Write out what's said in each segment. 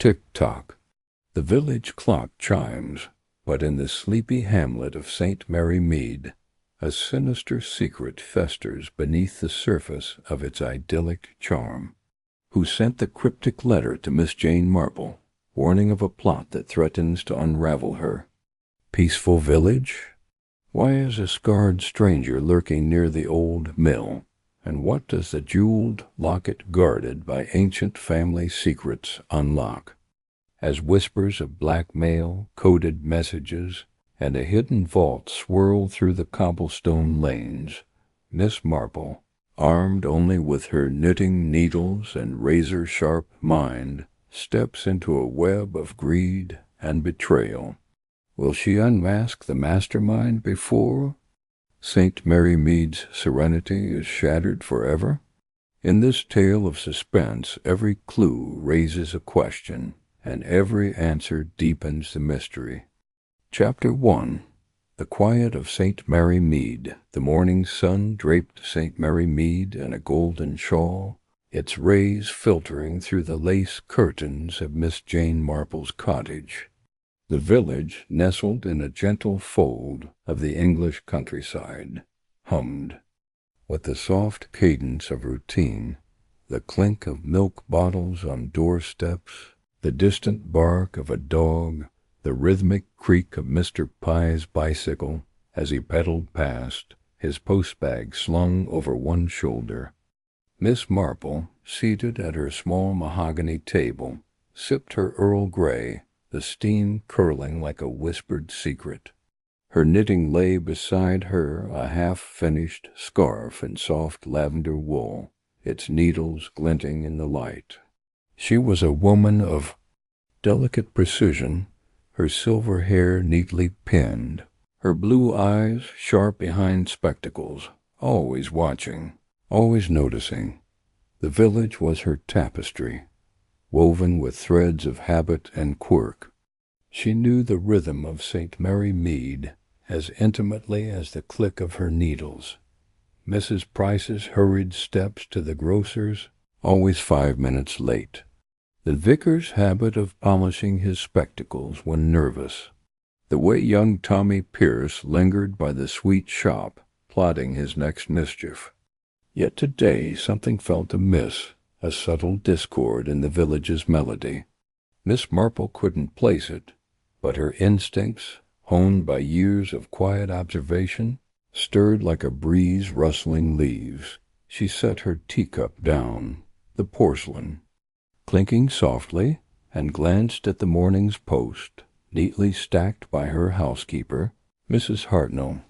Tick-tock. The village clock chimes, but in the sleepy hamlet of St. Mary Mead, a sinister secret festers beneath the surface of its idyllic charm. Who sent the cryptic letter to Miss Jane Marple, warning of a plot that threatens to unravel her? Peaceful village? Why is a scarred stranger lurking near the old mill? And what does the jeweled locket guarded by ancient family secrets unlock? As whispers of blackmail, coded messages, and a hidden vault swirl through the cobblestone lanes, Miss Marple, armed only with her knitting needles and razor-sharp mind, steps into a web of greed and betrayal. Will she unmask the mastermind before St. Mary Mead's serenity is shattered forever? In this tale of suspense, every clue raises a question, and every answer deepens the mystery. Chapter 1. The quiet of St. Mary Mead. The morning sun draped St. Mary Mead in a golden shawl, its rays filtering through the lace curtains of Miss Jane Marple's cottage. The village, nestled in a gentle fold of the English countryside, hummed. With the soft cadence of routine, the clink of milk bottles on doorsteps, the distant bark of a dog, the rhythmic creak of Mr. Pye's bicycle as he pedaled past, his postbag slung over one shoulder. Miss Marple, seated at her small mahogany table, sipped her Earl Grey, the steam curling like a whispered secret. Her knitting lay beside her, a half-finished scarf in soft lavender wool, its needles glinting in the light. She was a woman of delicate precision, her silver hair neatly pinned, her blue eyes sharp behind spectacles, always watching, always noticing. The village was her tapestry, woven with threads of habit and quirk. She knew the rhythm of St. Mary Mead as intimately as the click of her needles. Mrs. Price's hurried steps to the grocer's, always 5 minutes late. The vicar's habit of polishing his spectacles when nervous. The way young Tommy Pierce lingered by the sweet shop, plotting his next mischief. Yet today something felt amiss, a subtle discord in the village's melody. Miss Marple couldn't place it, but her instincts, honed by years of quiet observation, stirred like a breeze rustling leaves. She set her teacup down, the porcelain, clinking softly, and glanced at the morning's post, neatly stacked by her housekeeper, Mrs. Hartnell.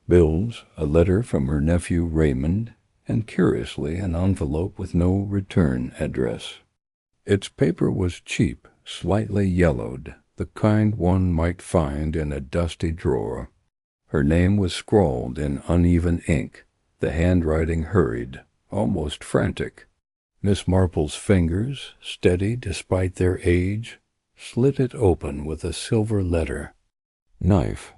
Bills, a letter from her nephew Raymond, and curiously an envelope with no return address. Its paper was cheap, slightly yellowed, the kind one might find in a dusty drawer. Her name was scrawled in uneven ink, the handwriting hurried, almost frantic. Miss Marple's fingers, steady despite their age, slit it open with a silver letter. Knife.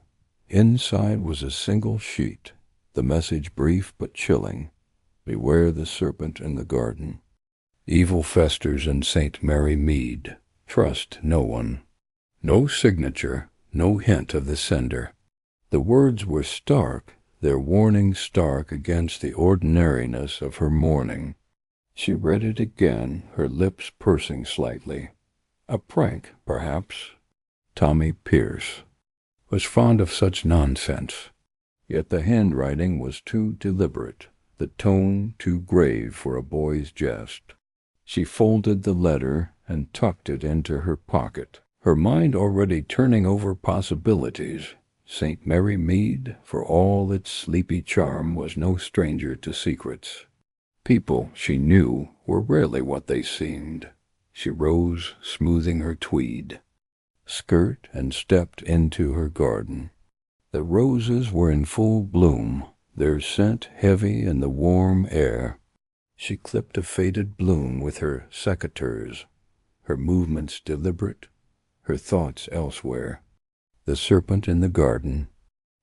Inside was a single sheet, the message brief but chilling. Beware the serpent in the garden. Evil festers in St. Mary Mead. Trust no one. No signature, no hint of the sender. The words were stark, their warning stark against the ordinariness of her mourning. She read it again, her lips pursing slightly. A prank, perhaps. Tommy Pierce was fond of such nonsense. Yet the handwriting was too deliberate, the tone too grave for a boy's jest. She folded the letter and tucked it into her pocket, her mind already turning over possibilities. St. Mary Mead, for all its sleepy charm, was no stranger to secrets. People, she knew, were rarely what they seemed. She rose, smoothing her tweed skirt, and stepped into her garden. The roses were in full bloom, their scent heavy in the warm air. She clipped a faded bloom with her secateurs, her movements deliberate, her thoughts elsewhere. The serpent in the garden,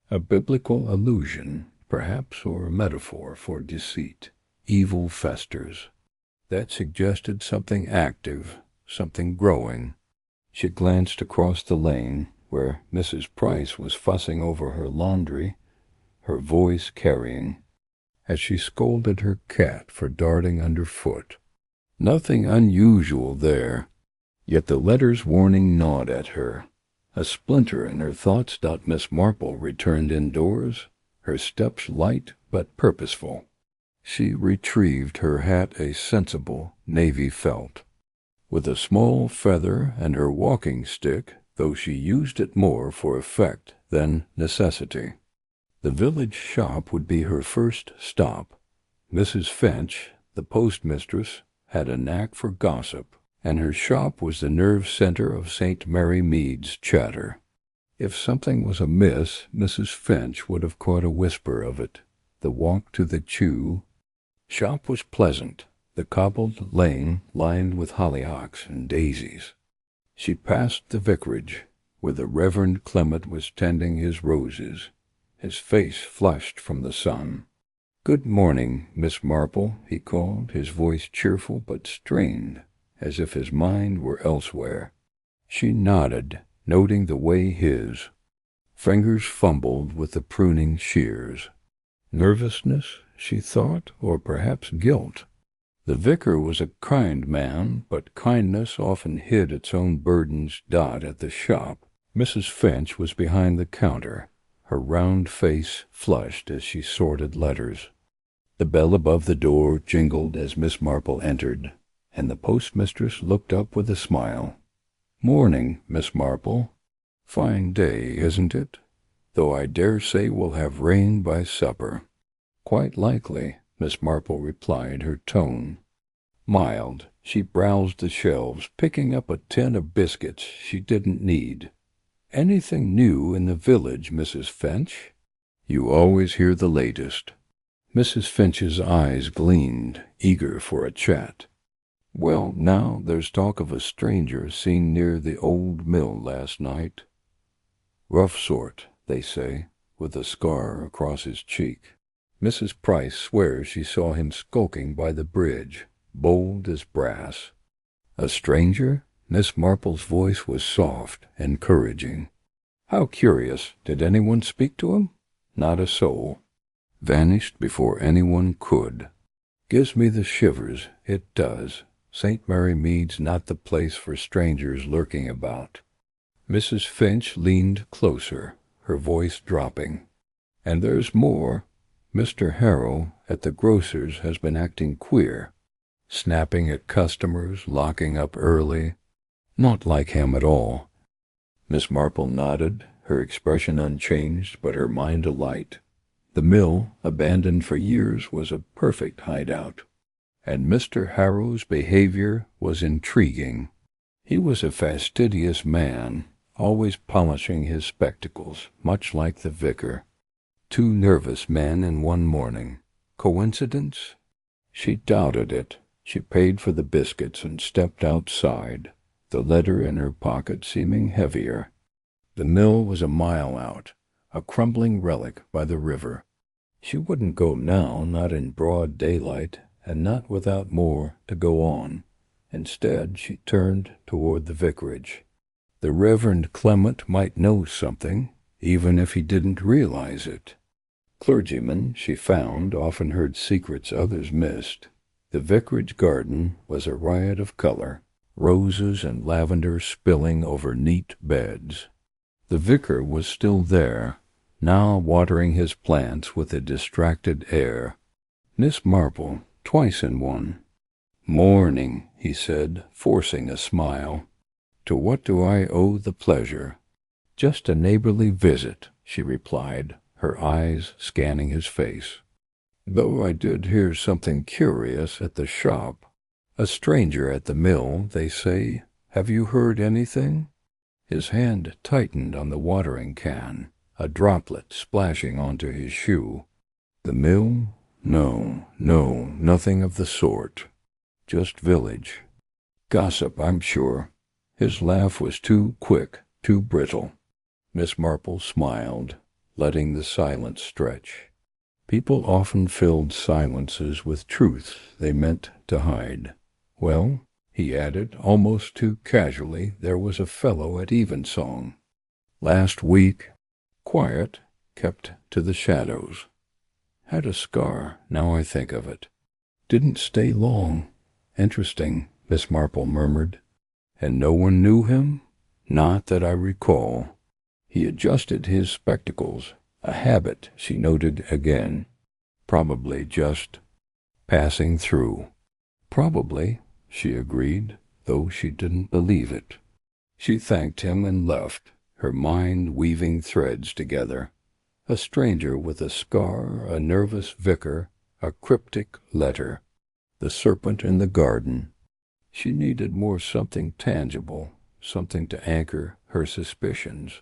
a biblical allusion, perhaps, or a metaphor for deceit. Evil festers. That suggested something active, something growing, She glanced across the lane, where Mrs. Price was fussing over her laundry, her voice carrying, as she scolded her cat for darting underfoot. Nothing unusual there, yet the letter's warning gnawed at her. A splinter in her thoughts. Miss Marple returned indoors, her steps light but purposeful. She retrieved her hat, a sensible navy felt, with a small feather, and her walking stick, though she used it more for effect than necessity. The village shop would be her first stop. Mrs. Finch, the postmistress, had a knack for gossip, and her shop was the nerve center of St. Mary Mead's chatter. If something was amiss, Mrs. Finch would have caught a whisper of it. The walk to the Chew shop was pleasant, the cobbled lane lined with hollyhocks and daisies. She passed the vicarage, where the Reverend Clement was tending his roses, his face flushed from the sun. "Good morning, Miss Marple," he called, his voice cheerful but strained, as if his mind were elsewhere. She nodded, noting the way his fingers fumbled with the pruning shears. Nervousness, she thought, or perhaps guilt. The vicar was a kind man, but kindness often hid its own burdens. At the shop, Mrs. Finch was behind the counter, her round face flushed as she sorted letters. The bell above the door jingled as Miss Marple entered, and the postmistress looked up with a smile. "Morning, Miss Marple. Fine day, isn't it? Though I dare say we'll have rain by supper." "Quite likely," Miss Marple replied, her tone mild. She browsed the shelves, picking up a tin of biscuits she didn't need. "Anything new in the village, Mrs. Finch?" "You always hear the latest." Mrs. Finch's eyes gleamed, eager for a chat. "Well, now, there's talk of a stranger seen near the old mill last night. Rough sort, they say, with a scar across his cheek. Mrs. Price swears she saw him skulking by the bridge, bold as brass." "A stranger?" Miss Marple's voice was soft, encouraging. "How curious. Did anyone speak to him?" "Not a soul. Vanished before anyone could." "Gives me the shivers, it does. St. Mary Mead's not the place for strangers lurking about." Mrs. Finch leaned closer, her voice dropping. "And there's more. Mr. Harrow at the grocer's has been acting queer, snapping at customers, locking up early. Not like him at all." Miss Marple nodded, her expression unchanged, but her mind alight. The mill, abandoned for years, was a perfect hideout, and Mr. Harrow's behavior was intriguing. He was a fastidious man, always polishing his spectacles, much like the vicar. Two nervous men in one morning. Coincidence? She doubted it. She paid for the biscuits and stepped outside, the letter in her pocket seeming heavier. The mill was a mile out, a crumbling relic by the river. She wouldn't go now, not in broad daylight, and not without more to go on. Instead, she turned toward the vicarage. The Reverend Clement might know something, even if he didn't realize it. Clergymen, she found, often heard secrets others missed. The vicarage garden was a riot of color, roses and lavender spilling over neat beds. The vicar was still there, now watering his plants with a distracted air. "Miss Marple, twice in one." "Morning," he said, forcing a smile. "To what do I owe the pleasure?" "Just a neighborly visit," she replied, her eyes scanning his face. "Though I did hear something curious at the shop. A stranger at the mill, they say. Have you heard anything?" His hand tightened on the watering can, a droplet splashing onto his shoe. "The mill? No, nothing of the sort. Just village. Gossip, I'm sure." His laugh was too quick, too brittle. Miss Marple smiled, letting the silence stretch. People often filled silences with truths they meant to hide. "Well?" He added, almost too casually, there was a fellow at evensong. Last week, quiet, kept to the shadows. Had a scar, now I think of it. Didn't stay long. Interesting, Miss Marple murmured. And no one knew him? Not that I recall. He adjusted his spectacles, a habit she noted again. Probably just passing through. Probably, she agreed, though she didn't believe it. She thanked him and left, her mind weaving threads together. A stranger with a scar, a nervous vicar, a cryptic letter, the serpent in the garden. She needed more something tangible, something to anchor her suspicions.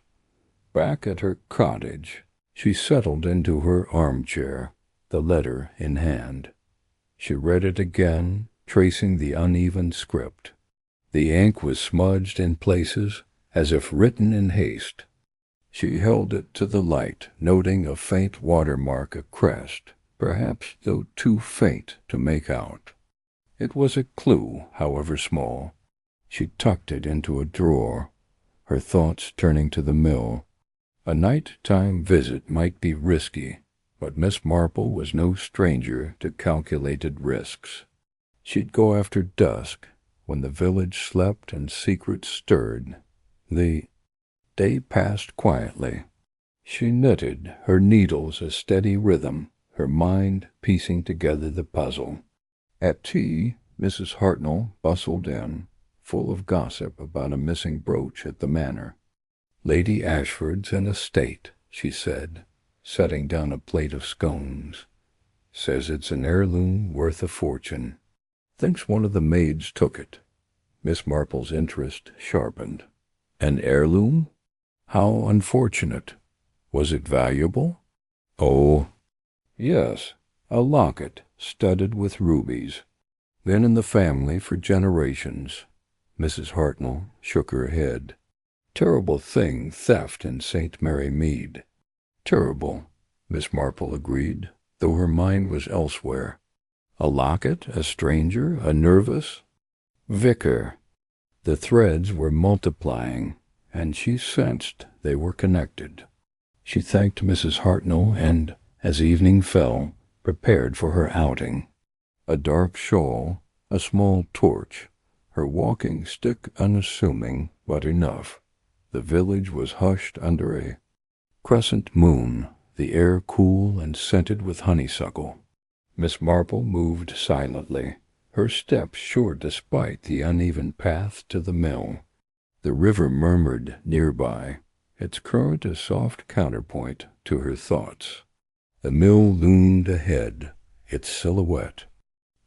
Back at her cottage, she settled into her armchair, the letter in hand. She read it again, tracing the uneven script. The ink was smudged in places, as if written in haste. She held it to the light, noting a faint watermark, a crest, perhaps though too faint to make out. It was a clue, however small. She tucked it into a drawer, her thoughts turning to the mill. A night-time visit might be risky, but Miss Marple was no stranger to calculated risks. She'd go after dusk, when the village slept and secrets stirred. The day passed quietly. She knitted, her needles a steady rhythm, her mind piecing together the puzzle. At tea, Mrs. Hartnell bustled in, full of gossip about a missing brooch at the manor. Lady Ashford's in a state, she said, setting down a plate of scones. Says it's an heirloom worth a fortune. Thinks one of the maids took it. Miss Marple's interest sharpened. An heirloom? How unfortunate. Was it valuable? Oh, yes, a locket studded with rubies. Been in the family for generations. Mrs. Hartnell shook her head. Terrible thing, theft in St. Mary Mead. Terrible, Miss Marple agreed, though her mind was elsewhere. A locket, a stranger, a nervous vicar. The threads were multiplying, and she sensed they were connected. She thanked Mrs. Hartnell and, as evening fell, prepared for her outing. A dark shawl, a small torch, her walking stick unassuming, but enough. The village was hushed under a crescent moon, the air cool and scented with honeysuckle. Miss Marple moved silently, her steps sure despite the uneven path to the mill. The river murmured nearby, its current a soft counterpoint to her thoughts. The mill loomed ahead, its silhouette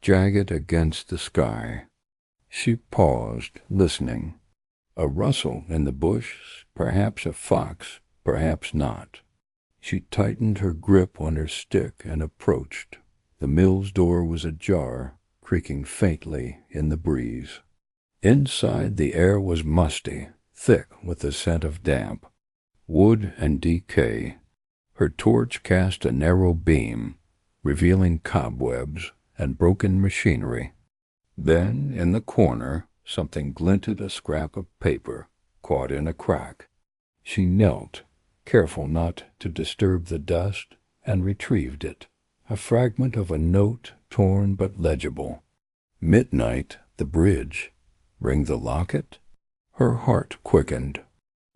jagged against the sky. She paused, listening. A rustle in the bush, perhaps a fox, perhaps not. She tightened her grip on her stick and approached. The mill's door was ajar, creaking faintly in the breeze. Inside the air was musty, thick with the scent of damp, wood and decay. Her torch cast a narrow beam, revealing cobwebs and broken machinery. Then, in the corner, something glinted, a scrap of paper, caught in a crack. She knelt, careful not to disturb the dust, and retrieved it. A fragment of a note, torn but legible. Midnight, the bridge. Ring the locket? Her heart quickened.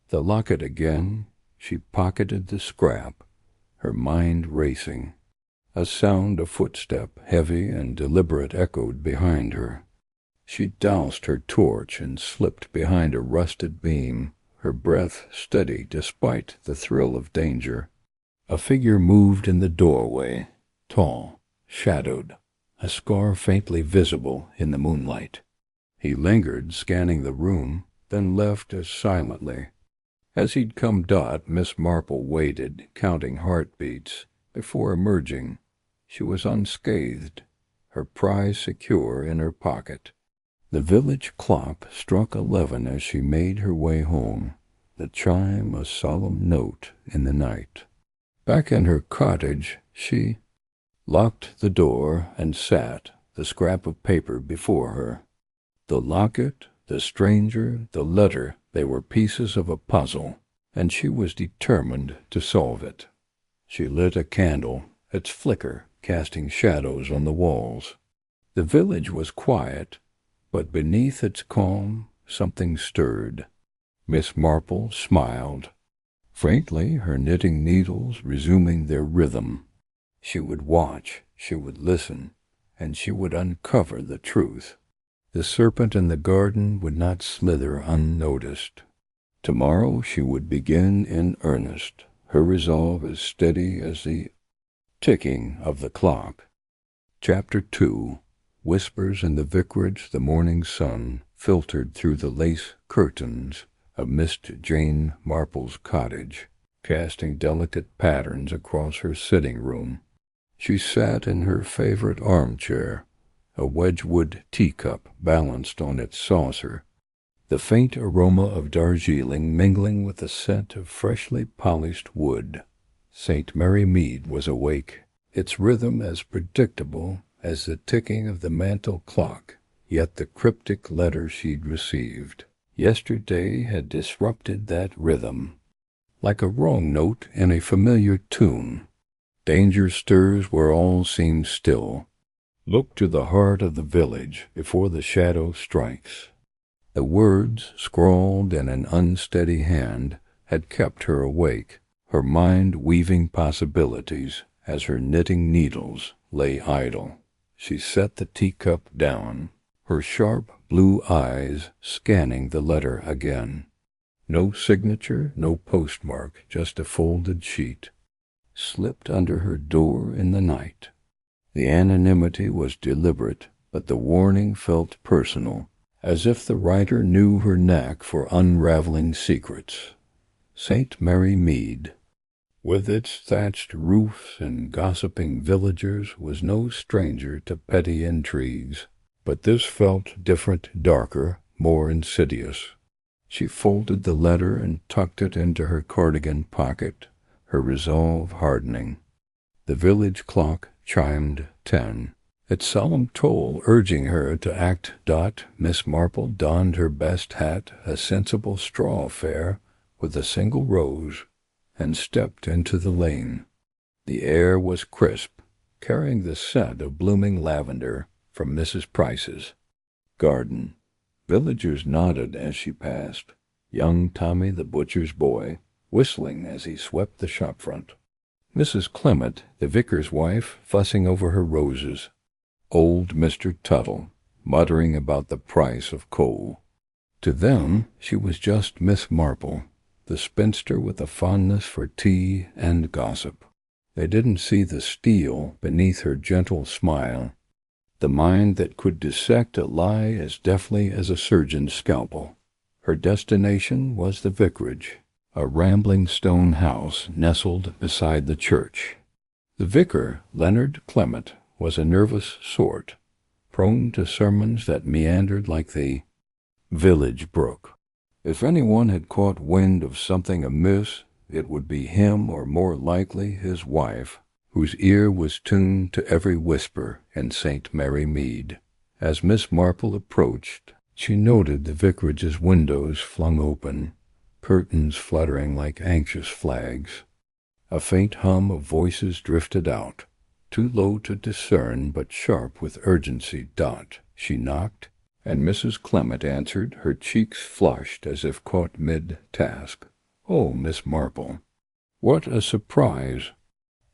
The locket again. She pocketed the scrap, her mind racing. A sound of footstep, heavy and deliberate, echoed behind her. She doused her torch and slipped behind a rusted beam, her breath steady despite the thrill of danger. A figure moved in the doorway, tall, shadowed, a scar faintly visible in the moonlight. He lingered, scanning the room, then left as silently. As he'd come, Miss Marple waited, counting heartbeats, before emerging. She was unscathed, her prize secure in her pocket. The village clock struck 11 as she made her way home, the chime a solemn note in the night. Back in her cottage, she locked the door and sat, the scrap of paper before her. The locket, the stranger, the letter, they were pieces of a puzzle, and she was determined to solve it. She lit a candle, its flicker casting shadows on the walls. The village was quiet, but beneath its calm something stirred. Miss Marple smiled, faintly, her knitting needles resuming their rhythm. She would watch, she would listen, and she would uncover the truth. The serpent in the garden would not slither unnoticed. Tomorrow she would begin in earnest, her resolve as steady as the ticking of the clock. Chapter 2. Whispers in the vicarage. The morning sun filtered through the lace curtains of Miss Jane Marple's cottage, casting delicate patterns across her sitting room. She sat in her favorite armchair, a Wedgwood teacup balanced on its saucer, the faint aroma of Darjeeling mingling with the scent of freshly polished wood. St. Mary Mead was awake, its rhythm as predictable as the ticking of the mantel clock, yet the cryptic letter she'd received yesterday had disrupted that rhythm. Like a wrong note in a familiar tune, danger stirs where all seems still. Look to the heart of the village before the shadow strikes. The words, scrawled in an unsteady hand, had kept her awake, her mind weaving possibilities as her knitting needles lay idle. She set the teacup down, her sharp blue eyes scanning the letter again. No signature, no postmark, just a folded sheet, slipped under her door in the night. The anonymity was deliberate, but the warning felt personal, as if the writer knew her knack for unraveling secrets. St. Mary Mead, with its thatched roofs and gossiping villagers, was no stranger to petty intrigues, but this felt different, darker, more insidious. She folded the letter and tucked it into her cardigan pocket, her resolve hardening. The village clock chimed 10, its solemn toll urging her to act. Miss Marple donned her best hat, a sensible straw affair, with a single rose, and stepped into the lane. The air was crisp, carrying the scent of blooming lavender from Mrs. Price's garden. Villagers nodded as she passed, young Tommy the butcher's boy whistling as he swept the shop front. Mrs. Clement, the vicar's wife, fussing over her roses. Old Mr. Tuttle, muttering about the price of coal. To them, she was just Miss Marple, the spinster with a fondness for tea and gossip. They didn't see the steel beneath her gentle smile, the mind that could dissect a lie as deftly as a surgeon's scalpel. Her destination was the vicarage, a rambling stone house nestled beside the church. The vicar, Leonard Clement, was a nervous sort, prone to sermons that meandered like the village brook. If anyone had caught wind of something amiss, it would be him, or more likely his wife, whose ear was tuned to every whisper in St. Mary Mead. As Miss Marple approached, she noted the vicarage's windows flung open, curtains fluttering like anxious flags. A faint hum of voices drifted out, too low to discern but sharp with urgency. She knocked, and Mrs. Clement answered, her cheeks flushed as if caught mid-task. "Oh, Miss Marple, what a surprise!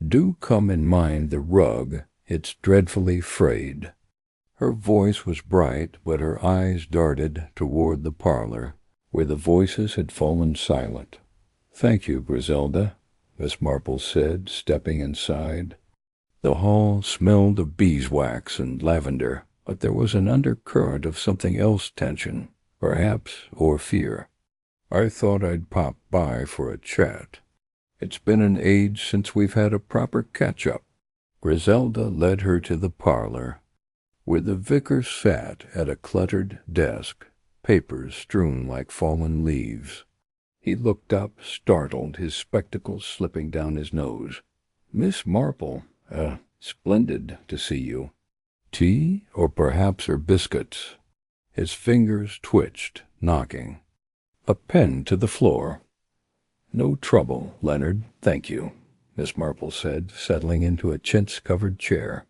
Do come in mind the rug, it's dreadfully frayed." Her voice was bright, but her eyes darted toward the parlor, where the voices had fallen silent. "Thank you, Griselda," Miss Marple said, stepping inside. The hall smelled of beeswax and lavender, but there was an undercurrent of something else, tension, perhaps, or fear. "I thought I'd pop by for a chat. It's been an age since we've had a proper catch-up." Griselda led her to the parlor, where the vicar sat at a cluttered desk, papers strewn like fallen leaves. He looked up, startled, his spectacles slipping down his nose. "Miss Marple, splendid to see you. Tea, or perhaps her biscuits?" His fingers twitched, knocking. A pen to the floor. "No trouble, Leonard, thank you," Miss Marple said, settling into a chintz-covered chair.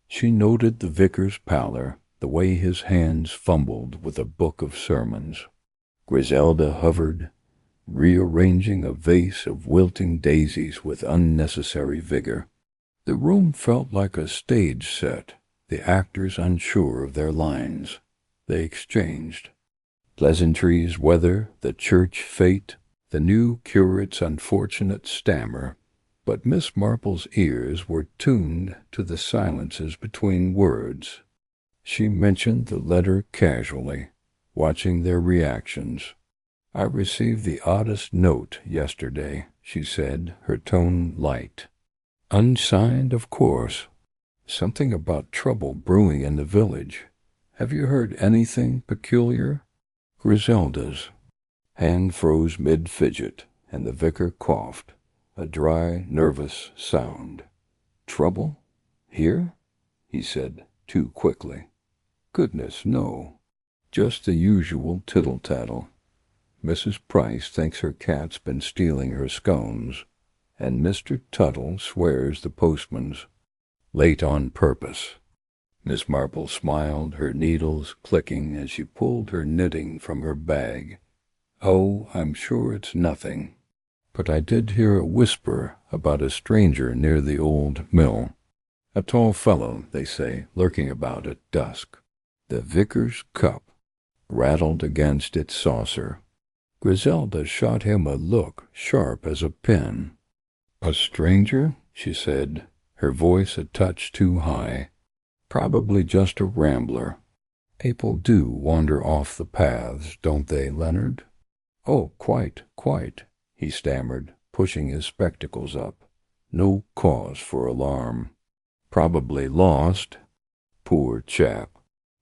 She noted the vicar's pallor, the way his hands fumbled with a book of sermons. Griselda hovered, rearranging a vase of wilting daisies with unnecessary vigor. The room felt like a stage set, the actors unsure of their lines. They exchanged pleasantries, weather, the church fate, the new curate's unfortunate stammer, but Miss Marple's ears were tuned to the silences between words. She mentioned the letter casually, watching their reactions. "I received the oddest note yesterday," she said, her tone light. "Unsigned, of course. Something about trouble brewing in the village. Have you heard anything peculiar?" Griselda's hand froze mid-fidget, and the vicar coughed, a dry, nervous sound. "Trouble? Here?" he said, too quickly. "Goodness, no. Just the usual tittle-tattle. Mrs. Price thinks her cat's been stealing her scones, and Mr. Tuttle swears the postman's late on purpose." Miss Marple smiled, her needles clicking as she pulled her knitting from her bag. "Oh, I'm sure it's nothing. But I did hear a whisper about a stranger near the old mill. A tall fellow, they say, lurking about at dusk." The vicar's cup rattled against its saucer. Griselda shot him a look sharp as a pin. "A stranger?" she said, her voice a touch too high. "Probably just a rambler. People do wander off the paths, don't they, Leonard?" "Oh, quite, quite," he stammered, pushing his spectacles up. "No cause for alarm. Probably lost. Poor chap."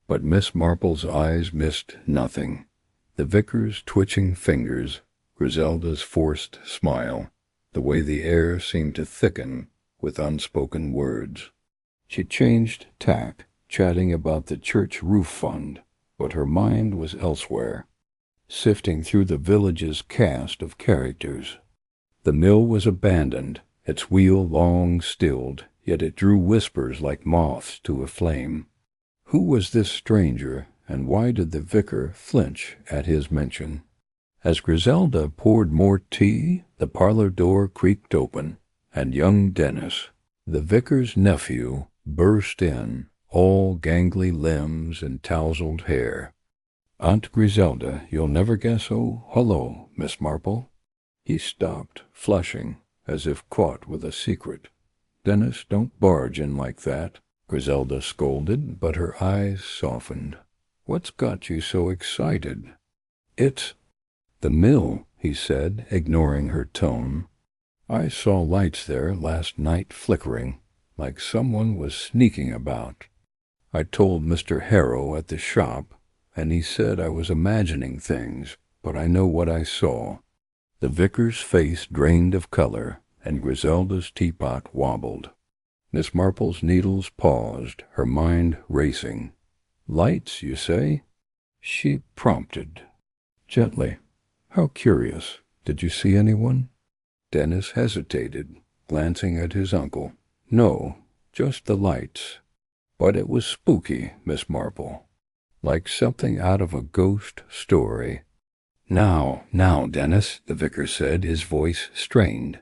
But Miss Marple's eyes missed nothing. The vicar's twitching fingers, Griselda's forced smile, the way the air seemed to thicken with unspoken words. She changed tack, chatting about the church roof fund, but her mind was elsewhere, sifting through the village's cast of characters. The mill was abandoned, its wheel long stilled, yet it drew whispers like moths to a flame. Who was this stranger, and why did the vicar flinch at his mention? As Griselda poured more tea, the parlor door creaked open, and young Dennis, the vicar's nephew, burst in, all gangly limbs and tousled hair. "Aunt Griselda, you'll never guess. Oh, hello, Miss Marple." He stopped, flushing, as if caught with a secret. "Dennis, don't barge in like that," Griselda scolded, but her eyes softened. "What's got you so excited?" "It's the mill," he said, ignoring her tone. "I saw lights there last night flickering, like someone was sneaking about. I told Mr. Harrow at the shop, and he said I was imagining things, but I know what I saw." The vicar's face drained of color, and Griselda's teapot wobbled. Miss Marple's needles paused, her mind racing. "Lights, you say?" she prompted, gently. "How curious. Did you see anyone?" Dennis hesitated, glancing at his uncle. "No, just the lights. But it was spooky, Miss Marple, like something out of a ghost story." Now, Dennis," the vicar said, his voice strained.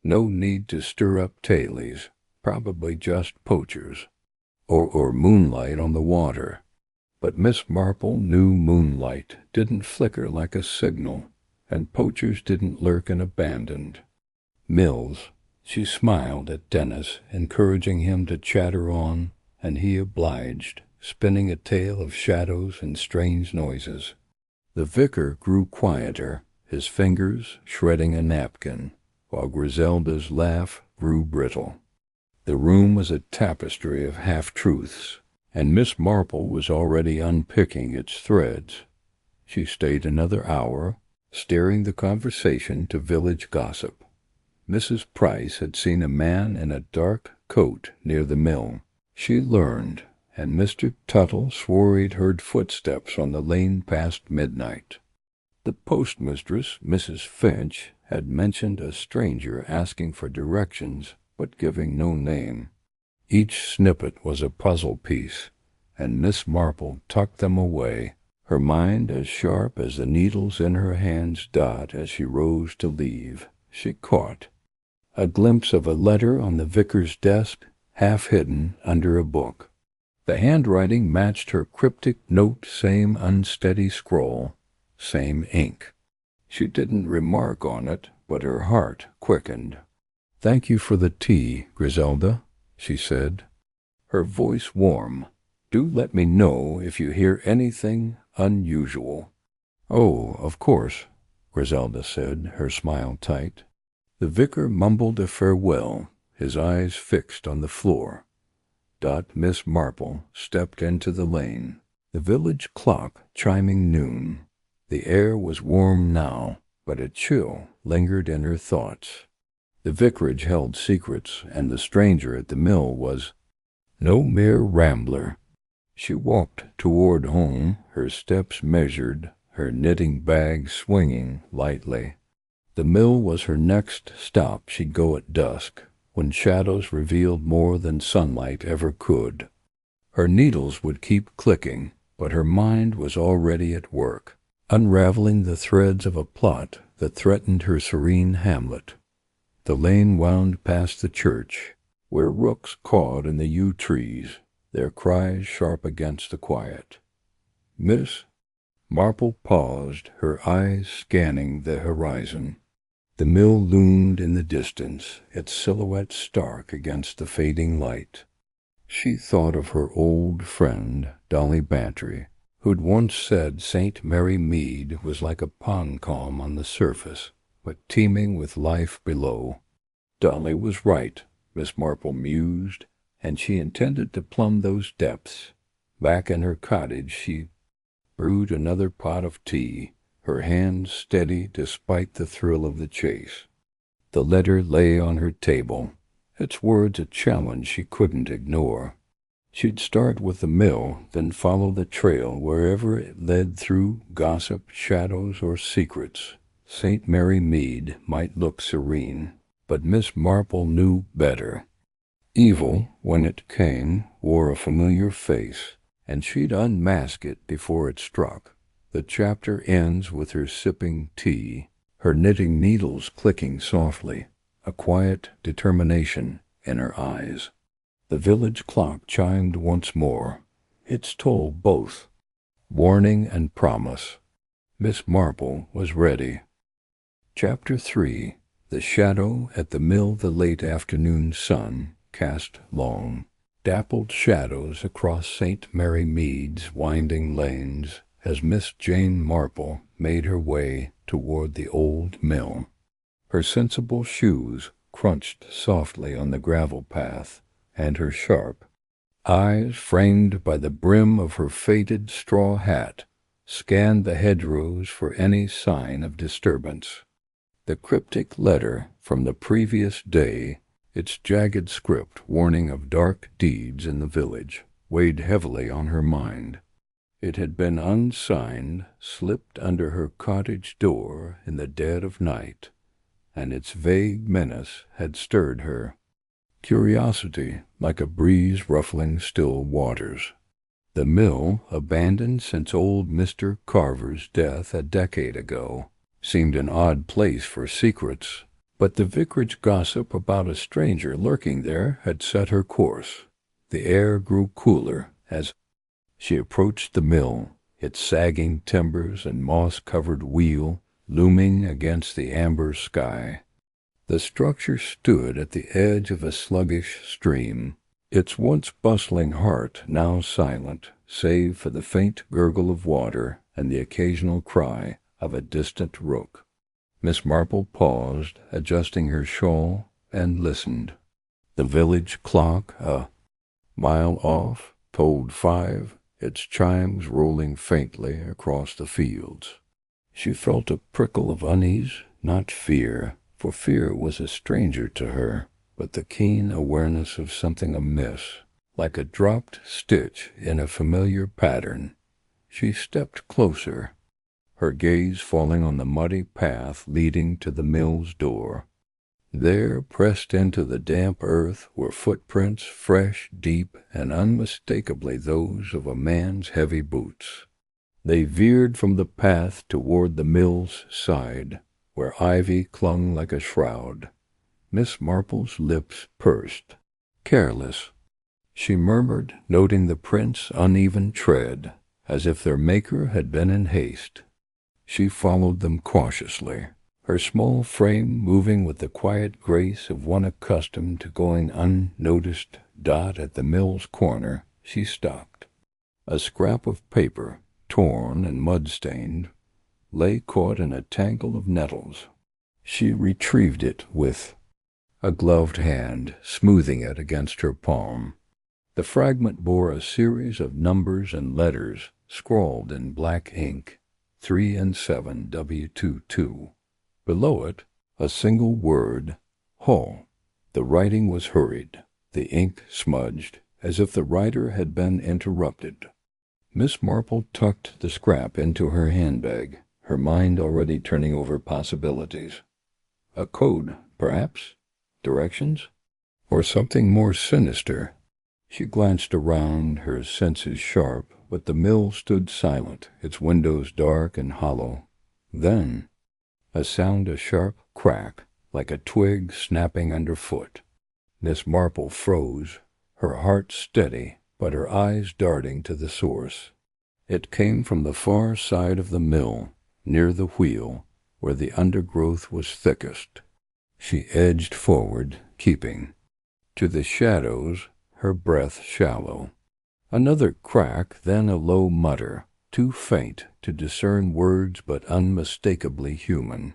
"No need to stir up tailies. Probably just poachers. Or moonlight on the water." But Miss Marple knew moonlight didn't flicker like a signal, and poachers didn't lurk in abandoned mills. She smiled at Dennis, encouraging him to chatter on, and he obliged, spinning a tale of shadows and strange noises. The vicar grew quieter, his fingers shredding a napkin, while Griselda's laugh grew brittle. The room was a tapestry of half-truths, and Miss Marple was already unpicking its threads. She stayed another hour, steering the conversation to village gossip. Mrs. Price had seen a man in a dark coat near the mill. She learned, and Mr. Tuttle swore he'd heard footsteps on the lane past midnight. The postmistress, Mrs. Finch, had mentioned a stranger asking for directions, but giving no name. Each snippet was a puzzle piece, and Miss Marple tucked them away, her mind as sharp as the needles in her hand's dot as she rose to leave. She caught a glimpse of a letter on the vicar's desk, half hidden under a book. The handwriting matched her cryptic note, same unsteady scroll, same ink. She didn't remark on it, but her heart quickened. "Thank you for the tea, Griselda," she said, her voice warm. "Do let me know if you hear anything unusual." "Oh, of course," Griselda said, her smile tight. The vicar mumbled a farewell, his eyes fixed on the floor. Miss Marple stepped into the lane, the village clock chiming noon. The air was warm now, but a chill lingered in her thoughts. The vicarage held secrets, and the stranger at the mill was no mere rambler. She walked toward home, her steps measured, her knitting bag swinging lightly. The mill was her next stop. She'd go at dusk, when shadows revealed more than sunlight ever could. Her needles would keep clicking, but her mind was already at work, unraveling the threads of a plot that threatened her Serene Hamlet. The lane wound past the church, where rooks cawed in the yew trees, their cries sharp against the quiet. Miss Marple paused, her eyes scanning the horizon. The mill loomed in the distance, its silhouette stark against the fading light. She thought of her old friend, Dolly Bantry, who'd once said St. Mary Mead was like a pond calm on the surface, but teeming with life below. Dolly was right, Miss Marple mused, and she intended to plumb those depths. Back in her cottage she brewed another pot of tea, her hands steady despite the thrill of the chase. The letter lay on her table, its words a challenge she couldn't ignore. She'd start with the mill, then follow the trail wherever it led, through gossip, shadows, or secrets. St. Mary Mead might look serene, but Miss Marple knew better. Evil, when it came, wore a familiar face, and she'd unmask it before it struck. The chapter ends with her sipping tea, her knitting needles clicking softly, a quiet determination in her eyes. The village clock chimed once more, its toll both warning and promise. Miss Marple was ready. Chapter 3. The shadow at the mill. The late afternoon sun cast long, dappled shadows across St. Mary Mead's winding lanes as Miss Jane Marple made her way toward the old mill. Her sensible shoes crunched softly on the gravel path, and her sharp eyes, framed by the brim of her faded straw hat, scanned the hedgerows for any sign of disturbance. The cryptic letter from the previous day, its jagged script warning of dark deeds in the village, weighed heavily on her mind. It had been unsigned, slipped under her cottage door in the dead of night, and its vague menace had stirred her curiosity like a breeze ruffling still waters. The mill, abandoned since old Mr. Carver's death a decade ago, seemed an odd place for secrets, but the vicarage gossip about a stranger lurking there had set her course. The air grew cooler as she approached the mill, its sagging timbers and moss-covered wheel looming against the amber sky. The structure stood at the edge of a sluggish stream, its once bustling heart now silent, save for the faint gurgle of water and the occasional cry of a distant rook. Miss Marple paused, adjusting her shawl, and listened. The village clock, a mile off, tolled 5, its chimes rolling faintly across the fields. She felt a prickle of unease, not fear, for fear was a stranger to her, but the keen awareness of something amiss, like a dropped stitch in a familiar pattern. She stepped closer, her gaze falling on the muddy path leading to the mill's door. There, pressed into the damp earth, were footprints fresh, deep, and unmistakably those of a man's heavy boots. They veered from the path toward the mill's side, where ivy clung like a shroud. Miss Marple's lips pursed. Careless, she murmured, noting the prints' uneven tread, as if their maker had been in haste. She followed them cautiously, her small frame moving with the quiet grace of one accustomed to going unnoticed. At the mill's corner, she stopped. A scrap of paper, torn and mud-stained, lay caught in a tangle of nettles. She retrieved it with a gloved hand, smoothing it against her palm. The fragment bore a series of numbers and letters scrawled in black ink, 3 and 7 W22. Below it, a single word, Hall. The writing was hurried, the ink smudged, as if the writer had been interrupted. Miss Marple tucked the scrap into her handbag, her mind already turning over possibilities. A code, perhaps? Directions? Or something more sinister? She glanced around, her senses sharp, but the mill stood silent, its windows dark and hollow. Then, a sound, a sharp crack, like a twig snapping underfoot. Miss Marple froze, her heart steady, but her eyes darting to the source. It came from the far side of the mill, near the wheel, where the undergrowth was thickest. She edged forward, keeping to the shadows, her breath shallow. Another crack, then a low mutter, too faint to discern words but unmistakably human.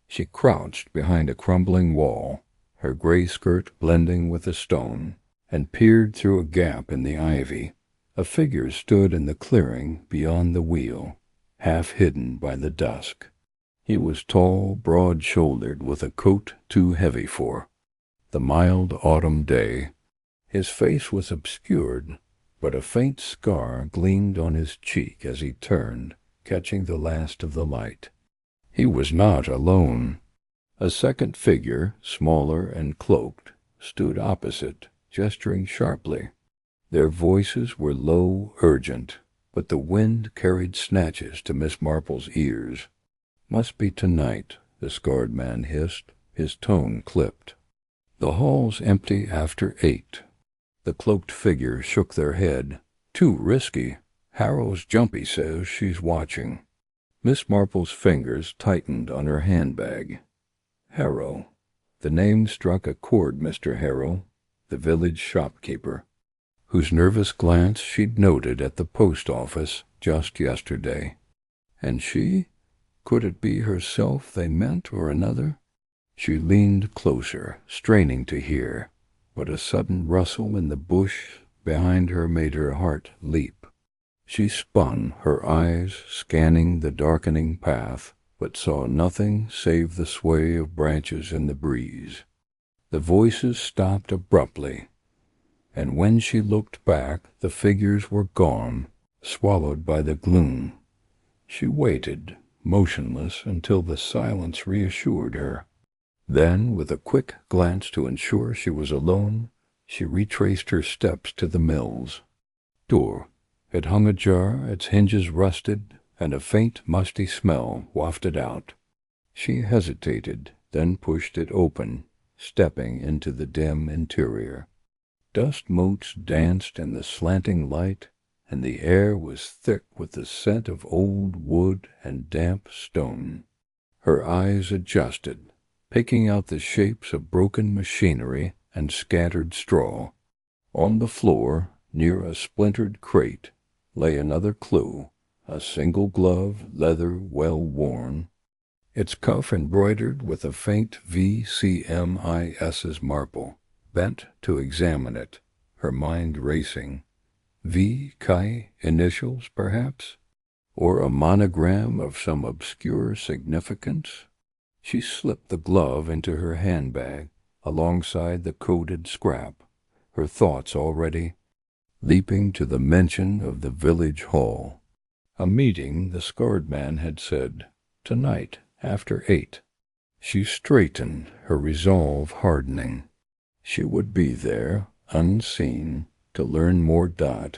She crouched behind a crumbling wall, her gray skirt blending with the stone, and peered through a gap in the ivy. A figure stood in the clearing beyond the wheel, half hidden by the dusk. He was tall, broad-shouldered, with a coat too heavy for the mild autumn day. His face was obscured, but a faint scar gleamed on his cheek as he turned, catching the last of the light. He was not alone. A second figure, smaller and cloaked, stood opposite, gesturing sharply. Their voices were low, urgent, but the wind carried snatches to Miss Marple's ears. "Must be tonight," the scarred man hissed, his tone clipped. "The hall's empty after 8. The cloaked figure shook their head. "Too risky. Harrow's jumpy says she's watching." Miss Marple's fingers tightened on her handbag. Harrow. The name struck a chord. Mr. Harrow, the village shopkeeper, whose nervous glance she'd noted at the post office just yesterday. And she? Could it be herself they meant, or another? She leaned closer, straining to hear, but a sudden rustle in the bush behind her made her heart leap. She spun, her eyes scanning the darkening path, but saw nothing save the sway of branches in the breeze. The voices stopped abruptly, and when she looked back, the figures were gone, swallowed by the gloom. She waited, motionless, until the silence reassured her. Then, with a quick glance to ensure she was alone, she retraced her steps to the mill's door. It hung ajar, its hinges rusted, and a faint, musty smell wafted out. She hesitated, then pushed it open, stepping into the dim interior. Dust motes danced in the slanting light, and the air was thick with the scent of old wood and damp stone. Her eyes adjusted, picking out the shapes of broken machinery and scattered straw. On the floor, near a splintered crate, lay another clue, a single glove, leather well worn, its cuff embroidered with a faint V.C.M.I.S.'s Marple. Bent to examine it, her mind racing. V. Chi initials, perhaps? Or a monogram of some obscure significance? She slipped the glove into her handbag, alongside the coded scrap, her thoughts already leaping to the mention of the village hall. A meeting, the scarred man had said, tonight after 8. She straightened, her resolve hardening. She would be there, unseen, to learn more.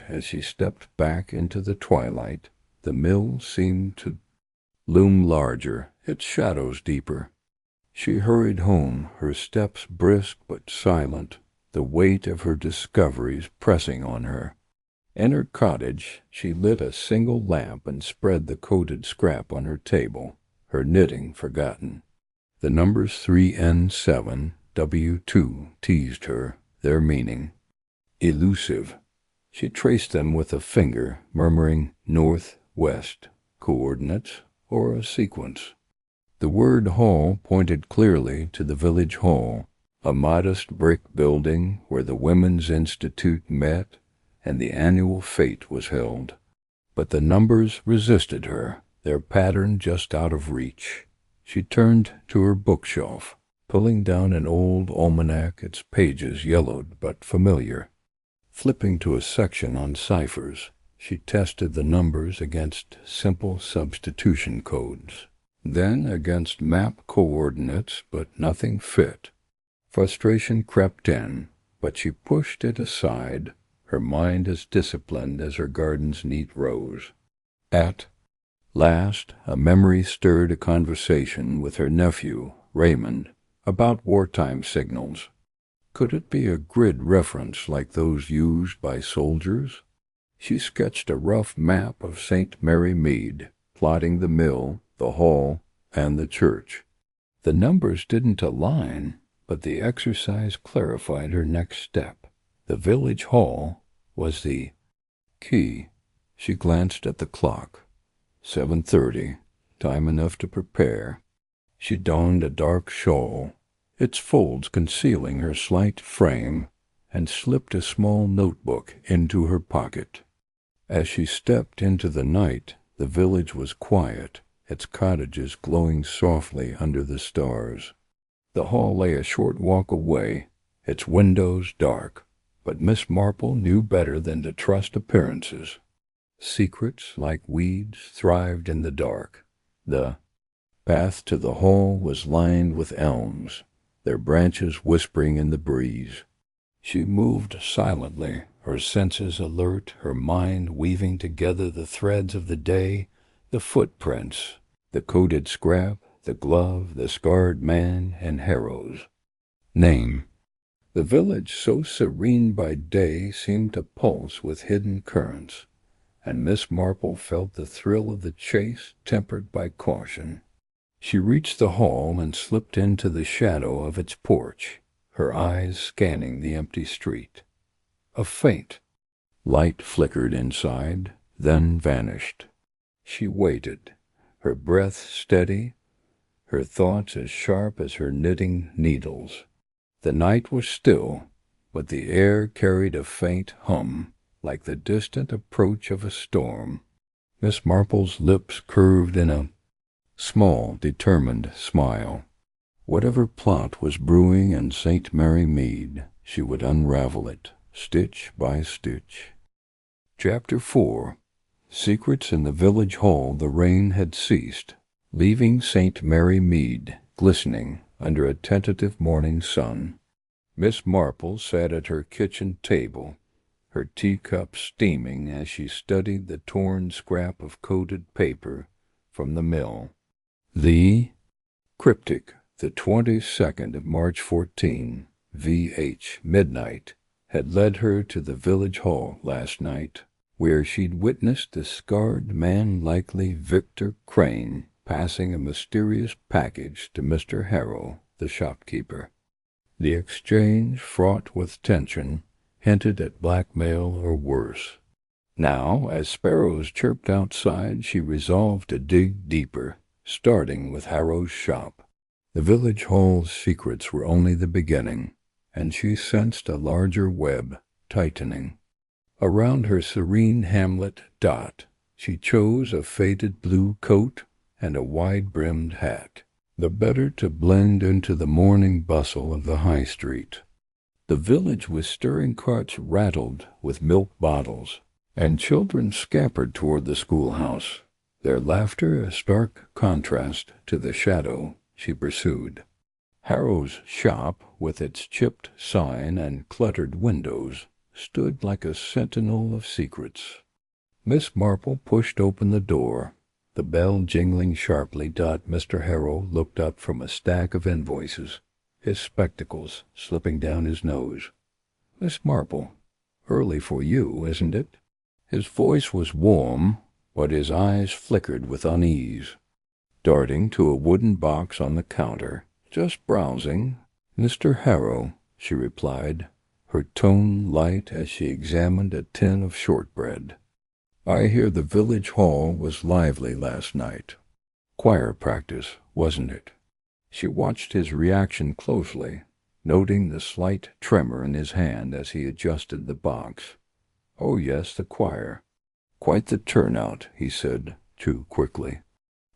As she stepped back into the twilight, the mill seemed to loom larger, its shadows deeper. She hurried home, her steps brisk but silent, the weight of her discoveries pressing on her. In her cottage, she lit a single lamp and spread the coded scrap on her table, her knitting forgotten. The numbers 3 and 7, W2, teased her, their meaning elusive. She traced them with a finger, murmuring north, west, coordinates, or a sequence. The word hall pointed clearly to the village hall, a modest brick building where the Women's Institute met and the annual fete was held. But the numbers resisted her, their pattern just out of reach. She turned to her bookshelf, pulling down an old almanac, its pages yellowed but familiar. Flipping to a section on ciphers, she tested the numbers against simple substitution codes, then against map coordinates, but nothing fit. Frustration crept in, but she pushed it aside, her mind as disciplined as her garden's neat rows. At last, a memory stirred a conversation with her nephew, Raymond, about wartime signals. Could it be a grid reference like those used by soldiers? She sketched a rough map of St. Mary Mead, plotting the mill, the hall, and the church. The numbers didn't align, but the exercise clarified her next step. The village hall was the key. She glanced at the clock. 7:30, time enough to prepare. She donned a dark shawl, its folds concealing her slight frame, and slipped a small notebook into her pocket. As she stepped into the night, the village was quiet, its cottages glowing softly under the stars. The hall lay a short walk away, its windows dark, but Miss Marple knew better than to trust appearances. Secrets, like weeds, thrived in the dark. The path to the hall was lined with elms, their branches whispering in the breeze. She moved silently, her senses alert, her mind weaving together the threads of the day, the footprints, the coded scrap, the glove, the scarred man, and Harrow's name. The village, so serene by day, seemed to pulse with hidden currents, and Miss Marple felt the thrill of the chase tempered by caution. She reached the hall and slipped into the shadow of its porch, her eyes scanning the empty street. A faint light flickered inside, then vanished. She waited, her breath steady, her thoughts as sharp as her knitting needles. The night was still, but the air carried a faint hum, like the distant approach of a storm. Miss Marple's lips curved in a small, determined smile. Whatever plot was brewing in St. Mary Mead, she would unravel it, stitch by stitch. Chapter 4. Secrets in the village hall. The rain had ceased, leaving St. Mary Mead glistening under a tentative morning sun. Miss Marple sat at her kitchen table, her teacup steaming as she studied the torn scrap of coded paper from the mill. The cryptic, the 22nd of March 14, VH, midnight, had led her to the village hall last night, where she'd witnessed the scarred man, likely Victor Crane, passing a mysterious package to Mr. Harrow, the shopkeeper. The exchange, fraught with tension, hinted at blackmail or worse. Now, as sparrows chirped outside, she resolved to dig deeper, starting with Harrow's shop. The village hall's secrets were only the beginning, and she sensed a larger web tightening. Around her Serene Hamlet dot, she chose a faded blue coat and a wide-brimmed hat, the better to blend into the morning bustle of the high street. The village with stirring carts rattled with milk bottles, and children scampered toward the schoolhouse, their laughter a stark contrast to the shadow she pursued. Harrow's shop, with its chipped sign and cluttered windows, stood like a sentinel of secrets. Miss Marple pushed open the door, the bell jingling sharply. Mr. Harrow looked up from a stack of invoices, his spectacles slipping down his nose. "Miss Marple, early for you, isn't it?" His voice was warm, but his eyes flickered with unease. Darting to a wooden box on the counter, "Just browsing, Mr. Harrow," she replied, her tone light as she examined a tin of shortbread. "I hear the village hall was lively last night. Choir practice, wasn't it?" She watched his reaction closely, noting the slight tremor in his hand as he adjusted the box. "Oh, yes, the choir. Quite the turnout," he said, too quickly.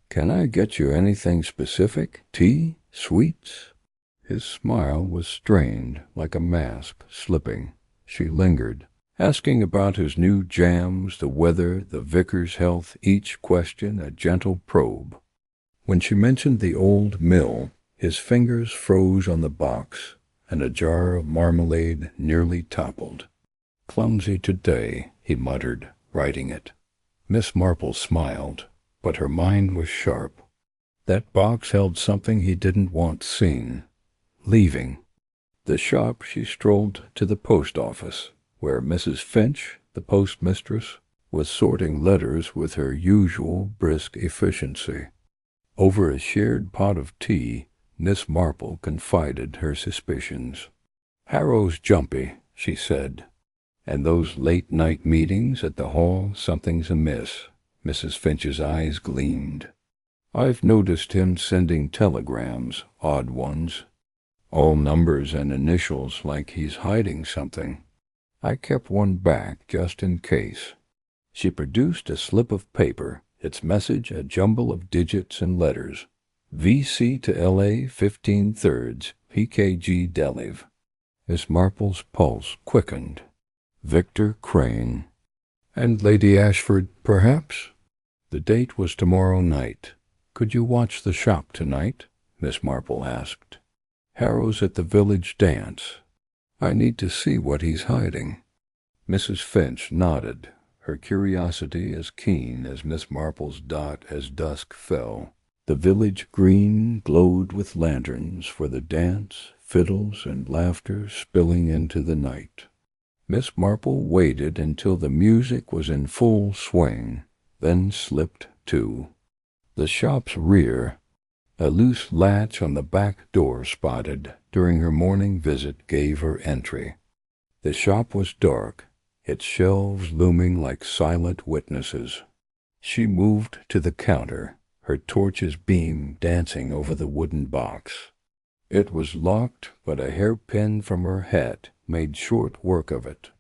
"Can I get you anything specific? Tea? Sweets?" His smile was strained, like a mask slipping. She lingered, asking about his new jams, the weather, the vicar's health, each question a gentle probe. When she mentioned the old mill, his fingers froze on the box, and a jar of marmalade nearly toppled. "Clumsy today," he muttered, writing it. Miss Marple smiled, but her mind was sharp. That box held something he didn't want seen. Leaving the shop, she strolled to the post office, where Mrs. Finch, the postmistress, was sorting letters with her usual brisk efficiency. Over a shared pot of tea, Miss Marple confided her suspicions. "Harrow's jumpy," she said. "And those late-night meetings at the hall, something's amiss." Mrs. Finch's eyes gleamed. "I've noticed him sending telegrams, odd ones. All numbers and initials, like he's hiding something. I kept one back just in case." She produced a slip of paper, its message a jumble of digits and letters. "VC to L.A. 15/3, PKG Deliv." Miss Marple's pulse quickened. Victor Crane. "And Lady Ashford, perhaps?" The date was tomorrow night. "Could you watch the shop tonight?" Miss Marple asked. "Harrow's at the village dance. I need to see what he's hiding." Mrs. Finch nodded, her curiosity as keen as Miss Marple's as dusk fell. The village green glowed with lanterns for the dance, fiddles and laughter spilling into the night. Miss Marple waited until the music was in full swing, then slipped to the shop's rear. A loose latch on the back door spotted during her morning visit gave her entry. The shop was dark, its shelves looming like silent witnesses. She moved to the counter, her torch's beam dancing over the wooden box. It was locked, but a hairpin from her hat made short work of it.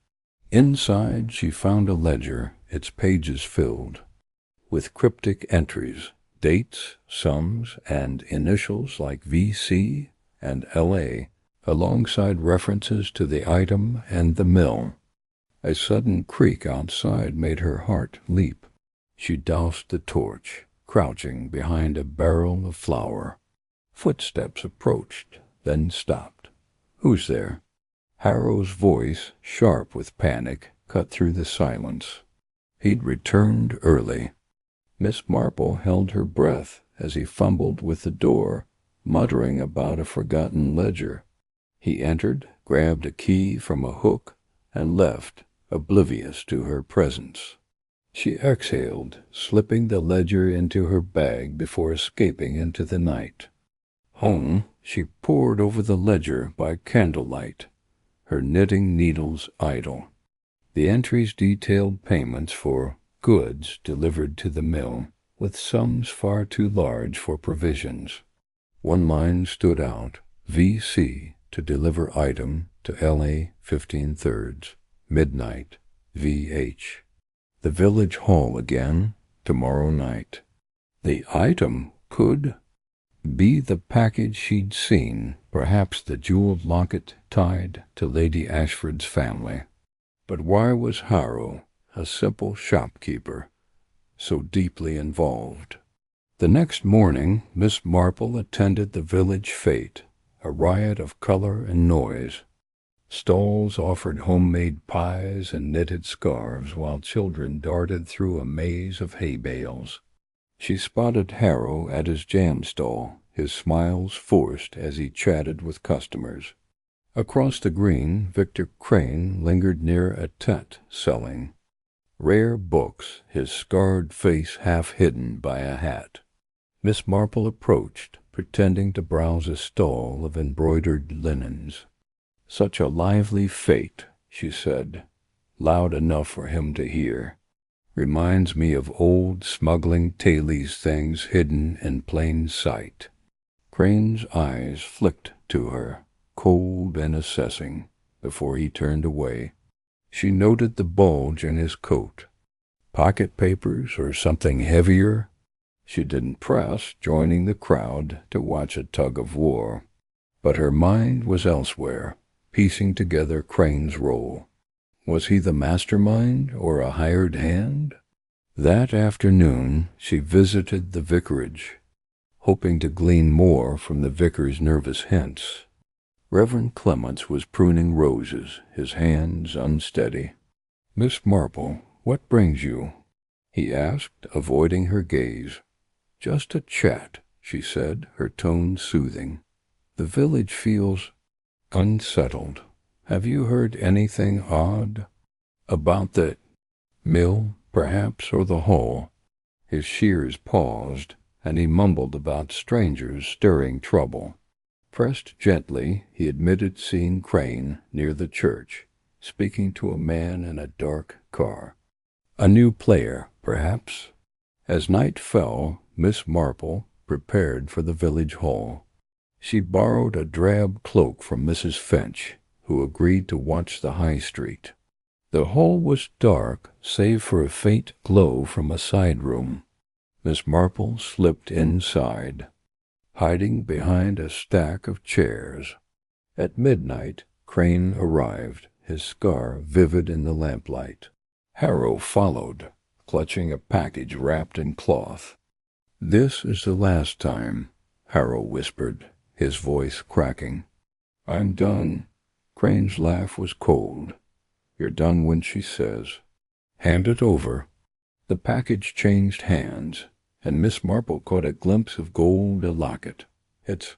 Inside she found a ledger, its pages filled with cryptic entries, dates, sums, and initials like VC and LA, alongside references to the item and the mill. A sudden creak outside made her heart leap. She doused the torch, crouching behind a barrel of flour. Footsteps approached, then stopped. "Who's there?" Harrow's voice, sharp with panic, cut through the silence. He'd returned early. Miss Marple held her breath as he fumbled with the door, muttering about a forgotten ledger. He entered, grabbed a key from a hook, and left, oblivious to her presence. She exhaled, slipping the ledger into her bag before escaping into the night. Home, she pored over the ledger by candlelight, her knitting needles idle. The entries detailed payments for goods delivered to the mill, with sums far too large for provisions. One line stood out, VC to deliver item to LA 15/3, midnight, VH. The village hall again, tomorrow night. The item could be the package she'd seen Perhaps the jeweled locket tied to Lady Ashford's family. But why was Harrow, a simple shopkeeper, so deeply involved? The next morning, Miss Marple attended the village fete, a riot of color and noise. Stalls offered homemade pies and knitted scarves, while children darted through a maze of hay bales. She spotted Harrow at his jam stall, his smiles forced as he chatted with customers. Across the green, Victor Crane lingered near a tent selling rare books, his scarred face half hidden by a hat. Miss Marple approached, pretending to browse a stall of embroidered linens. "Such a lively fate," she said, loud enough for him to hear. "Reminds me of old smuggling tailies things hidden in plain sight." Crane's eyes flicked to her, cold and assessing, before he turned away. She noted the bulge in his coat. Pocket papers or something heavier? She didn't press, joining the crowd to watch a tug-of-war. But her mind was elsewhere, piecing together Crane's role. Was he the mastermind or a hired hand? That afternoon she visited the vicarage, hoping to glean more from the vicar's nervous hints. Reverend Clements was pruning roses, his hands unsteady. "Miss Marple, what brings you?" he asked, avoiding her gaze. "Just a chat," she said, her tone soothing. "The village feels unsettled. Have you heard anything odd? About the mill, perhaps, or the hall?" His shears paused, and he mumbled about strangers stirring trouble. Pressed gently, he admitted seeing Crane near the church, speaking to a man in a dark car. A new player, perhaps? As night fell, Miss Marple prepared for the village hall. She borrowed a drab cloak from Mrs. Finch, who agreed to watch the high street. The hall was dark, save for a faint glow from a side room. Miss Marple slipped inside, hiding behind a stack of chairs. At midnight, Crane arrived, his scar vivid in the lamplight. Harrow followed, clutching a package wrapped in cloth. "This is the last time," Harrow whispered, his voice cracking. "I'm done." Crane's laugh was cold. "You're done when she says. Hand it over." The package changed hands, and Miss Marple caught a glimpse of gold locket, its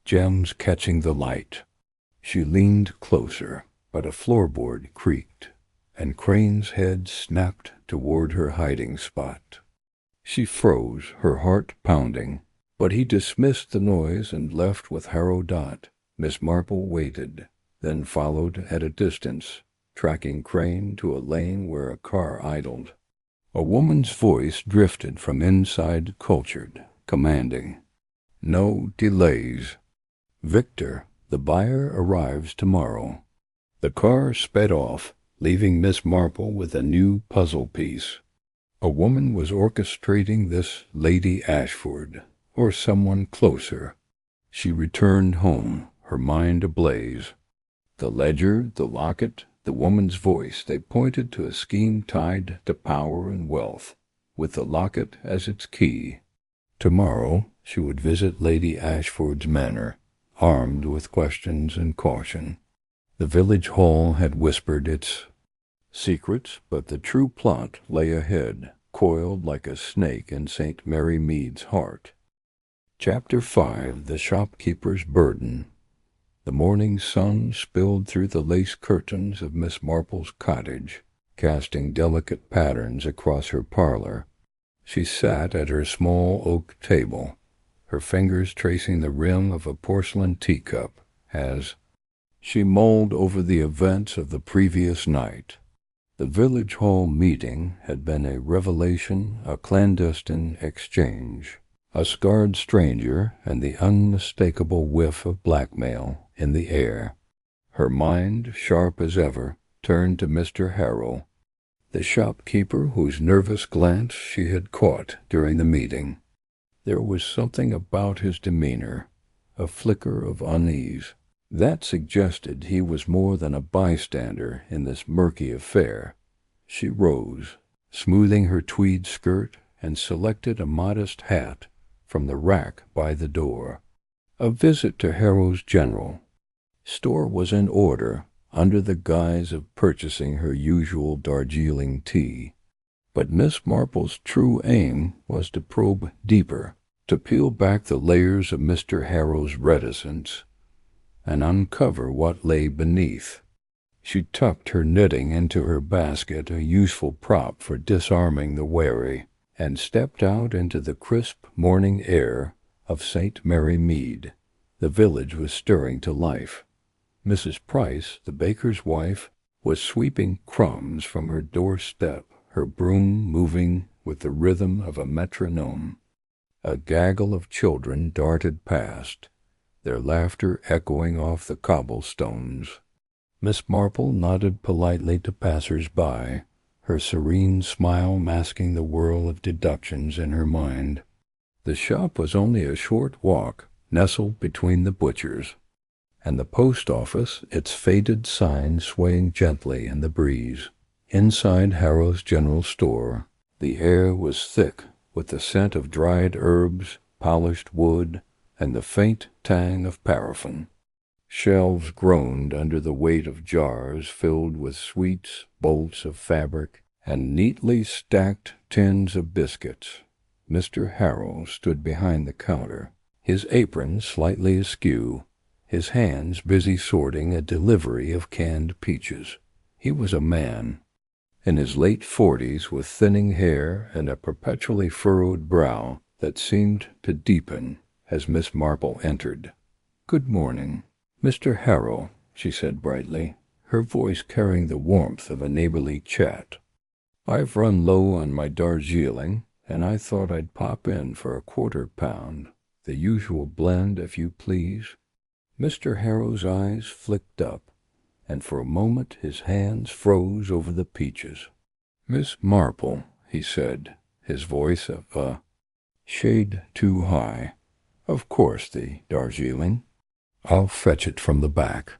gems catching the light. She leaned closer, but a floorboard creaked, and Crane's head snapped toward her hiding spot. She froze, her heart pounding, but he dismissed the noise and left with Harrow Dot. Miss Marple waited, then followed at a distance, tracking Crane to a lane where a car idled. A woman's voice drifted from inside, cultured, commanding. "No delays. Victor, the buyer arrives tomorrow." The car sped off, leaving Miss Marple with a new puzzle piece. A woman was orchestrating this Lady Ashford, or someone closer. She returned home, her mind ablaze. The ledger, the locket, the woman's voice, they pointed to a scheme tied to power and wealth, with the locket as its key. Tomorrow she would visit Lady Ashford's manor, armed with questions and caution. The village hall had whispered its secrets, but the true plot lay ahead, coiled like a snake in St. Mary Mead's heart. Chapter 5. The Shopkeeper's Burden. The morning sun spilled through the lace curtains of Miss Marple's cottage, casting delicate patterns across her parlor. She sat at her small oak table, her fingers tracing the rim of a porcelain teacup, as she mulled over the events of the previous night. The village hall meeting had been a revelation, a clandestine exchange. A scarred stranger and the unmistakable whiff of blackmail in the air. Her mind, sharp as ever, turned to Mr. Harrow, the shopkeeper whose nervous glance she had caught during the meeting. There was something about his demeanor, a flicker of unease. That suggested he was more than a bystander in this murky affair. She rose, smoothing her tweed skirt, and selected a modest hat from the rack by the door. A visit to Harrow's General Store was in order, under the guise of purchasing her usual Darjeeling tea. But Miss Marple's true aim was to probe deeper, to peel back the layers of Mr. Harrow's reticence and uncover what lay beneath. She tucked her knitting into her basket, a useful prop for disarming the wary, and stepped out into the crisp morning air of St. Mary Mead. The village was stirring to life. Mrs. Price, the baker's wife, was sweeping crumbs from her doorstep, her broom moving with the rhythm of a metronome. A gaggle of children darted past, their laughter echoing off the cobblestones. Miss Marple nodded politely to passers-by, her serene smile masking the whirl of deductions in her mind. The shop was only a short walk, nestled between the butchers, and the post office, its faded sign swaying gently in the breeze. Inside Harrow's General Store, the air was thick with the scent of dried herbs, polished wood, and the faint tang of paraffin. Shelves groaned under the weight of jars filled with sweets, bolts of fabric, and neatly stacked tins of biscuits. Mr. Harrow stood behind the counter, his apron slightly askew, his hands busy sorting a delivery of canned peaches. He was a man, in his late 40s, with thinning hair and a perpetually furrowed brow that seemed to deepen as Miss Marple entered. "Good morning, Mr. Harrow," she said brightly, her voice carrying the warmth of a neighborly chat. "I've run low on my Darjeeling, and I thought I'd pop in for a quarter-pound, the usual blend, if you please." Mr. Harrow's eyes flicked up, and for a moment his hands froze over the peaches. "Miss Marple," he said, his voice a shade too high. "Of course the Darjeeling. I'll fetch it from the back."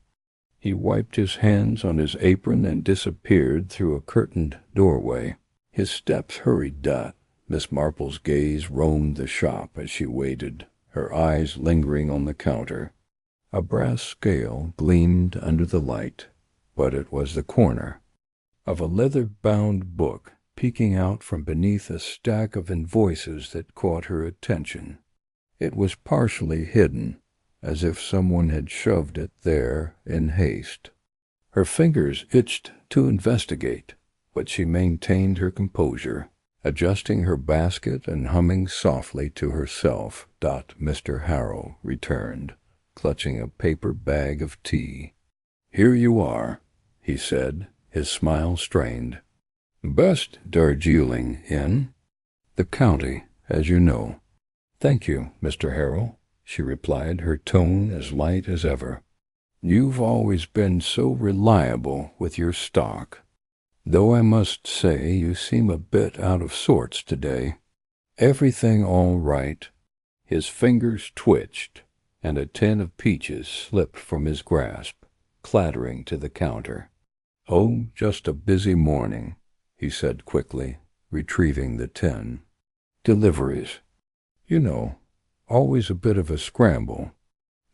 He wiped his hands on his apron and disappeared through a curtained doorway. His steps hurried dot. Miss Marple's gaze roamed the shop as she waited, her eyes lingering on the counter. A brass scale gleamed under the light, but it was the corner of a leather-bound book peeking out from beneath a stack of invoices that caught her attention. It was partially hidden, as if someone had shoved it there in haste. Her fingers itched to investigate, but she maintained her composure, adjusting her basket and humming softly to herself. Mr. Harrow returned, clutching a paper bag of tea. "Here you are," he said, his smile strained. "Best Darjeeling in the county, as you know." "Thank you, Mr. Harrow," she replied, her tone as light as ever. "You've always been so reliable with your stock, though I must say you seem a bit out of sorts today." "Everything all right." His fingers twitched, and a tin of peaches slipped from his grasp, clattering to the counter. "Oh, just a busy morning," he said quickly, retrieving the tin. "Deliveries. You know, always a bit of a scramble."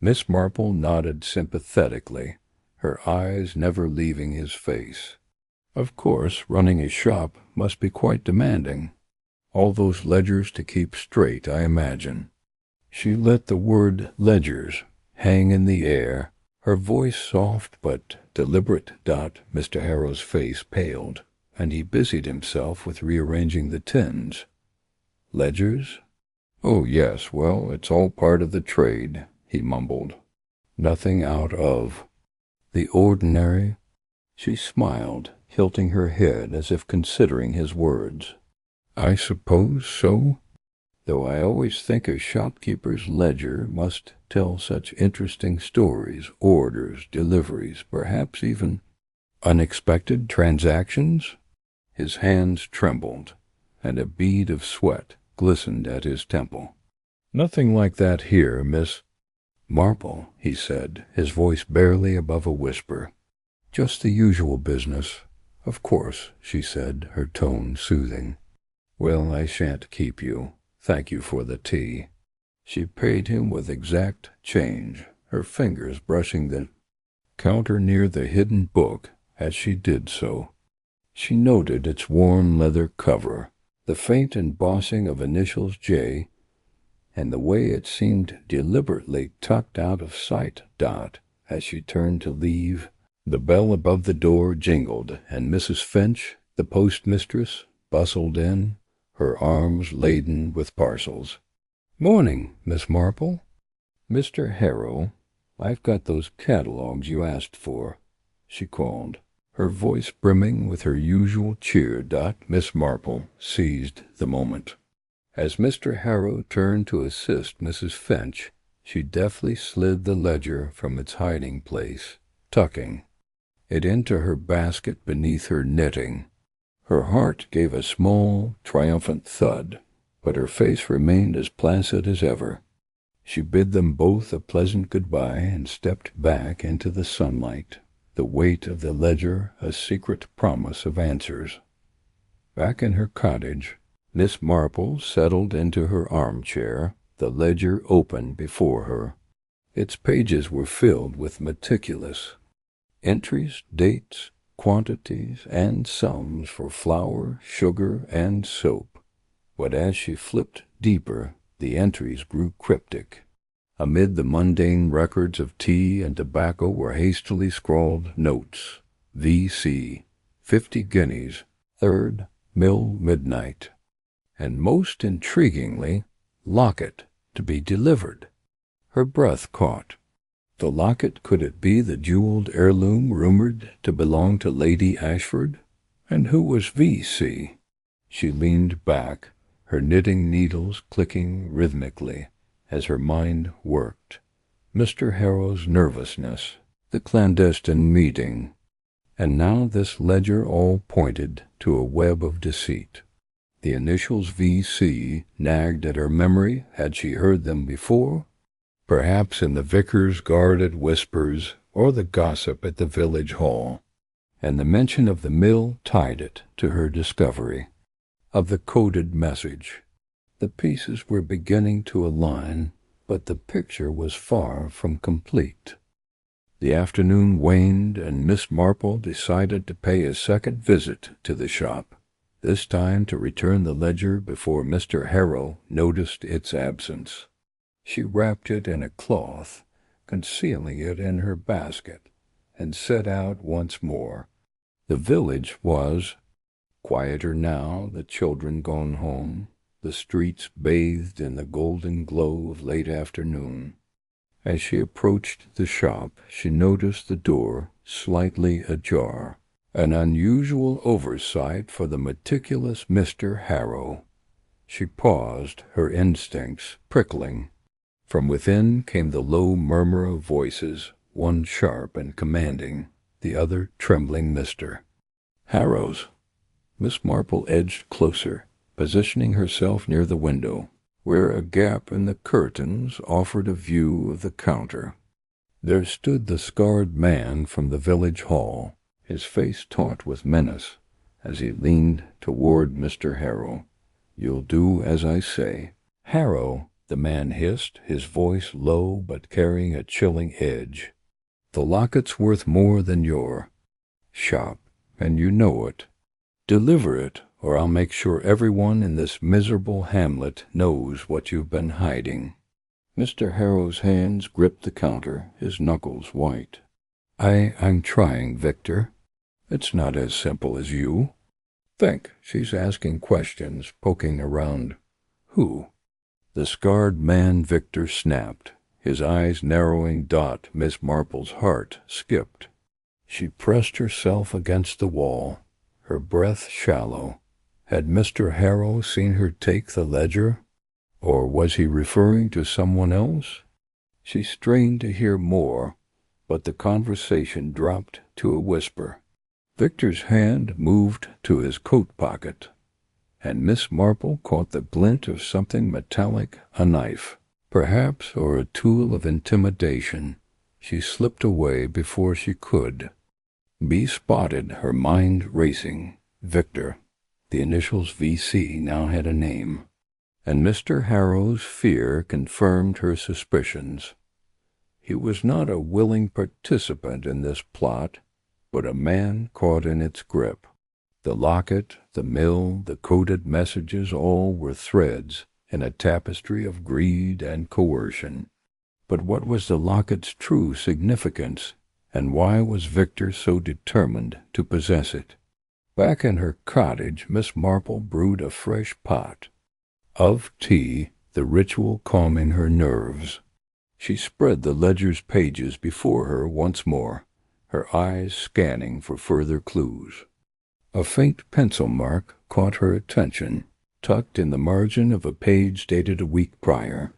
Miss Marple nodded sympathetically, her eyes never leaving his face. "Of course, running a shop must be quite demanding. All those ledgers to keep straight, I imagine." She let the word ledgers hang in the air, her voice soft but deliberate. Mr. Harrow's face paled, and he busied himself with rearranging the tins. "Ledgers? Oh, yes, well, it's all part of the trade," he mumbled. "Nothing out of the ordinary." She smiled, tilting her head as if considering his words. "I suppose so, though I always think a shopkeeper's ledger must tell such interesting stories, orders, deliveries, perhaps even unexpected transactions." His hands trembled, and a bead of sweat glistened at his temple. "Nothing like that here, Miss "Marple," he said, his voice barely above a whisper. "Just the usual business." "Of course," she said, her tone soothing. "Well, I shan't keep you. Thank you for the tea." She paid him with exact change, her fingers brushing the counter near the hidden book as she did so. She noted its worn leather cover, the faint embossing of initials J, and the way it seemed deliberately tucked out of sight. As she turned to leave, the bell above the door jingled, and Mrs. Finch, the postmistress, bustled in, her arms laden with parcels. "Morning, Miss Marple." "Mr. Harrow, I've got those catalogues you asked for," she called, her voice brimming with her usual cheer. Miss Marple seized the moment. As Mr. Harrow turned to assist Mrs. Finch, she deftly slid the ledger from its hiding place, tucking it into her basket beneath her knitting. Her heart gave a small, triumphant thud, but her face remained as placid as ever. She bid them both a pleasant good-bye and stepped back into the sunlight, the weight of the ledger a secret promise of answers. Back in her cottage, Miss Marple settled into her armchair, the ledger open before her. Its pages were filled with meticulous entries, dates, quantities, and sums for flour, sugar, and soap. But as she flipped deeper, the entries grew cryptic. Amid the mundane records of tea and tobacco were hastily scrawled notes: V.C., 50 guineas, 3rd, Mill midnight. And most intriguingly, locket to be delivered. Her breath caught. The locket, could it be the jeweled heirloom rumored to belong to Lady Ashford? And who was V.C.? She leaned back, her knitting needles clicking rhythmically as her mind worked. Mr. Harrow's nervousness, the clandestine meeting, and now this ledger all pointed to a web of deceit. The initials V.C. nagged at her memory. Had she heard them before? Perhaps in the vicar's guarded whispers, or the gossip at the village hall. And the mention of the mill tied it to her discovery of the coded message. The pieces were beginning to align, but the picture was far from complete. The afternoon waned, and Miss Marple decided to pay a second visit to the shop, this time to return the ledger before Mr. Harrow noticed its absence. She wrapped it in a cloth, concealing it in her basket, and set out once more. The village was quieter now, the children gone home, the streets bathed in the golden glow of late afternoon. As she approached the shop, she noticed the door slightly ajar, an unusual oversight for the meticulous Mr. Harrow. She paused, her instincts prickling. From within came the low murmur of voices, one sharp and commanding, the other trembling. "Mr. Harrow's." Miss Marple edged closer, positioning herself near the window, where a gap in the curtains offered a view of the counter. There stood the scarred man from the village hall, his face taut with menace, as he leaned toward Mr. Harrow. "You'll do as I say." "Harrow," the man hissed, his voice low but carrying a chilling edge, "the locket's worth more than your shop, and you know it. Deliver it, or I'll make sure everyone in this miserable hamlet knows what you've been hiding." Mr. Harrow's hands gripped the counter, his knuckles white. I'm trying, Victor. It's not as simple as you think. She's asking questions, poking around. Who? The scarred man Victor snapped, his eyes narrowing. Miss Marple's heart skipped. She pressed herself against the wall, her breath shallow. Had Mr. Harrow seen her take the ledger? Or was he referring to someone else? She strained to hear more, but the conversation dropped to a whisper. Victor's hand moved to his coat pocket, and Miss Marple caught the glint of something metallic, a knife. perhaps, or a tool of intimidation. She slipped away before she could be spotted, her mind racing. Victor, the initials VC, now had a name, and Mr. Harrow's fear confirmed her suspicions. He was not a willing participant in this plot, but a man caught in its grip. The locket, the mill, the coded messages, all were threads in a tapestry of greed and coercion. But what was the locket's true significance, and why was Victor so determined to possess it? Back in her cottage, Miss Marple brewed a fresh pot of tea, the ritual calming her nerves. She spread the ledger's pages before her once more, her eyes scanning for further clues. A faint pencil mark caught her attention, tucked in the margin of a page dated a week prior.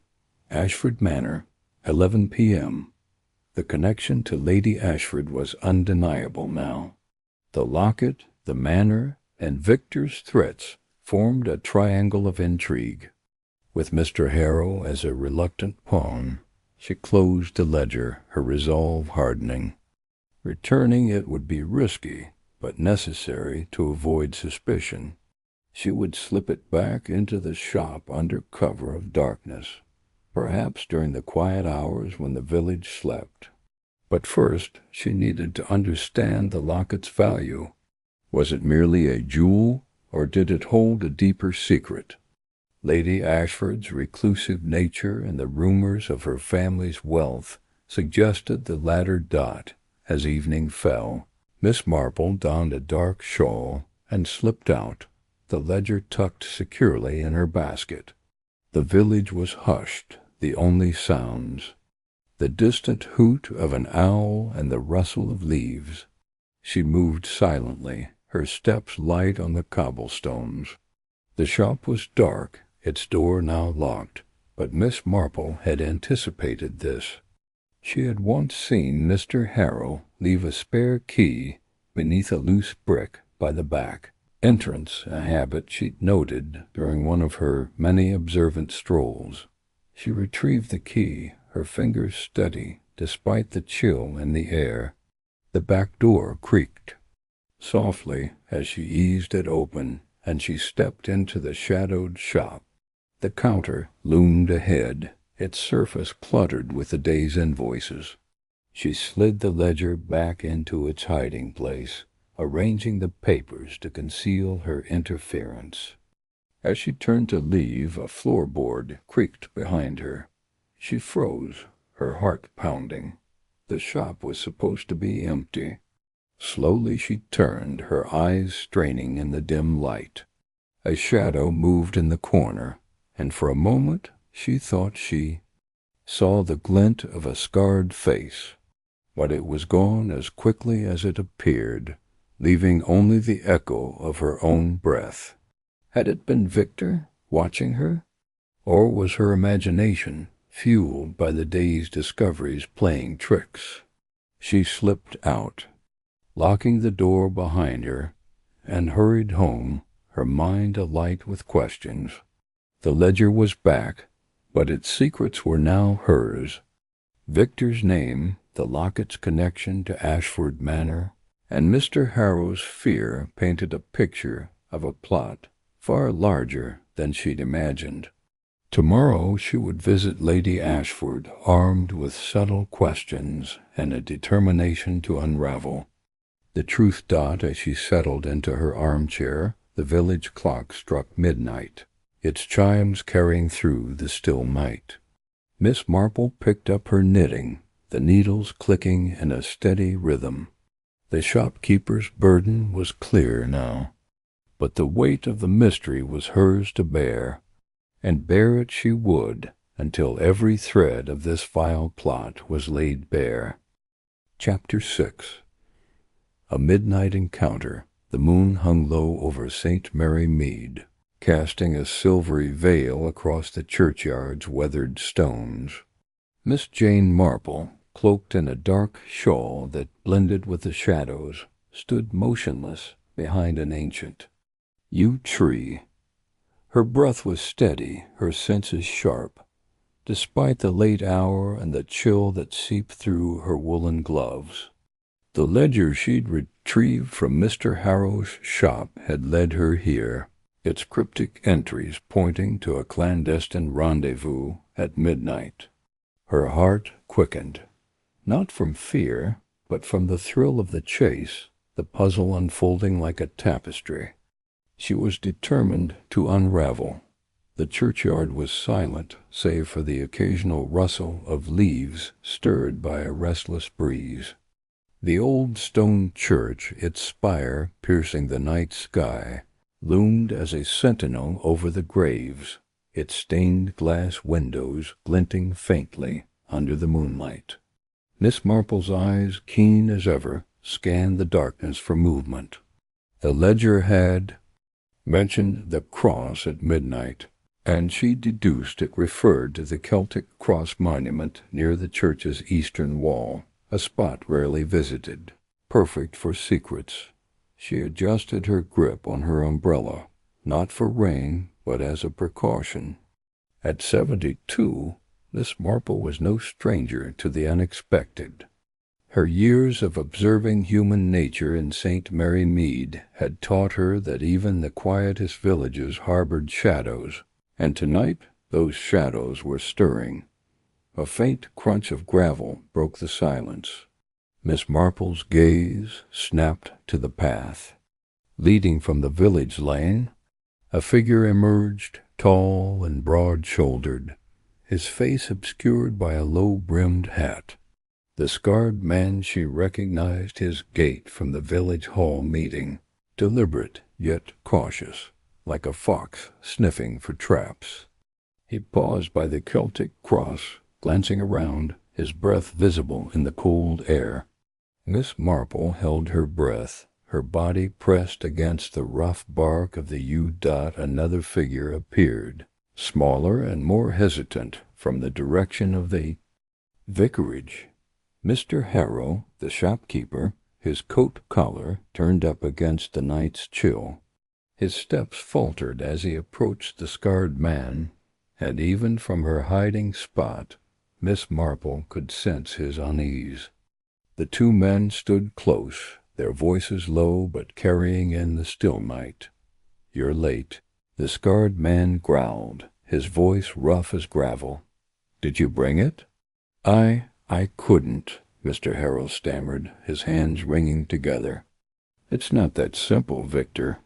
Ashford Manor, 11 p.m. The connection to Lady Ashford was undeniable now. The locket, the manor, and Victor's threats formed a triangle of intrigue. With Mr. Harrow as a reluctant pawn, she closed the ledger, her resolve hardening. Returning it would be risky, but necessary to avoid suspicion. She would slip it back into the shop under cover of darkness, perhaps during the quiet hours when the village slept. But first she needed to understand the locket's value. Was it merely a jewel, or did it hold a deeper secret? Lady Ashford's reclusive nature and the rumors of her family's wealth suggested the latter dot. As evening fell, Miss Marple donned a dark shawl and slipped out, the ledger tucked securely in her basket. The village was hushed, the only sounds, the distant hoot of an owl and the rustle of leaves. She moved silently, her steps light on the cobblestones. The shop was dark, its door now locked, but Miss Marple had anticipated this. She had once seen Mr. Harrow leave a spare key beneath a loose brick by the back entrance, a habit she'd noted during one of her many observant strolls. She retrieved the key, her fingers steady despite the chill in the air. The back door creaked softly as she eased it open, and she stepped into the shadowed shop. The counter loomed ahead, its surface cluttered with the day's invoices. She slid the ledger back into its hiding place, arranging the papers to conceal her interference. As she turned to leave, a floorboard creaked behind her. She froze, her heart pounding. The shop was supposed to be empty. Slowly she turned, her eyes straining in the dim light. A shadow moved in the corner, and for a moment she thought she saw the glint of a scarred face, but it was gone as quickly as it appeared, leaving only the echo of her own breath. Had it been Victor watching her, or was her imagination, fueled by the day's discoveries, playing tricks? She slipped out, locking the door behind her, and hurried home, her mind alight with questions. The ledger was back, but its secrets were now hers. Victor's name, the locket's connection to Ashford Manor, and Mr. Harrow's fear painted a picture of a plot far larger than she'd imagined. Tomorrow she would visit Lady Ashford, armed with subtle questions and a determination to unravel. The truth dawned as she settled into her armchair. The village clock struck midnight, its chimes carrying through the still night. Miss Marple picked up her knitting, the needles clicking in a steady rhythm. The shopkeeper's burden was clear now, but the weight of the mystery was hers to bear, and bear it she would until every thread of this vile plot was laid bare. Chapter 6. A midnight encounter. The moon hung low over St. Mary Mead, casting a silvery veil across the churchyard's weathered stones. Miss Jane Marple, cloaked in a dark shawl that blended with the shadows, stood motionless behind an ancient yew tree. Her breath was steady, her senses sharp, despite the late hour and the chill that seeped through her woolen gloves. The ledger she'd retrieved from Mr. Harrow's shop had led her here, its cryptic entries pointing to a clandestine rendezvous at midnight. Her heart quickened, not from fear, but from the thrill of the chase, the puzzle unfolding like a tapestry. She was determined to unravel. The churchyard was silent, save for the occasional rustle of leaves stirred by a restless breeze. The old stone church, its spire piercing the night sky, loomed as a sentinel over the graves, its stained glass windows glinting faintly under the moonlight. Miss Marple's eyes, keen as ever, scanned the darkness for movement. The ledger had mentioned the cross at midnight, and she deduced it referred to the Celtic cross monument near the church's eastern wall, a spot rarely visited, perfect for secrets. She adjusted her grip on her umbrella, not for rain, but as a precaution. At 72, Miss Marple was no stranger to the unexpected. Her years of observing human nature in St. Mary Mead had taught her that even the quietest villages harbored shadows, and tonight those shadows were stirring. A faint crunch of gravel broke the silence. Miss Marple's gaze snapped to the path. Leading from the village lane, a figure emerged, tall and broad-shouldered, his face obscured by a low-brimmed hat. The scarred man she recognized his gait from the village hall meeting, deliberate yet cautious, like a fox sniffing for traps. He paused by the Celtic cross, glancing around, his breath visible in the cold air. Miss Marple held her breath, her body pressed against the rough bark of the yew. Another figure appeared, smaller and more hesitant, from the direction of the vicarage. Mr. Harrow, the shopkeeper, his coat collar turned up against the night's chill. His steps faltered as he approached the scarred man, and even from her hiding spot, Miss Marple could sense his unease. The two men stood close, their voices low but carrying in the still night. "You're late," the scarred man growled, his voice rough as gravel. "Did you bring it?" I couldn't," Mr. Harrow stammered, his hands wringing together. "It's not that simple, Victor.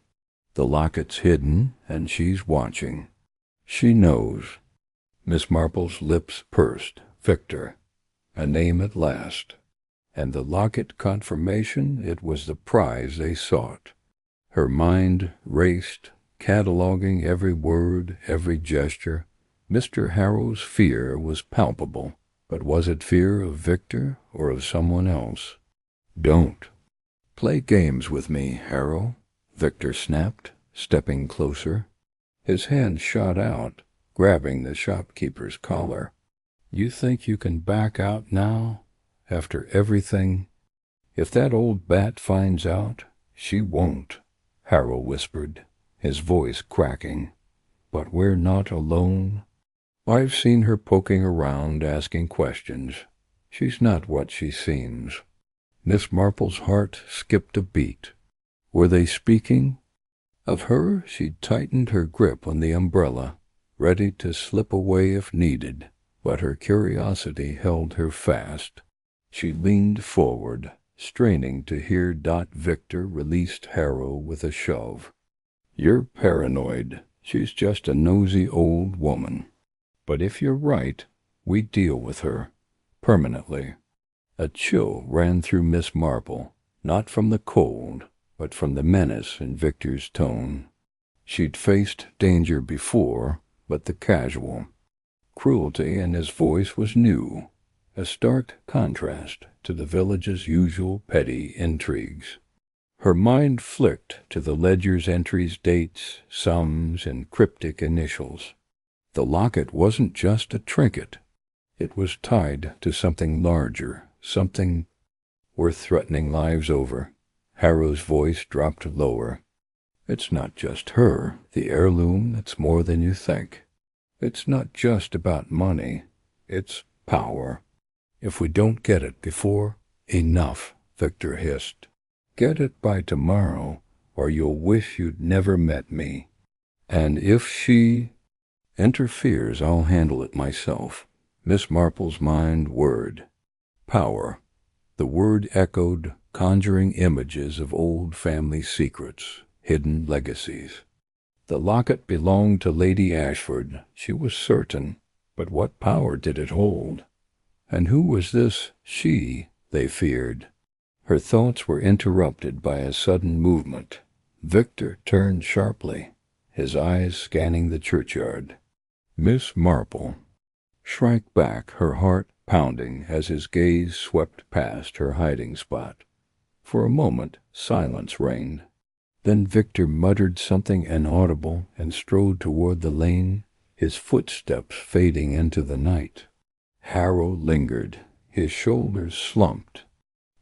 The locket's hidden, and she's watching. She knows." Miss Marple's lips pursed. Victor. A name at last. And the locket confirmation it was the prize they sought. Her mind raced, cataloguing every word, every gesture. Mr. Harrow's fear was palpable, but was it fear of Victor or of someone else? "Don't play games with me, Harrow," Victor snapped, stepping closer. His hand shot out, grabbing the shopkeeper's collar. "You think you can back out now? After everything? If that old bat finds out—" "She won't," Harrow whispered, his voice cracking. "But we're not alone. I've seen her poking around, asking questions. She's not what she seems." Miss Marple's heart skipped a beat. Were they speaking of her? She tightened her grip on the umbrella, ready to slip away if needed, but her curiosity held her fast. She leaned forward, straining to hear. Victor released Harrow with a shove. "You're paranoid. She's just a nosy old woman. But if you're right, we deal with her. Permanently." A chill ran through Miss Marple, not from the cold, but from the menace in Victor's tone. She'd faced danger before, but the casual. Cruelty in his voice was new, a stark contrast to the village's usual petty intrigues. Her mind flicked to the ledger's entries, dates, sums, and cryptic initials. The locket wasn't just a trinket. It was tied to something larger, something worth threatening lives over. Harrow's voice dropped lower. "It's not just her, the heirloom that's more than you think. It's not just about money. It's power. If we don't get it before, enough, Victor hissed. Get it by tomorrow, or you'll wish you'd never met me. And if she interferes, I'll handle it myself. Miss Marple's mind whirred. Power. The word echoed, conjuring images of old family secrets, hidden legacies. The locket belonged to Lady Ashford, she was certain, but what power did it hold? And who was this she, they feared? Her thoughts were interrupted by a sudden movement. Victor turned sharply, his eyes scanning the churchyard. Miss Marple shrank back, her heart pounding as his gaze swept past her hiding spot. For a moment, silence reigned. Then Victor muttered something inaudible and strode toward the lane, his footsteps fading into the night. Harrow lingered, his shoulders slumped,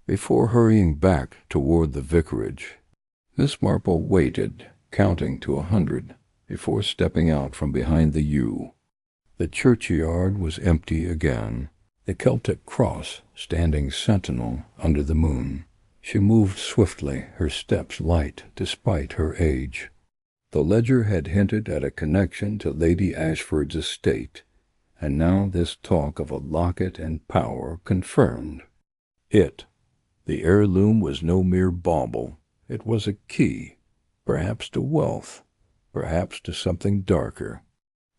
before hurrying back toward the vicarage. Miss Marple waited, counting to 100, before stepping out from behind the yew. The churchyard was empty again, the Celtic cross standing sentinel under the moon. She moved swiftly, her steps light despite her age. The ledger had hinted at a connection to Lady Ashford's estate, and now this talk of a locket and power confirmed it. The heirloom was no mere bauble. It was a key, perhaps to wealth, perhaps to something darker.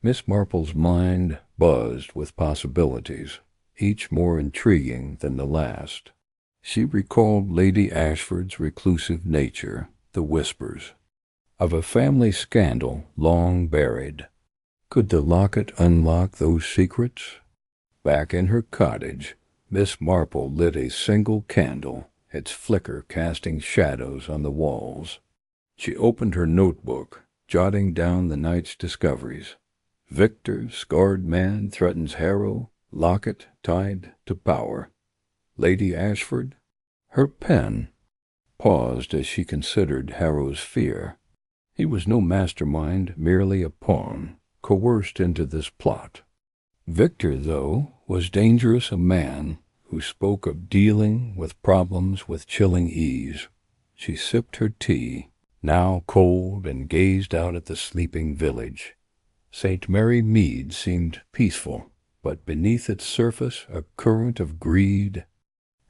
Miss Marple's mind buzzed with possibilities, each more intriguing than the last. She recalled Lady Ashford's reclusive nature, the whispers of a family scandal long buried. Could the locket unlock those secrets? Back in her cottage, Miss Marple lit a single candle, its flicker casting shadows on the walls. She opened her notebook, jotting down the night's discoveries. Victor, scarred man, threatens Harrow, locket tied to power. Lady Ashford? Her pen paused as she considered Harrow's fear. He was no mastermind, merely a pawn, coerced into this plot. Victor, though, was dangerous, a man who spoke of dealing with problems with chilling ease. She sipped her tea, now cold, and gazed out at the sleeping village. St. Mary Mead seemed peaceful, but beneath its surface a current of greed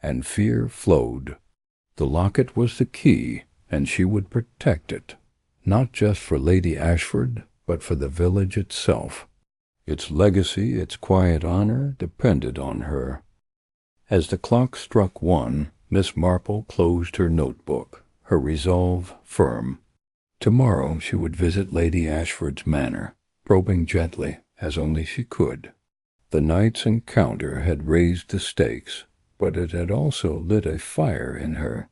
and fear flowed. The locket was the key, and she would protect it, not just for Lady Ashford, but for the village itself. Its legacy, its quiet honor, depended on her. As the clock struck 1, Miss Marple closed her notebook, her resolve firm. Tomorrow she would visit Lady Ashford's manor, probing gently, as only she could. The night's encounter had raised the stakes, but it had also lit a fire in her.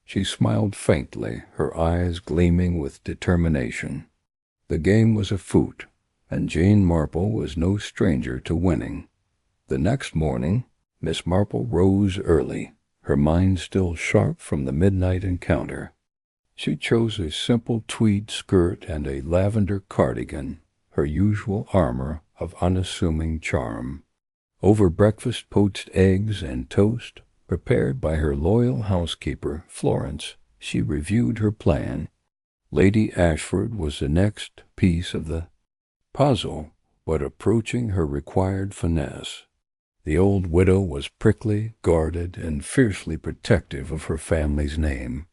She smiled faintly, her eyes gleaming with determination. The game was afoot, and Jane Marple was no stranger to winning. The next morning, Miss Marple rose early, her mind still sharp from the midnight encounter. She chose a simple tweed skirt and a lavender cardigan, her usual armor of unassuming charm. Over breakfast, poached eggs and toast, prepared by her loyal housekeeper, Florence, she reviewed her plan. Lady Ashford was the next piece of the puzzle, but approaching her required finesse. The old widow was prickly, guarded, and fiercely protective of her family's name.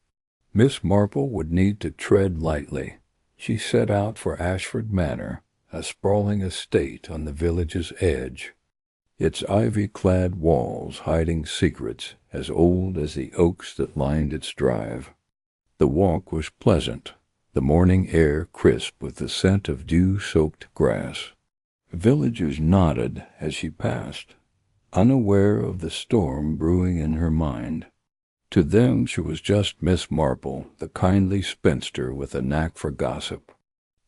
Miss Marple would need to tread lightly. She set out for Ashford Manor, a sprawling estate on the village's edge, its ivy-clad walls hiding secrets as old as the oaks that lined its drive. The walk was pleasant, the morning air crisp with the scent of dew-soaked grass. Villagers nodded as she passed, unaware of the storm brewing in her mind. To them she was just Miss Marple, the kindly spinster with a knack for gossip.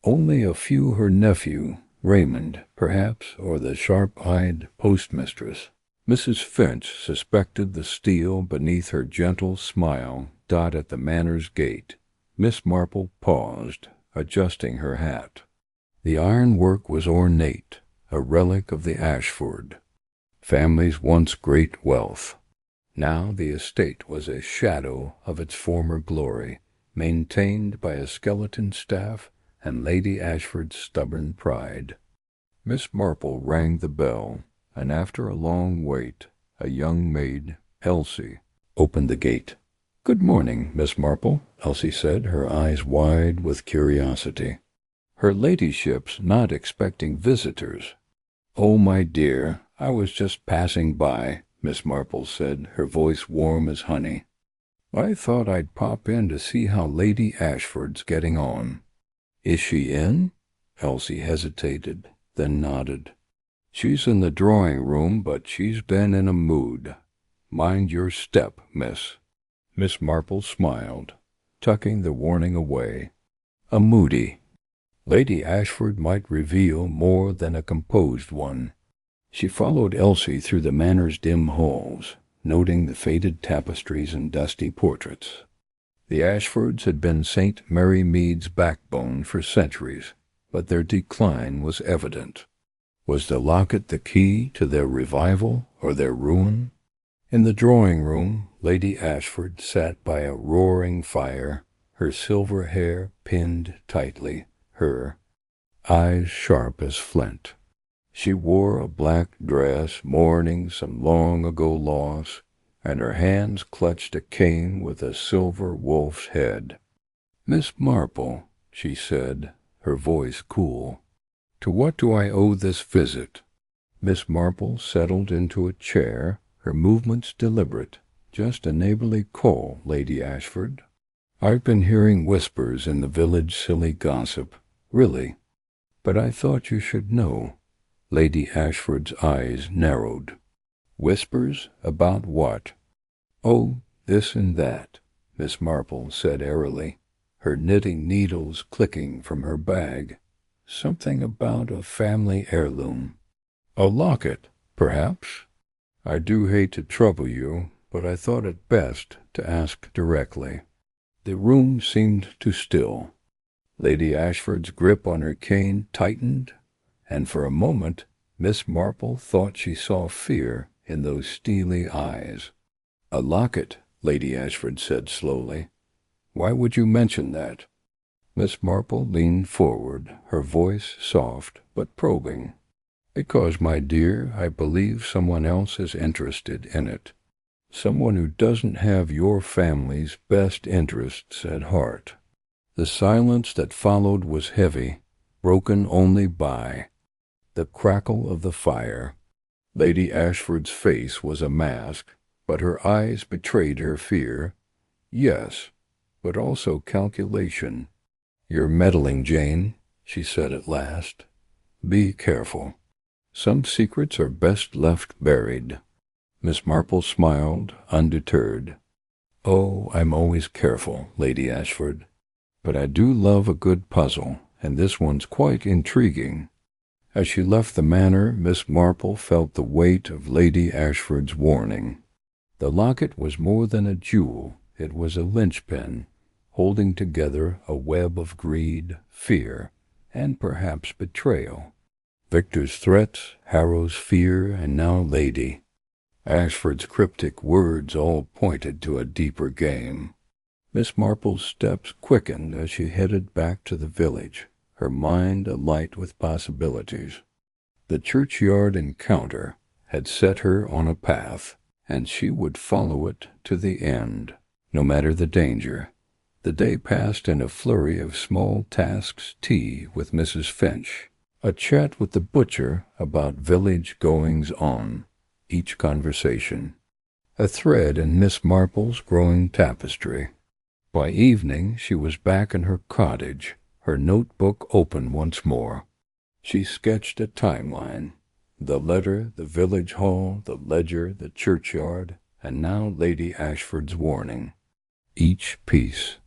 Only a few her nephew, Raymond, perhaps, or the sharp-eyed postmistress, Mrs. Finch, suspected the steel beneath her gentle smile dot at the manor's gate. Miss Marple paused, adjusting her hat. The ironwork was ornate, a relic of the Ashford. family's once great wealth. Now the estate was a shadow of its former glory, maintained by a skeleton staff and Lady Ashford's stubborn pride. Miss Marple rang the bell, and after a long wait, a young maid, Elsie, opened the gate. "Good morning, Miss Marple," Elsie said, her eyes wide with curiosity. "Her ladyship's not expecting visitors." "Oh, my dear, I was just passing by," Miss Marple said, her voice warm as honey. "I thought I'd pop in to see how Lady Ashford's getting on." "Is she in?" Elsie hesitated, then nodded. "She's in the drawing-room, but she's been in a mood. Mind your step, miss." Miss Marple smiled, tucking the warning away. A moody. Lady Ashford might reveal more than a composed one. She followed Elsie through the manor's dim halls, noting the faded tapestries and dusty portraits. The Ashfords had been St. Mary Mead's backbone for centuries, but their decline was evident. Was the locket the key to their revival or their ruin? In the drawing-room, Lady Ashford sat by a roaring fire, her silver hair pinned tightly, her eyes sharp as flint. She wore a black dress mourning some long-ago loss, and her hands clutched a cane with a silver wolf's head. "Miss Marple," she said, her voice cool, "to what do I owe this visit?" Miss Marple settled into a chair, her movements deliberate. "Just a neighborly call, Lady Ashford. I've been hearing whispers in the village silly gossip, really. But I thought you should know." Lady Ashford's eyes narrowed. "Whispers about what?" "Oh, this and that," Miss Marple said airily, her knitting needles clicking from her bag. "Something about a family heirloom." "A locket, perhaps?" "I do hate to trouble you, but I thought it best to ask directly." The room seemed to still. Lady Ashford's grip on her cane tightened, and for a moment Miss Marple thought she saw fear in those steely eyes. "A locket," Lady Ashford said slowly. "Why would you mention that?" Miss Marple leaned forward, her voice soft but probing. "Because, my dear, I believe someone else is interested in it. Someone who doesn't have your family's best interests at heart." The silence that followed was heavy, broken only by the crackle of the fire. Lady Ashford's face was a mask, but her eyes betrayed her fear. Yes, but also calculation. "You're meddling, Jane," she said at last. "Be careful. Some secrets are best left buried." Miss Marple smiled, undeterred. "Oh, I'm always careful, Lady Ashford. But I do love a good puzzle, and this one's quite intriguing." As she left the manor, Miss Marple felt the weight of Lady Ashford's warning. The locket was more than a jewel. It was a linchpin, holding together a web of greed, fear, and perhaps betrayal. Victor's threats, Harrow's fear, and now Lady Ashford's cryptic words all pointed to a deeper game. Miss Marple's steps quickened as she headed back to the village, her mind alight with possibilities. The churchyard encounter had set her on a path, and she would follow it to the end, no matter the danger. The day passed in a flurry of small tasks: tea with Mrs. Finch, a chat with the butcher about village goings-on, each conversation a thread in Miss Marple's growing tapestry. By evening she was back in her cottage, her notebook open once more. She sketched a timeline: the letter, the village hall, the ledger, the churchyard, and now Lady Ashford's warning. Each piece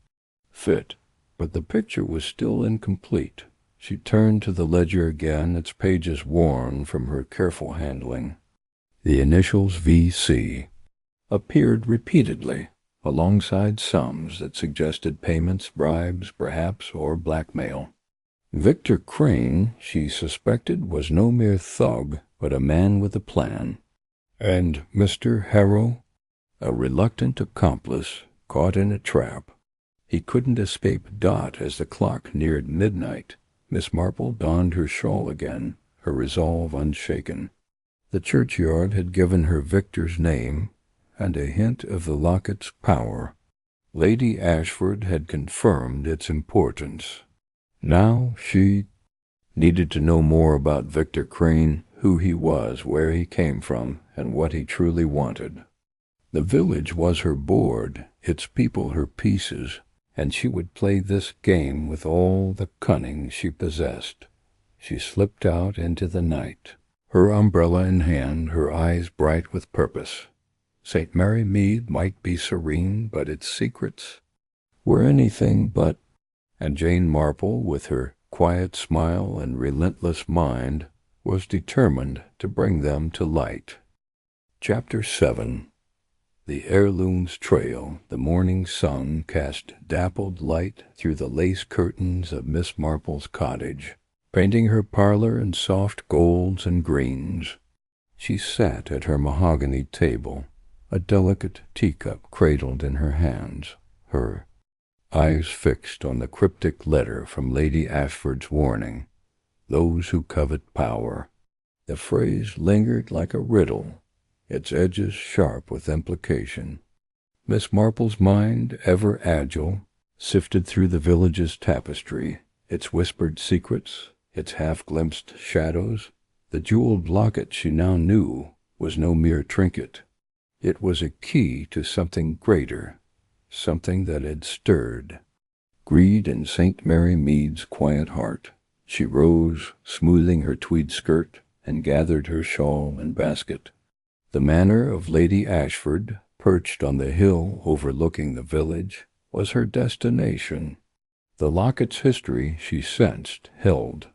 fit, but the picture was still incomplete. She turned to the ledger again, its pages worn from her careful handling. The initials V.C. appeared repeatedly, alongside sums that suggested payments, bribes, perhaps, or blackmail. Victor Crane, she suspected, was no mere thug, but a man with a plan. And Mr. Harrow, a reluctant accomplice caught in a trap. He couldn't escape Dot as the clock neared midnight. Miss Marple donned her shawl again, her resolve unshaken. The churchyard had given her Victor's name, and a hint of the locket's power. Lady Ashford had confirmed its importance. Now she needed to know more about Victor Crane, who he was, where he came from, and what he truly wanted. The village was her board, its people her pieces, and she would play this game with all the cunning she possessed. She slipped out into the night, her umbrella in hand, her eyes bright with purpose. St. Mary Mead might be serene, but its secrets were anything but. And Jane Marple, with her quiet smile and relentless mind, was determined to bring them to light. Chapter 7. The heirloom's trail. The morning sun cast dappled light through the lace curtains of Miss Marple's cottage, painting her parlor in soft golds and greens. She sat at her mahogany table, a delicate teacup cradled in her hands, her eyes fixed on the cryptic letter from Lady Ashford's warning, "Those who covet power." The phrase lingered like a riddle, its edges sharp with implication. Miss Marple's mind, ever agile, sifted through the village's tapestry, its whispered secrets, its half-glimpsed shadows. The jeweled locket, she now knew, was no mere trinket. It was a key to something greater, something that had stirred greed in St. Mary Mead's quiet heart. She rose, smoothing her tweed skirt, and gathered her shawl and basket. The manor of Lady Ashford, perched on the hill overlooking the village, was her destination. The locket's history, she sensed, held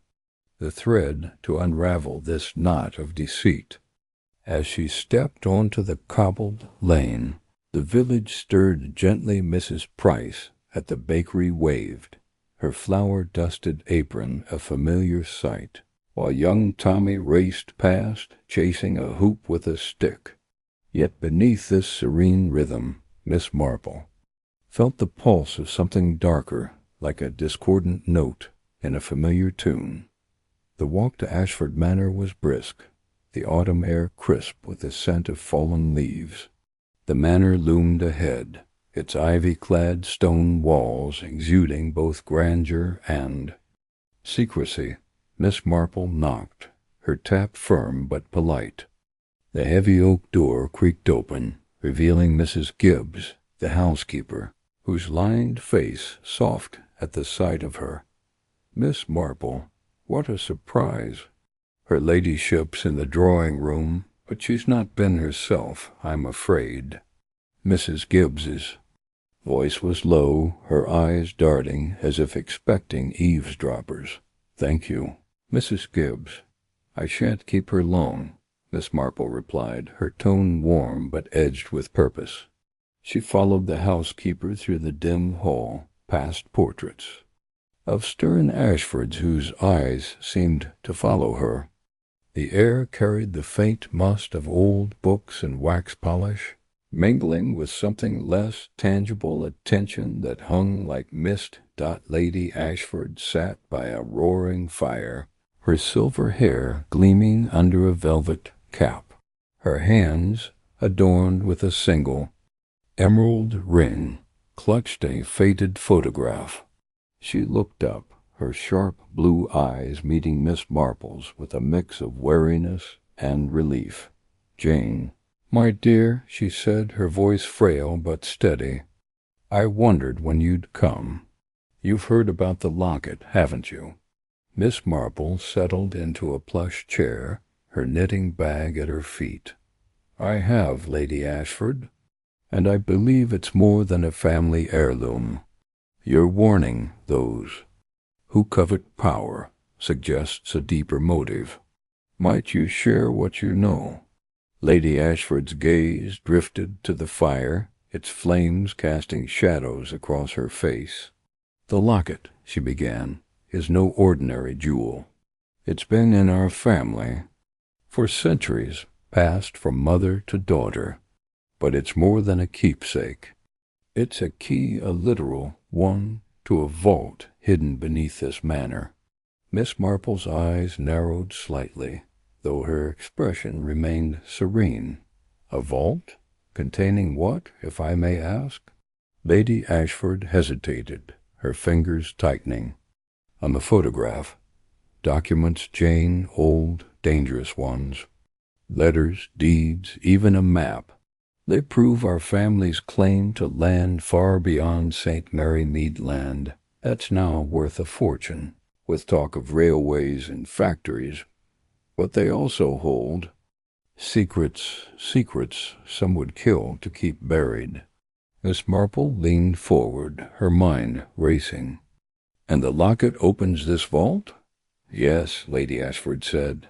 the thread to unravel this knot of deceit. As she stepped onto the cobbled lane, the village stirred gently. Mrs. Price at the bakery waved, her flour-dusted apron a familiar sight, while young Tommy raced past, chasing a hoop with a stick. Yet beneath this serene rhythm, Miss Marple felt the pulse of something darker, like a discordant note in a familiar tune. The walk to Ashford Manor was brisk, the autumn air crisp with the scent of fallen leaves. The manor loomed ahead, its ivy-clad stone walls exuding both grandeur and secrecy. Miss Marple knocked, her tap firm but polite. The heavy oak door creaked open, revealing Mrs. Gibbs, the housekeeper, whose lined face soft at the sight of her. Miss Marple, what a surprise! Her ladyship's in the drawing-room, but she's not been herself, I'm afraid. Mrs. Gibbs's voice was low, her eyes darting as if expecting eavesdroppers. "Thank you, Mrs. Gibbs. I shan't keep her long," Miss Marple replied, her tone warm but edged with purpose. She followed the housekeeper through the dim hall, past portraits of stern Ashfords whose eyes seemed to follow her. The air carried the faint must of old books and wax polish, mingling with something less tangible, a tension that hung like mist. Lady Ashford sat by a roaring fire, her silver hair gleaming under a velvet cap, her hands, adorned with a single emerald ring, clutched a faded photograph. She looked up, her sharp blue eyes meeting Miss Marple's with a mix of wariness and relief. "Jane, my dear," she said, her voice frail but steady, "I wondered when you'd come. You've heard about the locket, haven't you?" Miss Marple settled into a plush chair, her knitting bag at her feet. "I have, Lady Ashford, and I believe it's more than a family heirloom. Your warning, those who covet power, suggests a deeper motive. Might you share what you know?" Lady Ashford's gaze drifted to the fire, its flames casting shadows across her face. "The locket," she began, "is no ordinary jewel. It's been in our family for centuries, passed from mother to daughter. But it's more than a keepsake. It's a key, a literal one, to a vault hidden beneath this manor." Miss Marple's eyes narrowed slightly, though her expression remained serene. "A vault? Containing what, if I may ask?" Lady Ashford hesitated, her fingers tightening. "On the photograph. Documents, Jane, old, dangerous ones. Letters, deeds, even a map. They prove our family's claim to land far beyond St. Mary Mead land. That's now worth a fortune, with talk of railways and factories. But they also hold secrets some would kill to keep buried." Miss Marple leaned forward, her mind racing. "And the locket opens this vault?" "Yes," Lady Ashford said.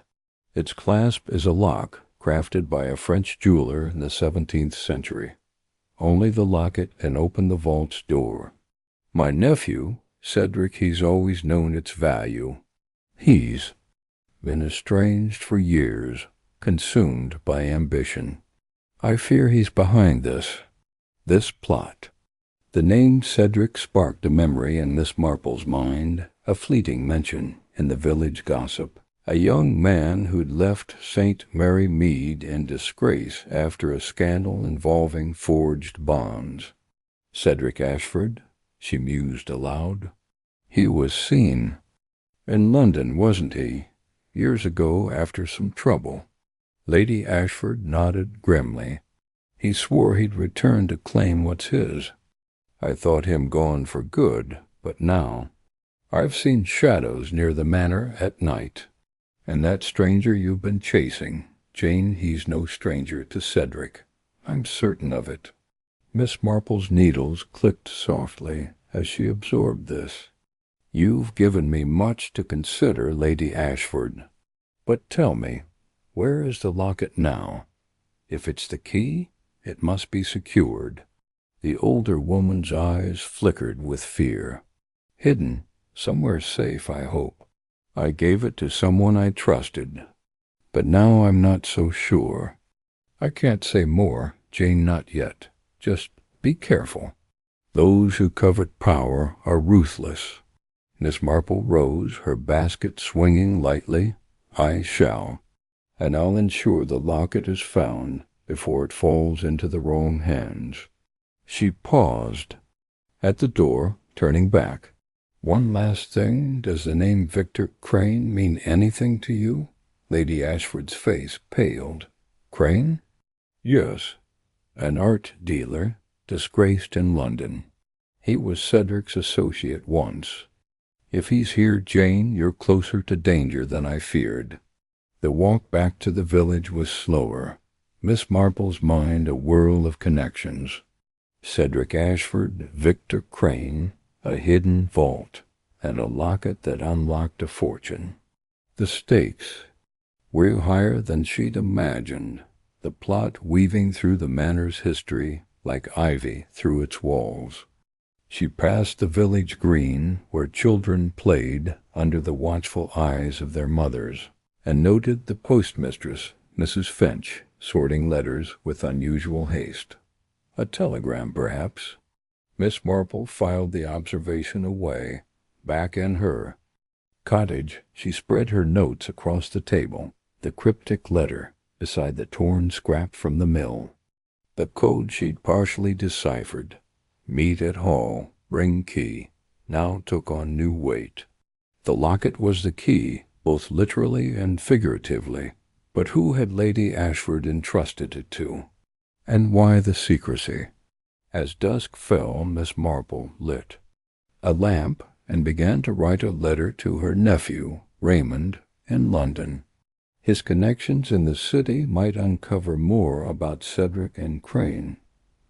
"Its clasp is a lock crafted by a French jeweler in the 17th century. Only the locket can open the vault's door. My nephew, Cedric, he's always known its value. He's been estranged for years, consumed by ambition. I fear he's behind this plot." The name Cedric sparked a memory in Miss Marple's mind, a fleeting mention in the village gossip. A young man who'd left St. Mary Mead in disgrace after a scandal involving forged bonds. Cedric Ashford, she mused aloud. He was seen in London, wasn't he? Years ago, after some trouble. Lady Ashford nodded grimly. He swore he'd return to claim what's his. I thought him gone for good, but now I've seen shadows near the manor at night. And that stranger you've been chasing, Jane, he's no stranger to Cedric. I'm certain of it." Miss Marple's needles clicked softly as she absorbed this. "You've given me much to consider, Lady Ashford. But tell me, where is the locket now? If it's the key, it must be secured." The older woman's eyes flickered with fear. "Hidden, somewhere safe, I hope. I gave it to someone I trusted. But now I'm not so sure. I can't say more, Jane, not yet. Just be careful. Those who covet power are ruthless." Miss Marple rose, her basket swinging lightly. "I shall. And I'll ensure the locket is found before it falls into the wrong hands." She paused at the door, turning back. "One last thing, does the name Victor Crane mean anything to you?" Lady Ashford's face paled. "Crane?" "Yes. An art dealer, disgraced in London. He was Cedric's associate once. If he's here, Jane, you're closer to danger than I feared." The walk back to the village was slower, Miss Marple's mind a whirl of connections. Cedric Ashford, Victor Crane, a hidden vault, and a locket that unlocked a fortune. The stakes were higher than she'd imagined, the plot weaving through the manor's history like ivy through its walls. She passed the village green, where children played under the watchful eyes of their mothers, and noted the postmistress, Mrs. Finch, sorting letters with unusual haste. A telegram, perhaps. Miss Marple filed the observation away. Back in her cottage, she spread her notes across the table, the cryptic letter beside the torn scrap from the mill. The code she'd partially deciphered. Meet at hall, bring key, now took on new weight. The locket was the key, both literally and figuratively. But who had Lady Ashford entrusted it to? And why the secrecy? As dusk fell, Miss Marple lit a lamp and began to write a letter to her nephew, Raymond, in London. His connections in the city might uncover more about Cedric and Crane.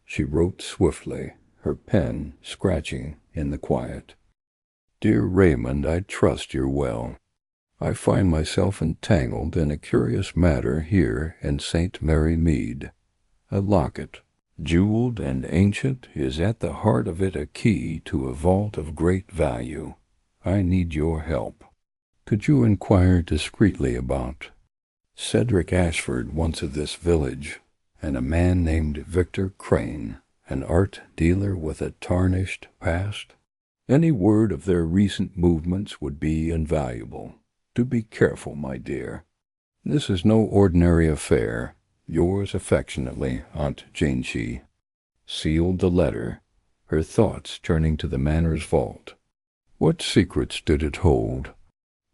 She wrote swiftly, her pen scratching in the quiet. "Dear Raymond, I trust you're well. I find myself entangled in a curious matter here in St. Mary Mead. A locket, jeweled and ancient, is at the heart of it a key to a vault of great value. I need your help. Could you inquire discreetly about Cedric Ashford once of this village, and a man named Victor Crane, an art dealer with a tarnished past. Any word of their recent movements would be invaluable. Do be careful, my dear. This is no ordinary affair. Yours affectionately, Aunt Janeshee. Sealed the letter, her thoughts turning to the manor's vault. What secrets did it hold?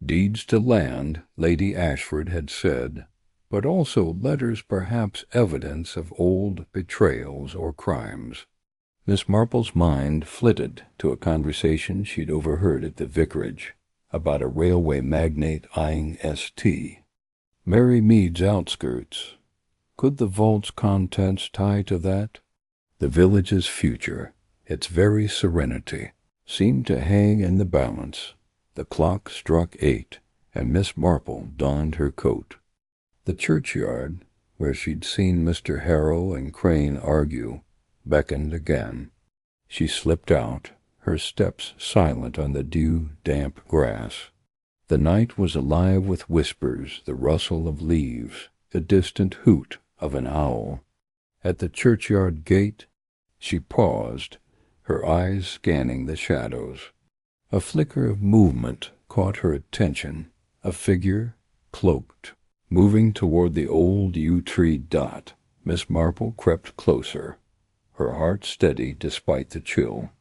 Deeds to land, Lady Ashford had said, but also letters, perhaps evidence of old betrayals or crimes. Miss Marple's mind flitted to a conversation she'd overheard at the vicarage about a railway magnate eyeing St. Mary Mead's outskirts. Could the vault's contents tie to that? The village's future, its very serenity, seemed to hang in the balance. The clock struck 8, and Miss Marple donned her coat. The churchyard, where she'd seen Mr. Harrow and Crane argue, beckoned again. She slipped out, her steps silent on the dew-damp grass. The night was alive with whispers, the rustle of leaves, the distant hoot of an owl. At the churchyard gate, she paused, her eyes scanning the shadows. A flicker of movement caught her attention, a figure, cloaked, moving toward the old yew-tree dot. Miss Marple crept closer, her heart steady despite the chill.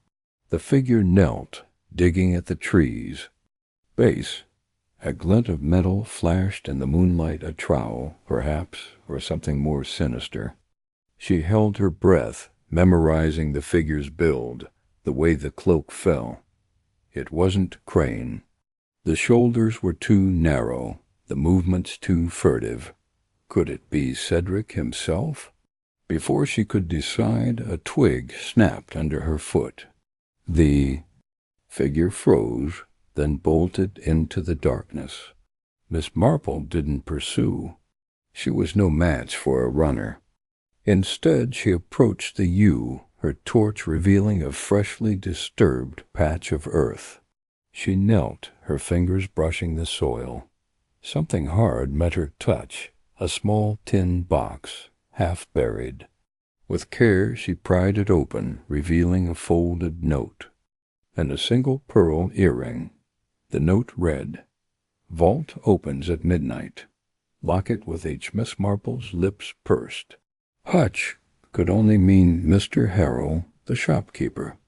The figure knelt, digging at the trees. Base, a glint of metal flashed in the moonlight, a trowel, perhaps, or something more sinister. She held her breath, memorizing the figure's build, the way the cloak fell. It wasn't Crane. The shoulders were too narrow, the movements too furtive. Could it be Cedric himself? Before she could decide, a twig snapped under her foot. The figure froze, then bolted into the darkness. Miss Marple didn't pursue. She was no match for a runner. Instead, she approached the yew, her torch revealing a freshly disturbed patch of earth. She knelt, her fingers brushing the soil. Something hard met her touch, a small tin box, half buried. With care she pried it open, revealing a folded note, and a single pearl earring. The note read, "Vault opens at midnight. Lock it with H." Miss Marple's lips pursed. Hutch could only mean Mr. Harrow, the shopkeeper.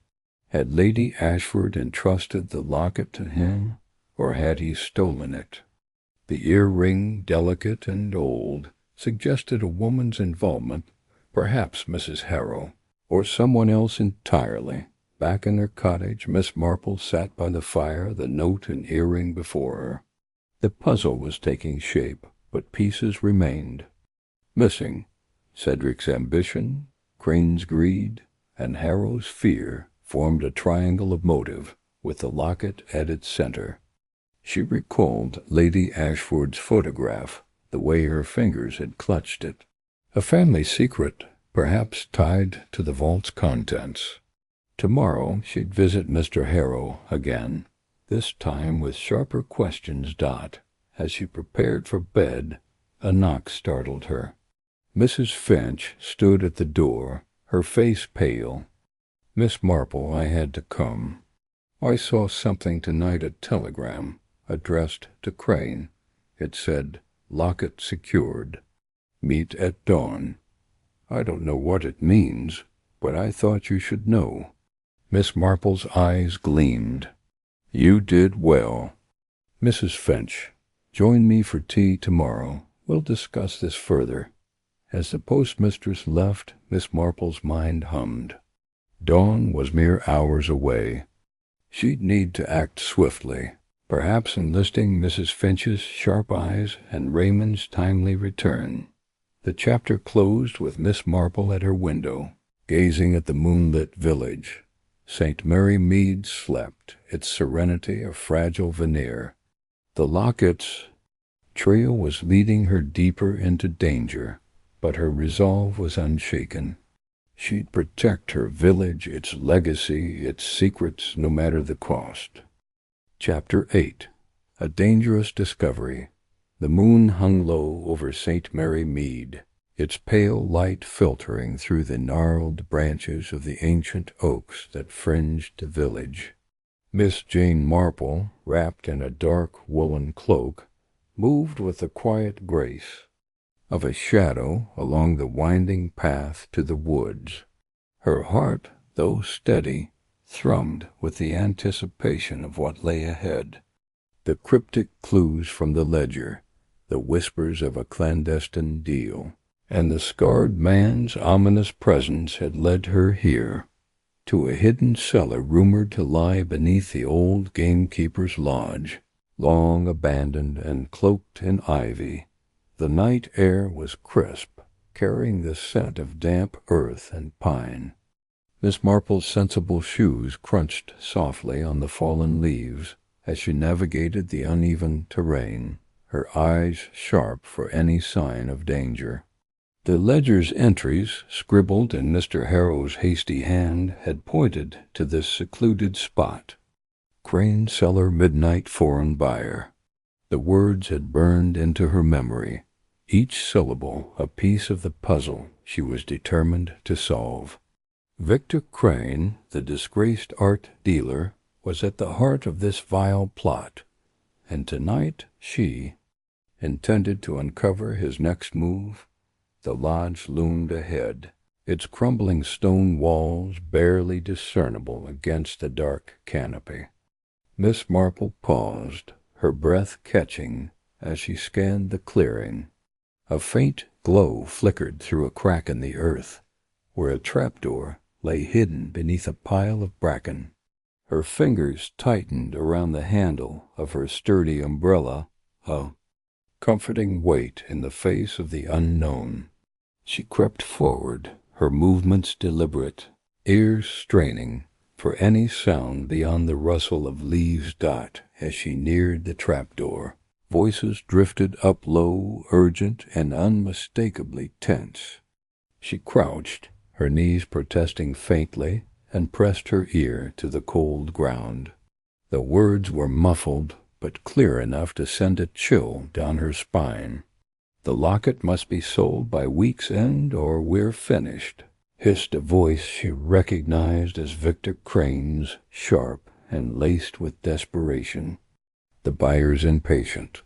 Had Lady Ashford entrusted the locket to him, or had he stolen it? The earring, delicate and old, suggested a woman's involvement, perhaps Mrs. Harrow, or someone else entirely. Back in her cottage, Miss Marple sat by the fire, the note and earring before her. The puzzle was taking shape, but pieces remained. Missing, Cedric's ambition, Crane's greed, and Harrow's fear formed a triangle of motive, with the locket at its center. She recalled Lady Ashford's photograph, the way her fingers had clutched it. A family secret, perhaps tied to the vault's contents. Tomorrow she'd visit Mr. Harrow again, this time with sharper questions. As she prepared for bed, a knock startled her. Mrs. Finch stood at the door, her face pale. "Miss Marple, I had to come. I saw something tonight, a telegram, addressed to Crane. It said, 'Locket secured. Meet at dawn.' I don't know what it means, but I thought you should know." Miss Marple's eyes gleamed. "You did well. Mrs. Finch, join me for tea tomorrow. We'll discuss this further." As the postmistress left, Miss Marple's mind hummed. Dawn was mere hours away. She'd need to act swiftly, perhaps enlisting Mrs. Finch's sharp eyes and Raymond's timely return. The chapter closed with Miss Marple at her window, gazing at the moonlit village. St. Mary Mead slept, its serenity a fragile veneer. The locket's trail was leading her deeper into danger, but her resolve was unshaken. She'd protect her village, its legacy, its secrets, no matter the cost. Chapter 8. A Dangerous Discovery. The moon hung low over St. Mary Mead, its pale light filtering through the gnarled branches of the ancient oaks that fringed the village. Miss Jane Marple, wrapped in a dark woolen cloak, moved with the quiet grace of a shadow along the winding path to the woods. Her heart, though steady, thrummed with the anticipation of what lay ahead. The cryptic clues from the ledger, the whispers of a clandestine deal, and the scarred man's ominous presence had led her here, to a hidden cellar rumored to lie beneath the old gamekeeper's lodge, long abandoned and cloaked in ivy. The night air was crisp, carrying the scent of damp earth and pine. Miss Marple's sensible shoes crunched softly on the fallen leaves as she navigated the uneven terrain, her eyes sharp for any sign of danger. The ledger's entries, scribbled in Mr. Harrow's hasty hand, had pointed to this secluded spot. Crane Cellar Midnight Foreign Buyer. The words had burned into her memory, each syllable a piece of the puzzle she was determined to solve. Victor Crane, the disgraced art dealer, was at the heart of this vile plot, and tonight she intended to uncover his next move. The lodge loomed ahead, its crumbling stone walls barely discernible against the dark canopy. Miss Marple paused, her breath catching as she scanned the clearing. A faint glow flickered through a crack in the earth, where a trapdoor lay hidden beneath a pile of bracken. Her fingers tightened around the handle of her sturdy umbrella, a comforting weight in the face of the unknown. She crept forward, her movements deliberate, ears straining for any sound beyond the rustle of leaves dot as she neared the trapdoor. Voices drifted up low, urgent, and unmistakably tense. She crouched, her knees protesting faintly, and pressed her ear to the cold ground. The words were muffled, but clear enough to send a chill down her spine. "The locket must be sold by week's end, or we're finished," hissed a voice she recognized as Victor Crane's, sharp and laced with desperation. The buyer's impatient.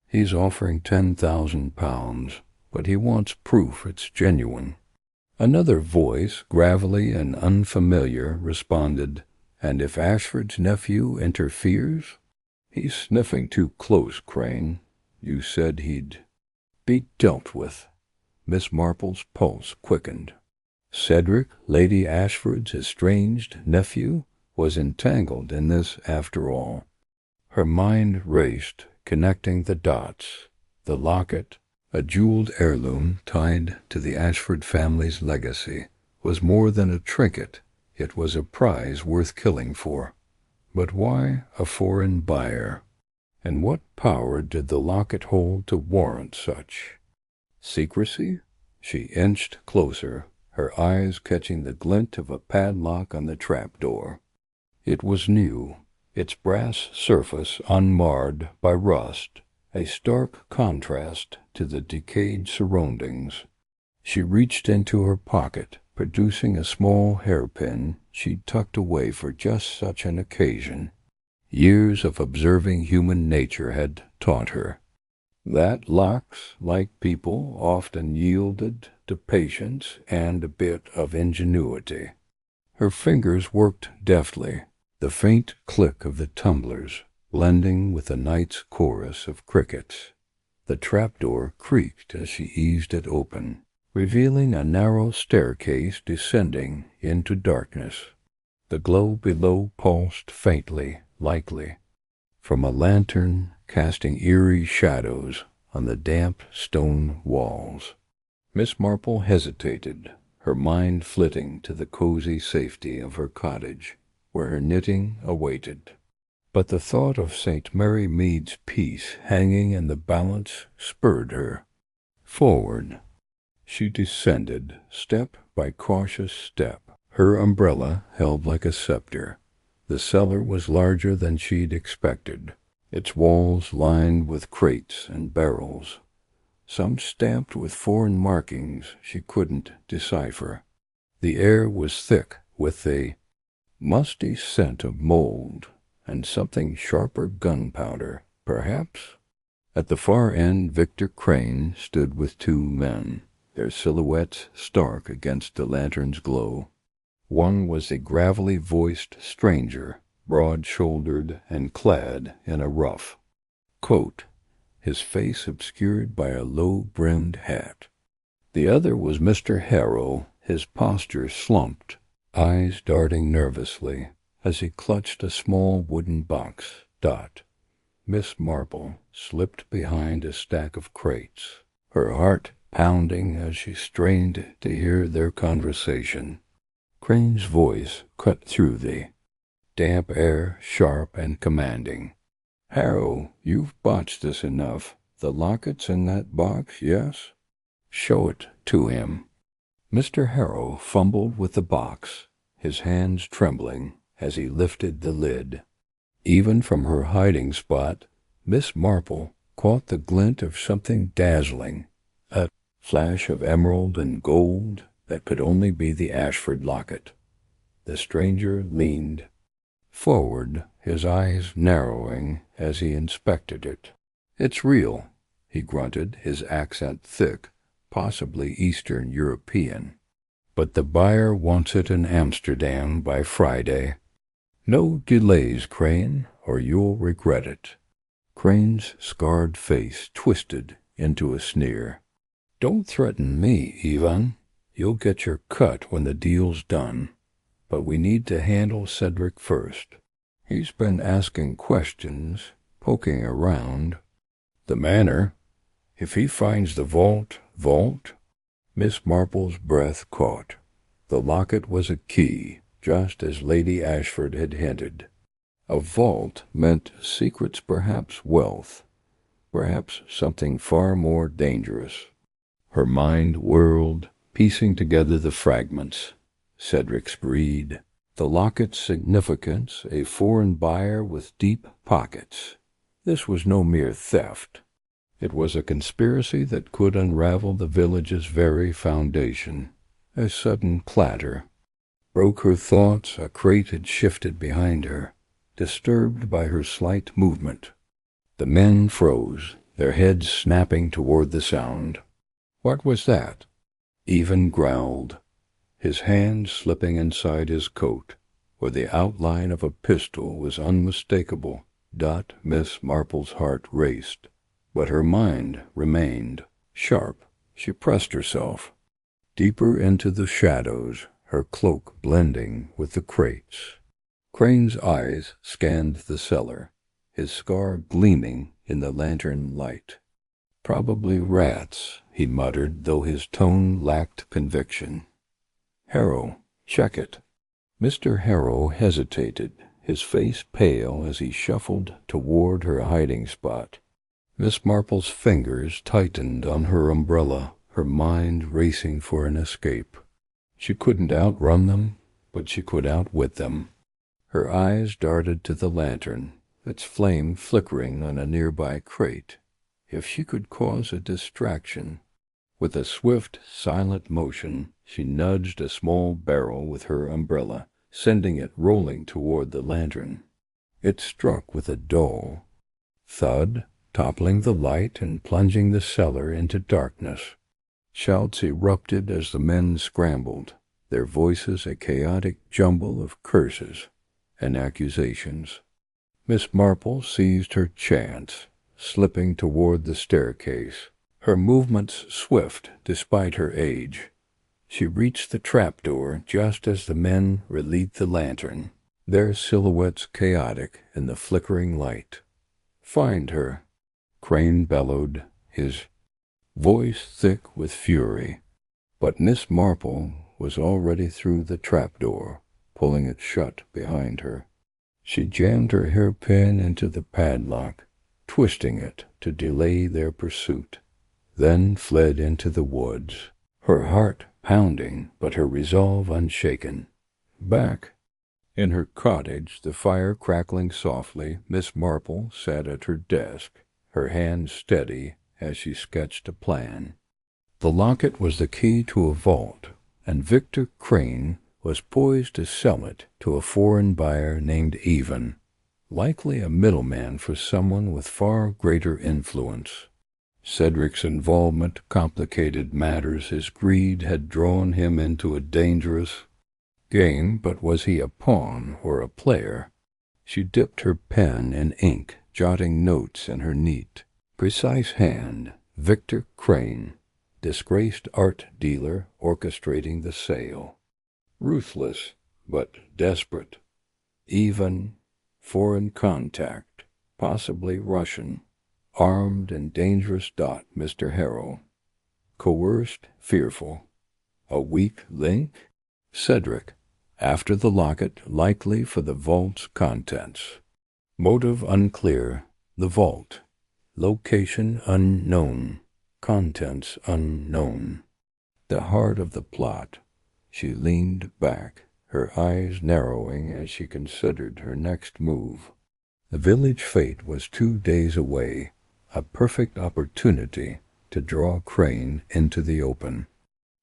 He's offering £10,000, but he wants proof it's genuine. Another voice, gravelly and unfamiliar, responded, "And if Ashford's nephew interferes?" "He's sniffing too close, Crane. You said he'd be dealt with." Miss Marple's pulse quickened. Cedric, Lady Ashford's estranged nephew, was entangled in this after all. Her mind raced, connecting the dots. The locket, a jeweled heirloom tied to the Ashford family's legacy, was more than a trinket. It was a prize worth killing for. But why a foreign buyer? And what power did the locket hold to warrant such? Secrecy? She inched closer, her eyes catching the glint of a padlock on the trapdoor. It was new, its brass surface unmarred by rust, a stark contrast to the decayed surroundings. She reached into her pocket, producing a small hairpin she'd tucked away for just such an occasion. Years of observing human nature had taught her that locks, like people, often yielded to patience and a bit of ingenuity. Her fingers worked deftly, the faint click of the tumblers blending with the night's chorus of crickets. The trapdoor creaked as she eased it open, revealing a narrow staircase descending into darkness. The glow below pulsed faintly, likely from a lantern casting eerie shadows on the damp stone walls. Miss Marple hesitated, her mind flitting to the cozy safety of her cottage, where her knitting awaited. But the thought of St. Mary Mead's peace hanging in the balance spurred her forward. She descended, step by cautious step, her umbrella held like a scepter. The cellar was larger than she'd expected, its walls lined with crates and barrels, some stamped with foreign markings she couldn't decipher. The air was thick with a musty scent of mold and something sharper gunpowder, perhaps. At the far end, Victor Crane stood with two men, their silhouettes stark against the lantern's glow. One was a gravelly-voiced stranger, broad-shouldered and clad in a rough coat, his face obscured by a low-brimmed hat. The other was Mr. Harrow, his posture slumped, eyes darting nervously as he clutched a small wooden box. Miss Marple slipped behind a stack of crates, her heart pounding as she strained to hear their conversation. Crane's voice cut through the damp air, sharp and commanding. "Harrow, you've botched this enough. The locket's in that box, yes? Show it to him." Mr. Harrow fumbled with the box, his hands trembling as he lifted the lid. Even from her hiding spot, Miss Marple caught the glint of something dazzling, a flash of emerald and gold that could only be the Ashford locket. The stranger leaned forward, his eyes narrowing as he inspected it. "It's real," he grunted, his accent thick, possibly Eastern European. "But the buyer wants it in Amsterdam by Friday. No delays, Crane, or you'll regret it." Crane's scarred face twisted into a sneer. "Don't threaten me, Ivan. You'll get your cut when the deal's done. But we need to handle Cedric first. He's been asking questions, poking around the manor. If he finds the vault... Miss Marple's breath caught. The locket was a key, just as Lady Ashford had hinted. A vault meant secrets, perhaps wealth, perhaps something far more dangerous. Her mind whirled, piecing together the fragments. Cedric's breed, the locket's significance, a foreign buyer with deep pockets. This was no mere theft. It was a conspiracy that could unravel the village's very foundation. A sudden clatter broke her thoughts. A crate had shifted behind her, disturbed by her slight movement. The men froze, their heads snapping toward the sound. What was that? Ivan growled, his hand slipping inside his coat, where the outline of a pistol was unmistakable. Miss Marple's heart raced, but her mind remained sharp. She pressed herself deeper into the shadows, her cloak blending with the crates. Crane's eyes scanned the cellar, his scar gleaming in the lantern light. "Probably rats," he muttered, though his tone lacked conviction. "Harrow, check it." Mr. Harrow hesitated, his face pale as he shuffled toward her hiding spot. Miss Marple's fingers tightened on her umbrella, her mind racing for an escape. She couldn't outrun them, but she could outwit them. Her eyes darted to the lantern, its flame flickering on a nearby crate. If she could cause a distraction. With a swift, silent motion, she nudged a small barrel with her umbrella, sending it rolling toward the lantern. It struck with a dull thud, toppling the light and plunging the cellar into darkness. Shouts erupted as the men scrambled, their voices a chaotic jumble of curses and accusations. Miss Marple seized her chance, slipping toward the staircase, her movements swift despite her age. She reached the trapdoor just as the men relit the lantern, their silhouettes chaotic in the flickering light. "Find her," Crane bellowed, his voice thick with fury. But Miss Marple was already through the trapdoor, pulling it shut behind her. She jammed her hairpin into the padlock, twisting it to delay their pursuit, then fled into the woods, her heart pounding but her resolve unshaken. Back In her cottage, the fire crackling softly, Miss Marple sat at her desk, her hand steady as she sketched a plan. The locket was the key to a vault, and Victor Crane was poised to sell it to a foreign buyer named Even, likely a middleman for someone with far greater influence. Cedric's involvement complicated matters. His greed had drawn him into a dangerous game, but was he a pawn or a player? She dipped her pen in ink, jotting notes in her neat, precise hand. Victor Crane, disgraced art dealer orchestrating the sale. Ruthless, but desperate. Even, foreign contact, possibly Russian. Armed and dangerous. Mr. Harrow. Coerced, fearful. A weak link? Cedric, after the locket, likely for the vault's contents. Motive unclear. The vault. Location unknown. Contents unknown. The heart of the plot. She leaned back, her eyes narrowing as she considered her next move. The village fete was 2 days away, a perfect opportunity to draw Crane into the open.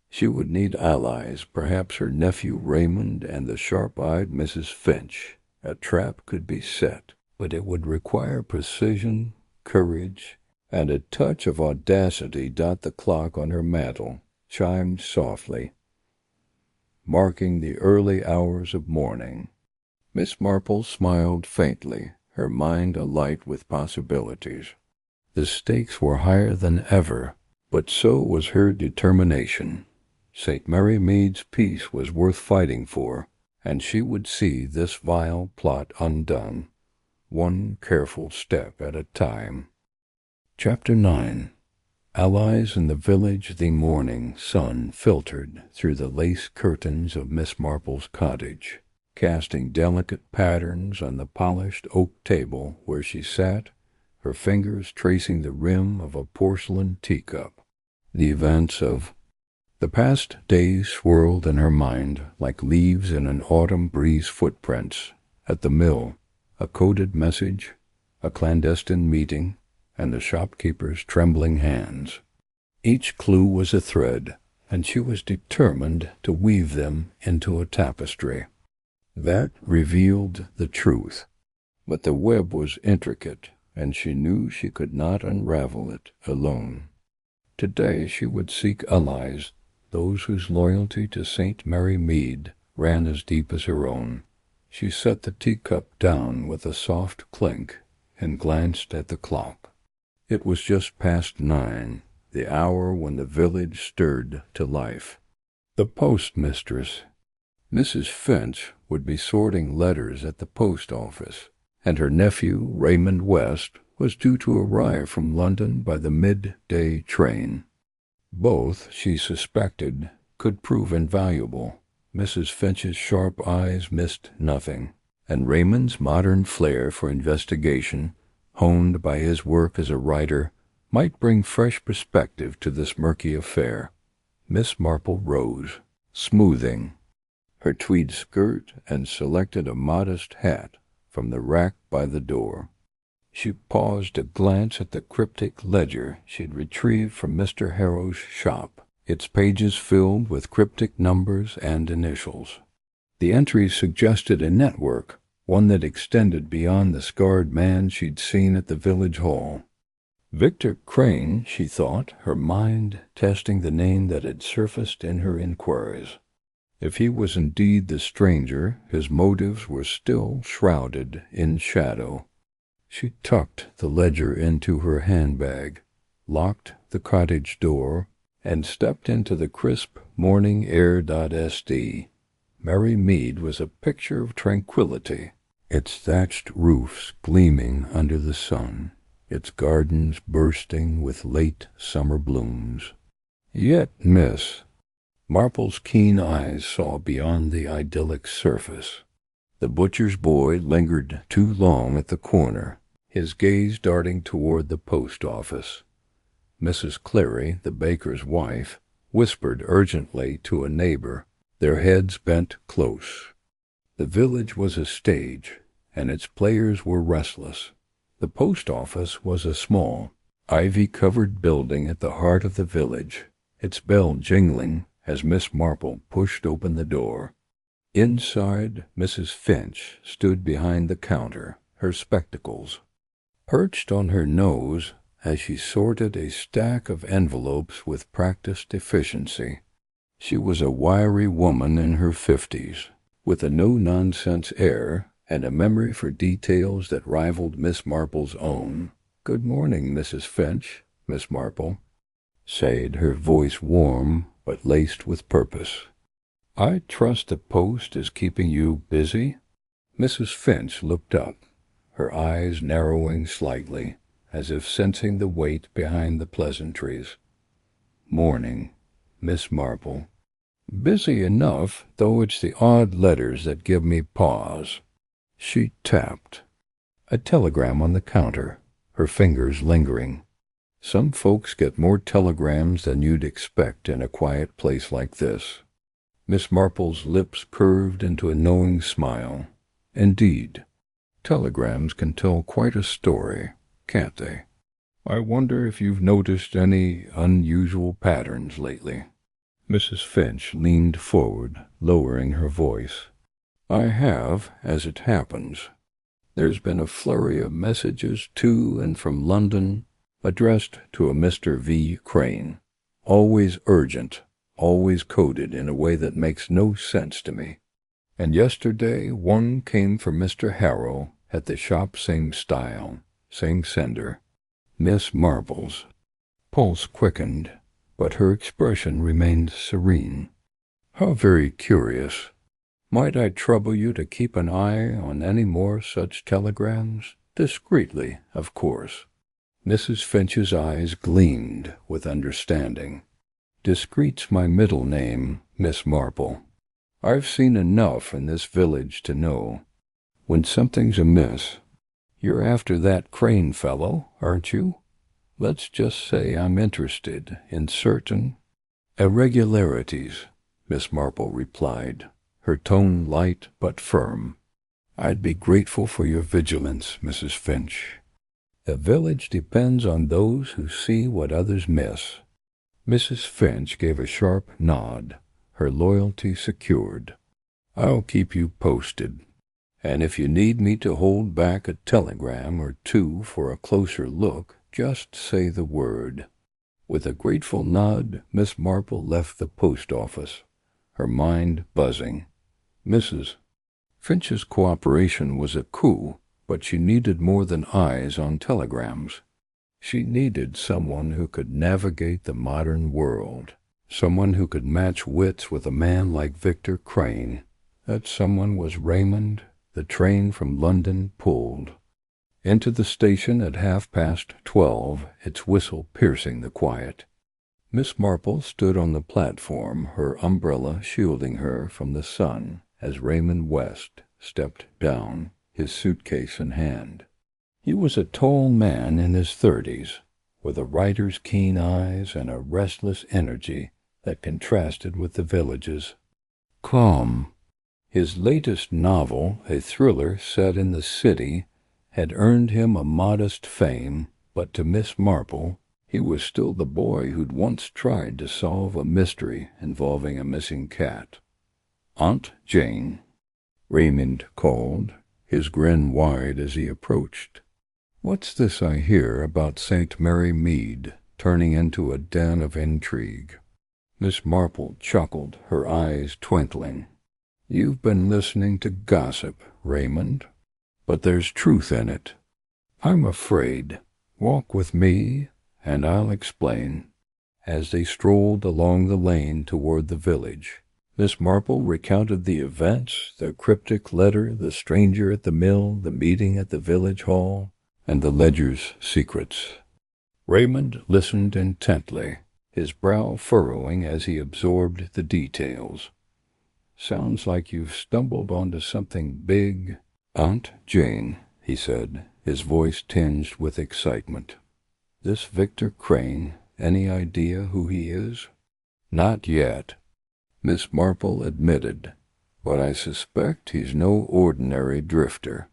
She would need allies, perhaps her nephew Raymond and the sharp-eyed Mrs. Finch. A trap could be set, but it would require precision, courage, and a touch of audacity. The clock on her mantel chimed softly, marking the early hours of morning. Miss Marple smiled faintly, her mind alight with possibilities. The stakes were higher than ever, but so was her determination. St. Mary Mead's peace was worth fighting for, and she would see this vile plot undone, one careful step at a time. Chapter 9. Allies in the village. The morning sun filtered through the lace curtains of Miss Marple's cottage, casting delicate patterns on the polished oak table where she sat, her fingers tracing the rim of a porcelain teacup. The events of the past days swirled in her mind like leaves in an autumn breeze. Footprints at the mill, a coded message, a clandestine meeting, and the shopkeeper's trembling hands. Each clue was a thread, and she was determined to weave them into a tapestry that revealed the truth. But the web was intricate, and she knew she could not unravel it alone. Today she would seek allies, those whose loyalty to St. Mary Mead ran as deep as her own. She set the teacup down with a soft clink and glanced at the clock. It was just past 9, the hour when the village stirred to life. The postmistress, Mrs. Finch, would be sorting letters at the post office, and her nephew, Raymond West, was due to arrive from London by the midday train. Both, she suspected, could prove invaluable. Mrs. Finch's sharp eyes missed nothing, and Raymond's modern flair for investigation, honed by his work as a writer, might bring fresh perspective to this murky affair. Miss Marple rose, smoothing her tweed skirt, and selected a modest hat from the rack by the door. She paused to glance at the cryptic ledger she'd retrieved from Mr. Harrow's shop, its pages filled with cryptic numbers and initials. The entries suggested a network, one that extended beyond the scarred man she'd seen at the village hall. Victor Crane, she thought, her mind testing the name that had surfaced in her inquiries. If he was indeed the stranger, his motives were still shrouded in shadow. She tucked the ledger into her handbag, locked the cottage door, and stepped into the crisp morning air. Sd. Mary Mead was a picture of tranquility, its thatched roofs gleaming under the sun, its gardens bursting with late summer blooms. Yet Miss Marple's keen eyes saw beyond the idyllic surface. The butcher's boy lingered too long at the corner, his gaze darting toward the post office. Mrs. Cleary, the baker's wife, whispered urgently to a neighbor, their heads bent close. The village was a stage, and its players were restless. The post office was a small, ivy-covered building at the heart of the village, its bell jingling as Miss Marple pushed open the door. Inside, Mrs. Finch stood behind the counter, her spectacles perched on her nose as she sorted a stack of envelopes with practiced efficiency. She was a wiry woman in her 50s, with a no-nonsense air and a memory for details that rivaled Miss Marple's own. "Good morning, Mrs. Finch," Miss Marple said, her voice warm but laced with purpose. "I trust the post is keeping you busy?" Mrs. Finch looked up, her eyes narrowing slightly, as if sensing the weight behind the pleasantries. "Morning, Miss Marple. Busy enough, though it's the odd letters that give me pause." She tapped a telegram on the counter, her fingers lingering. Some folks get more telegrams than you'd expect in a quiet place like this. Miss Marple's lips curved into a knowing smile. Indeed, telegrams can tell quite a story, can't they? "I wonder if you've noticed any unusual patterns lately?" Mrs. Finch leaned forward, lowering her voice. "I have, as it happens. There's been a flurry of messages to and from London, addressed to a Mr. V. Crane. Always urgent, always coded in a way that makes no sense to me. And yesterday one came from Mr. Harrow at the shop, same style, same sender. Miss Marple's pulse quickened, but her expression remained serene. How very curious. Might I trouble you to keep an eye on any more such telegrams? Discreetly, of course." Mrs. Finch's eyes gleamed with understanding. "Discreet's my middle name, Miss Marple. I've seen enough in this village to know when something's amiss. You're after that Crane fellow, aren't you? Let's just say I'm interested in certain irregularities," Miss Marple replied, her tone light but firm. "I'd be grateful for your vigilance, Mrs. Finch. The village depends on those who see what others miss." Mrs. Finch gave a sharp nod, her loyalty secured. "I'll keep you posted. And if you need me to hold back a telegram or two for a closer look, just say the word." With a grateful nod, Miss Marple left the post office, her mind buzzing. Mrs. Finch's cooperation was a coup, but she needed more than eyes on telegrams. She needed someone who could navigate the modern world, someone who could match wits with a man like Victor Crane. That someone was Raymond. The train from London pulled into the station at 12:30, its whistle piercing the quiet. Miss Marple stood on the platform, her umbrella shielding her from the sun, as Raymond West stepped down, his suitcase in hand. He was a tall man in his 30s, with a writer's keen eyes and a restless energy that contrasted with the village's calm. His latest novel, a thriller set in the city, had earned him a modest fame, but to Miss Marple he was still the boy who'd once tried to solve a mystery involving a missing cat. "Aunt Jane," Raymond called, his grin wide as he approached. "What's this I hear about St. Mary Mead turning into a den of intrigue?" Miss Marple chuckled, her eyes twinkling. "You've been listening to gossip, Raymond, but there's truth in it. I'm afraid. Walk with me, and I'll explain." As they strolled along the lane toward the village, Miss Marple recounted the events, the cryptic letter, the stranger at the mill, the meeting at the village hall, and the ledger's secrets. Raymond listened intently, his brow furrowing as he absorbed the details. "Sounds like you've stumbled onto something big, Aunt Jane," he said, his voice tinged with excitement. "This Victor Crane, any idea who he is?" "Not yet," Miss Marple admitted, but I suspect he's no ordinary drifter.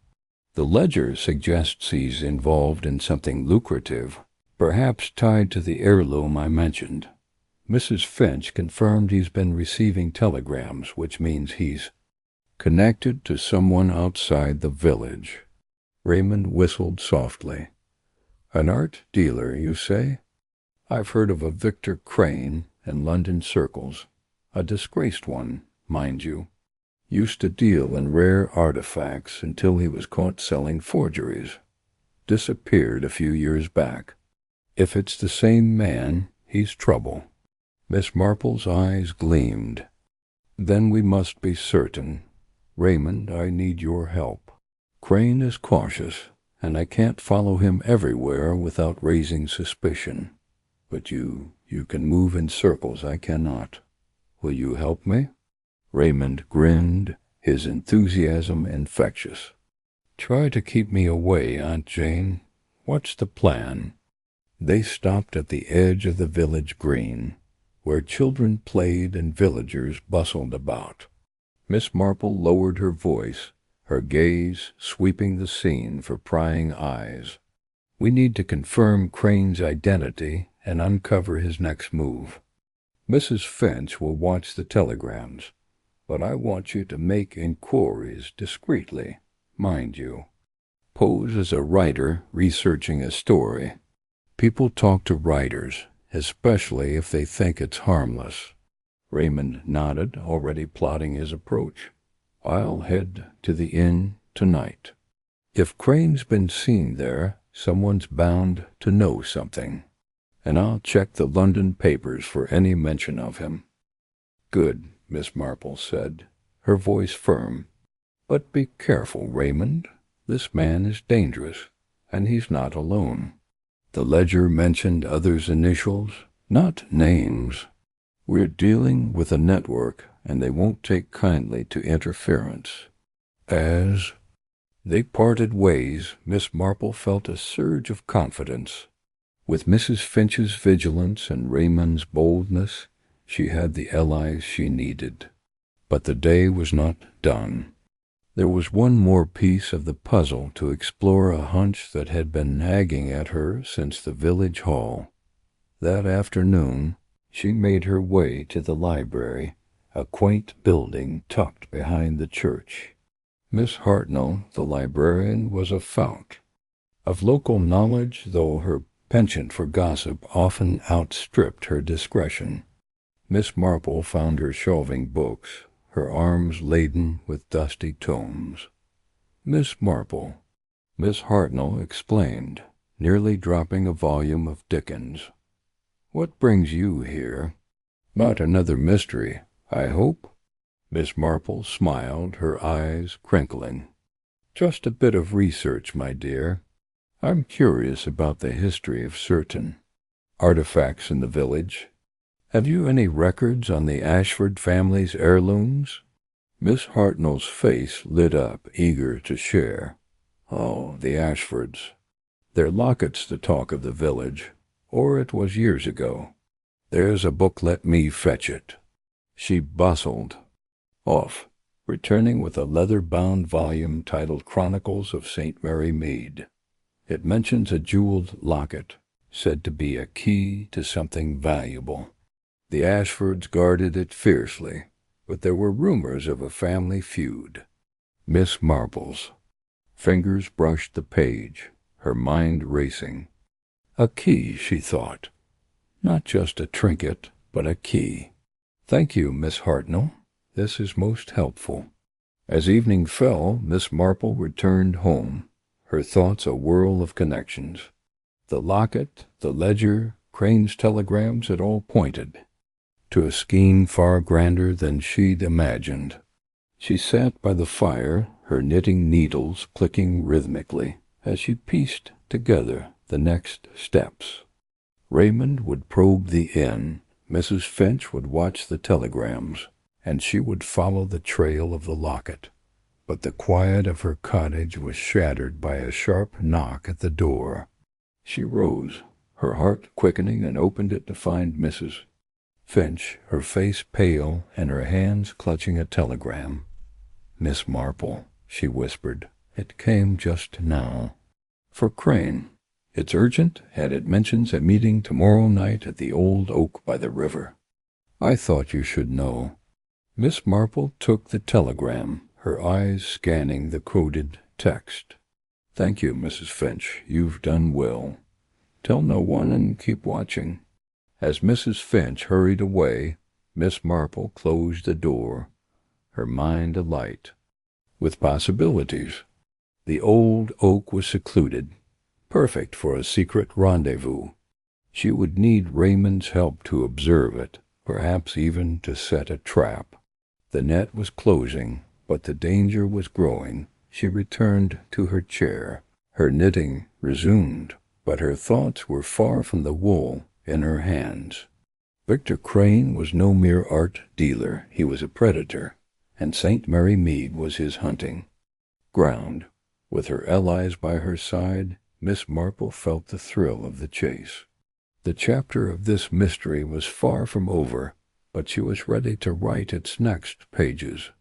The ledger suggests he's involved in something lucrative, perhaps tied to the heirloom I mentioned. Mrs. Finch confirmed he's been receiving telegrams, which means he's connected to someone outside the village. Raymond whistled softly. An art dealer, you say? I've heard of a Victor Crane in London circles, a disgraced one, mind you. Used to deal in rare artifacts until he was caught selling forgeries. Disappeared a few years back. If it's the same man, he's trouble. Miss Marple's eyes gleamed. Then we must be certain. Raymond, I need your help. Crane is cautious, and I can't follow him everywhere without raising suspicion. But you can move in circles I cannot. Will you help me? Raymond grinned, his enthusiasm infectious. Try to keep me away, Aunt Jane. What's the plan? They stopped at the edge of the village green, where children played and villagers bustled about. Miss Marple lowered her voice, her gaze sweeping the scene for prying eyes. We need to confirm Crane's identity and uncover his next move. Mrs. Finch will watch the telegrams, but I want you to make inquiries discreetly, mind you. Pose as a writer researching a story. People talk to writers, especially if they think it's harmless. Raymond nodded, already plotting his approach. I'll head to the inn tonight. If Crane's been seen there, someone's bound to know something. And I'll check the London papers for any mention of him. Good, Miss Marple said, her voice firm. But be careful, Raymond. This man is dangerous, and he's not alone. The ledger mentioned others' initials, not names. We're dealing with a network, and they won't take kindly to interference. As they parted ways, Miss Marple felt a surge of confidence. With Mrs. Finch's vigilance and Raymond's boldness, she had the allies she needed. But the day was not done. There was one more piece of the puzzle to explore, a hunch that had been nagging at her since the village hall. That afternoon, she made her way to the library, a quaint building tucked behind the church. Miss Hartnell, the librarian, was a fount of local knowledge, though her penchant for gossip often outstripped her discretion. Miss Marple found her shelving books, her arms laden with dusty tomes. Miss Marple, Miss Hartnell explained, nearly dropping a volume of Dickens. What brings you here? Not another mystery, I hope? Miss Marple smiled, her eyes crinkling. Just a bit of research, my dear. I'm curious about the history of certain artifacts in the village. Have you any records on the Ashford family's heirlooms? Miss Hartnell's face lit up, eager to share. Oh, the Ashfords. Their locket's the talk of the village, or it was years ago. There's a book, let me fetch it. She bustled off, returning with a leather-bound volume titled Chronicles of St. Mary Mead. It mentions a jeweled locket, said to be a key to something valuable. The Ashfords guarded it fiercely, but there were rumors of a family feud. Miss Marple's fingers brushed the page, her mind racing. A key, she thought. Not just a trinket, but a key. Thank you, Miss Hartnell. This is most helpful. As evening fell, Miss Marple returned home, her thoughts a whirl of connections. The locket, the ledger, Crane's telegrams had all pointed to a scheme far grander than she'd imagined. She sat by the fire, her knitting needles clicking rhythmically, as she pieced together the next steps. Raymond would probe the inn, Mrs. Finch would watch the telegrams, and she would follow the trail of the locket. But the quiet of her cottage was shattered by a sharp knock at the door. She rose, her heart quickening, and opened it to find Mrs. Finch, her face pale and her hands clutching a telegram. Miss Marple," she whispered. "It came just now. For Crane. It's urgent, and it mentions a meeting tomorrow night at the old oak by the river. I thought you should know." Miss Marple took the telegram, her eyes scanning the coded text. "Thank you, Mrs. Finch. You've done well. Tell no one and keep watching." As Mrs. Finch hurried away, Miss Marple closed the door, her mind alight with possibilities. The old oak was secluded, perfect for a secret rendezvous. She would need Raymond's help to observe it, perhaps even to set a trap. The net was closing, but the danger was growing. She returned to her chair. Her knitting resumed, but her thoughts were far from the wool in her hands. Victor Crane was no mere art dealer. He was a predator, and St. Mary Mead was his hunting ground. With her allies by her side, Miss Marple felt the thrill of the chase. The chapter of this mystery was far from over, but she was ready to write its next pages.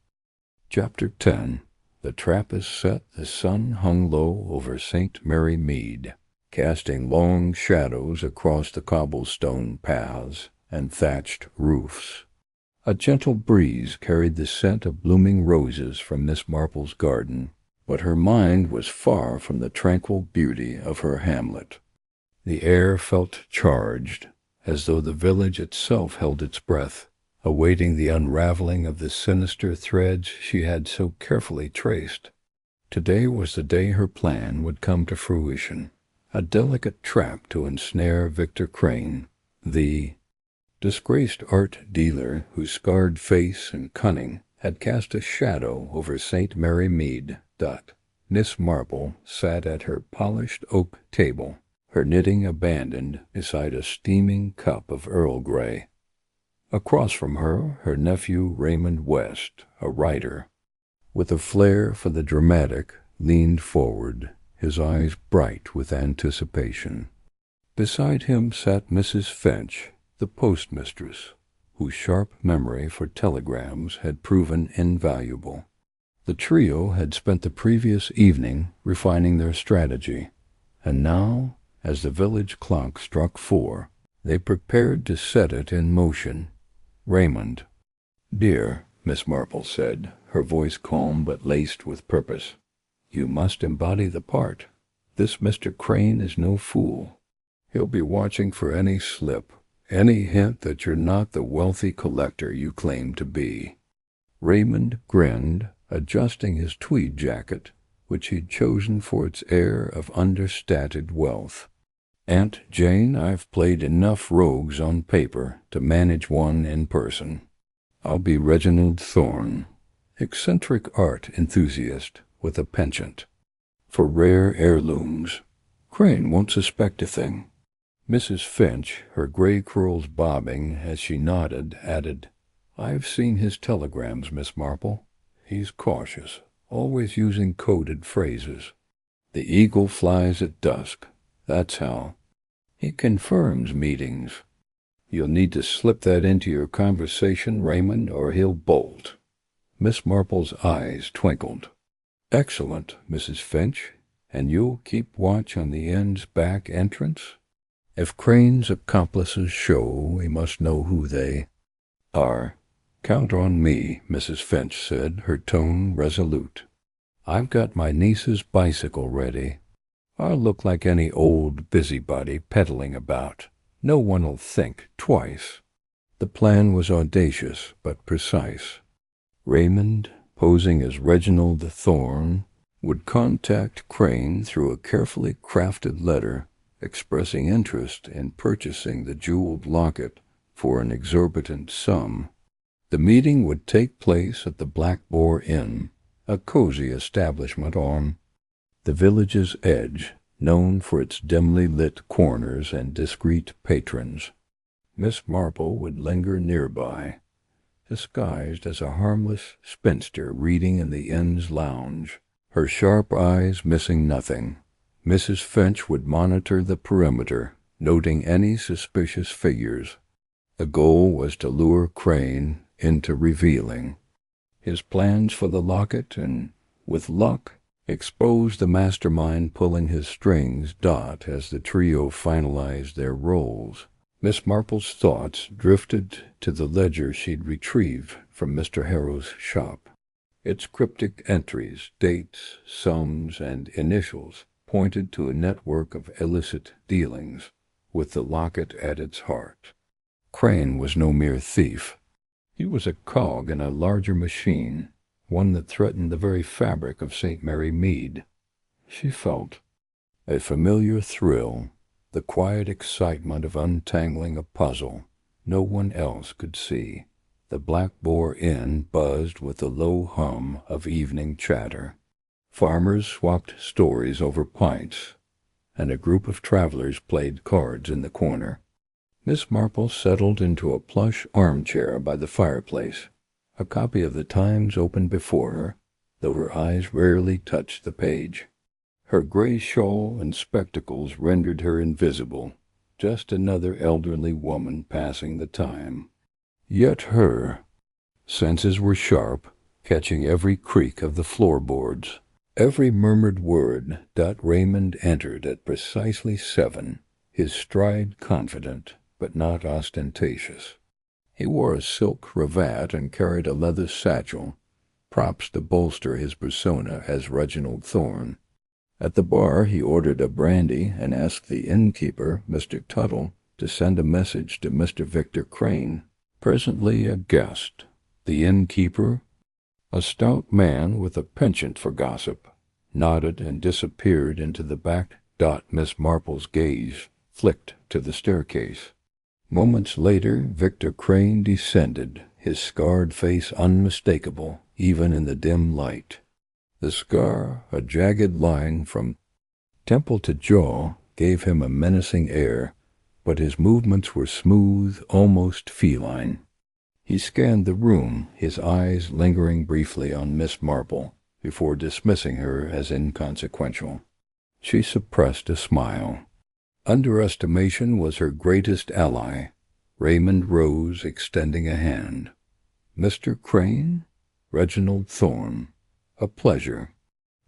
Chapter 10. The trap is set. The sun hung low over St. Mary Mead, casting long shadows across the cobblestone paths and thatched roofs. A gentle breeze carried the scent of blooming roses from Miss Marple's garden, but her mind was far from the tranquil beauty of her hamlet. The air felt charged, as though the village itself held its breath, awaiting the unraveling of the sinister threads she had so carefully traced. Today was the day her plan would come to fruition, a delicate trap to ensnare Victor Crane, the disgraced art dealer whose scarred face and cunning had cast a shadow over St. Mary Mead. Miss Marple sat at her polished oak table, her knitting abandoned beside a steaming cup of Earl Grey. Across from her, her nephew Raymond West, a writer, with a flair for the dramatic, leaned forward, his eyes bright with anticipation. Beside him sat Mrs. Finch, the postmistress, whose sharp memory for telegrams had proven invaluable. The trio had spent the previous evening refining their strategy, and now, as the village clock struck 4, they prepared to set it in motion. "Raymond." "Dear," Miss Marple said, her voice calm but laced with purpose, "you must embody the part. This Mr. Crane is no fool. He'll be watching for any slip, any hint that you're not the wealthy collector you claim to be." Raymond grinned, adjusting his tweed jacket, which he'd chosen for its air of understated wealth. "Aunt Jane, I've played enough rogues on paper to manage one in person. I'll be Reginald Thorne, eccentric art enthusiast with a penchant for rare heirlooms. Crane won't suspect a thing." Mrs. Finch, her gray curls bobbing as she nodded, added, "I've seen his telegrams, Miss Marple. He's cautious, always using coded phrases. The eagle flies at dusk. That's how. He confirms meetings. You'll need to slip that into your conversation, Raymond, or he'll bolt." Miss Marple's eyes twinkled. "Excellent, Mrs. Finch. And you'll keep watch on the inn's back entrance? If Crane's accomplices show, we must know who they are." "Count on me," Mrs. Finch said, her tone resolute. "I've got my niece's bicycle ready. I'll look like any old busybody pedaling about. No one'll think twice." The plan was audacious but precise. Raymond, posing as Reginald Thorne, would contact Crane through a carefully crafted letter expressing interest in purchasing the jeweled locket for an exorbitant sum. The meeting would take place at the Black Boar Inn, a cozy establishment on the village's edge, known for its dimly lit corners and discreet patrons. Miss Marple would linger nearby, disguised as a harmless spinster reading in the inn's lounge, her sharp eyes missing nothing. Mrs. Finch would monitor the perimeter, noting any suspicious figures. The goal was to lure Crane into revealing his plans for the locket, and, with luck, expose the mastermind pulling his strings. As the trio finalized their roles, Miss Marple's thoughts drifted to the ledger she'd retrieved from Mr. Harrow's shop. Its cryptic entries, dates, sums, and initials pointed to a network of illicit dealings, with the locket at its heart. Crane was no mere thief. He was a cog in a larger machine, one that threatened the very fabric of St. Mary Mead. She felt a familiar thrill, the quiet excitement of untangling a puzzle no one else could see. The Black Boar Inn buzzed with the low hum of evening chatter. Farmers swapped stories over pints, and a group of travelers played cards in the corner. Miss Marple settled into a plush armchair by the fireplace. A copy of the Times opened before her, though her eyes rarely touched the page. Her gray shawl and spectacles rendered her invisible, just another elderly woman passing the time. Yet her senses were sharp, catching every creak of the floorboards, every murmured word. Raymond entered at precisely 7, his stride confident, but not ostentatious. He wore a silk cravat and carried a leather satchel, props to bolster his persona as Reginald Thorne. At the bar he ordered a brandy and asked the innkeeper, Mr. Tuttle, to send a message to Mr. Victor Crane. Presently a guest, the innkeeper, a stout man with a penchant for gossip, nodded and disappeared into the back. Miss Marple's gaze flicked to the staircase. Moments later, Victor Crane descended, his scarred face unmistakable even in the dim light. The scar, a jagged line from temple to jaw, gave him a menacing air, but his movements were smooth, almost feline. He scanned the room, his eyes lingering briefly on Miss Marple, before dismissing her as inconsequential. She suppressed a smile. Underestimation was her greatest ally. Raymond rose, extending a hand. "Mr. Crane? Reginald Thorne. A pleasure."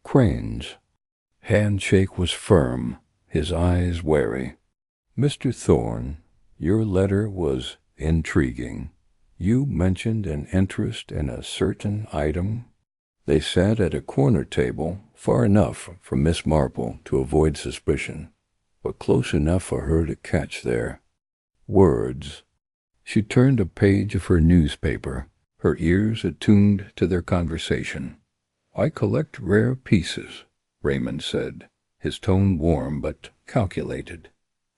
Crane's handshake was firm, his eyes wary. "Mr. Thorne, your letter was intriguing. You mentioned an interest in a certain item." They sat at a corner table, far enough from Miss Marple to avoid suspicion, but close enough for her to catch their words. She turned a page of her newspaper, her ears attuned to their conversation. "I collect rare pieces," Raymond said, his tone warm but calculated.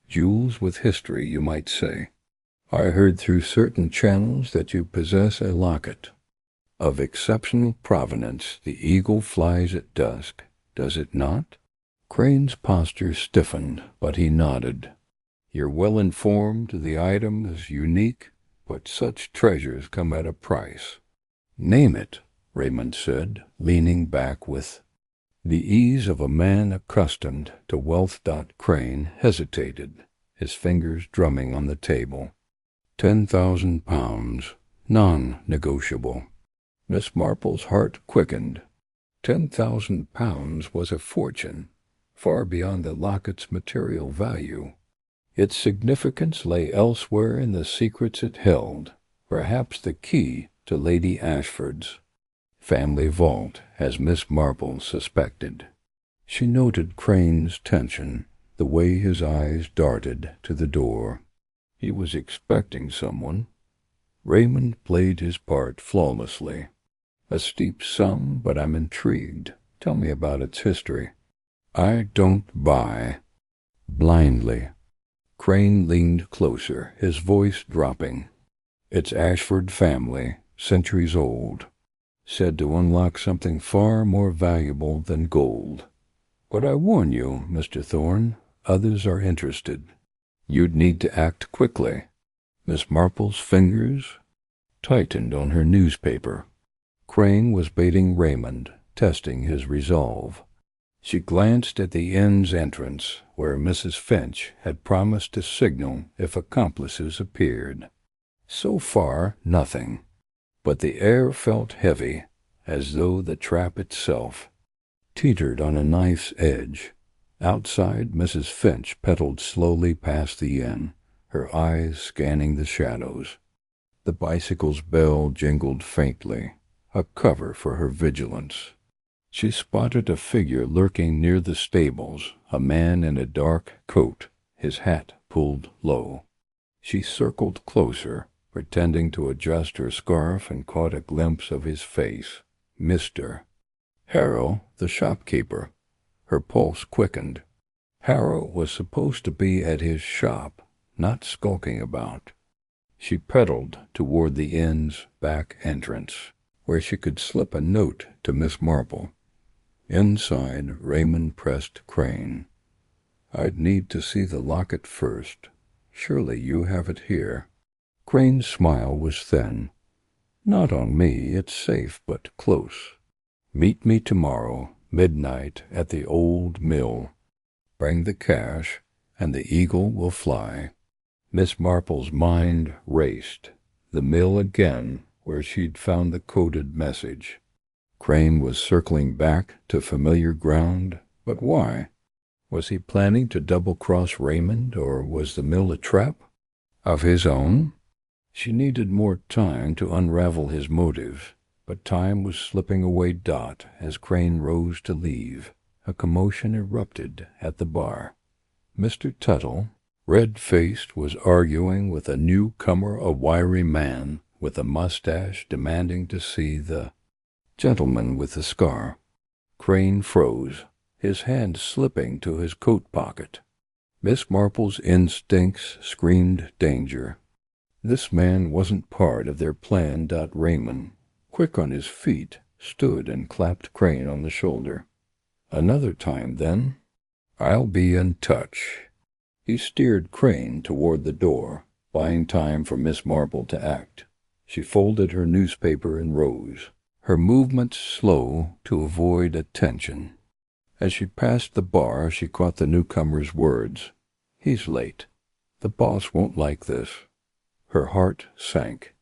"Jewels with history, you might say. I heard through certain channels that you possess a locket of exceptional provenance. The eagle flies at dusk, does it not?" Crane's posture stiffened, but he nodded. "You're well informed. The item is unique, but such treasures come at a price." "Name it," Raymond said, leaning back with the ease of a man accustomed to wealth. Crane hesitated, his fingers drumming on the table. £10,000, non-negotiable. Miss Marple's heart quickened. £10,000 was a fortune, far beyond the locket's material value. Its significance lay elsewhere in the secrets it held, perhaps the key to Lady Ashford's family vault, as Miss Marple suspected. She noted Crane's tension, the way his eyes darted to the door. He was expecting someone. Raymond played his part flawlessly. "A steep sum, but I'm intrigued. Tell me about its history." "I don't buy blindly." Crane leaned closer, his voice dropping. "It's Ashford family, centuries old, said to unlock something far more valuable than gold. But I warn you, Mr. Thorne, others are interested. You'd need to act quickly." Miss Marple's fingers tightened on her newspaper. Crane was baiting Raymond, testing his resolve. She glanced at the inn's entrance, where Mrs. Finch had promised to signal if accomplices appeared. So far, nothing. but the air felt heavy, as though the trap itself teetered on a knife's edge. Outside, Mrs. Finch pedaled slowly past the inn, her eyes scanning the shadows. The bicycle's bell jingled faintly, a cover for her vigilance. She spotted a figure lurking near the stables, a man in a dark coat, his hat pulled low. She circled closer, pretending to adjust her scarf, and caught a glimpse of his face. Mr. Harrow, the shopkeeper. Her pulse quickened. Harrow was supposed to be at his shop, not skulking about. She pedaled toward the inn's back entrance, where she could slip a note to Miss Marple. Inside, Raymond pressed Crane. "I'd need to see the locket first. Surely you have it here." Crane's smile was thin. "Not on me, it's safe, but close. Meet me tomorrow, midnight, at the old mill. Bring the cash, and the eagle will fly." Miss Marple's mind raced. The mill again, where she'd found the coded message. Crane was circling back to familiar ground, but why? Was he planning to double-cross Raymond, or was the mill a trap of his own? She needed more time to unravel his motive, but time was slipping away as Crane rose to leave. A commotion erupted at the bar. Mr. Tuttle, red-faced, was arguing with a newcomer, a wiry man with a mustache, demanding to see the gentleman with the scar. Crane froze, his hand slipping to his coat pocket. Miss Marple's instincts screamed danger. This man wasn't part of their plan. Raymond, quick on his feet, stood and clapped Crane on the shoulder. "Another time, then. I'll be in touch." He steered Crane toward the door, buying time for Miss Marple to act. She folded her newspaper and rose, her movements slow to avoid attention. As she passed the bar, she caught the newcomer's words. "He's late. The boss won't like this." Her heart sank.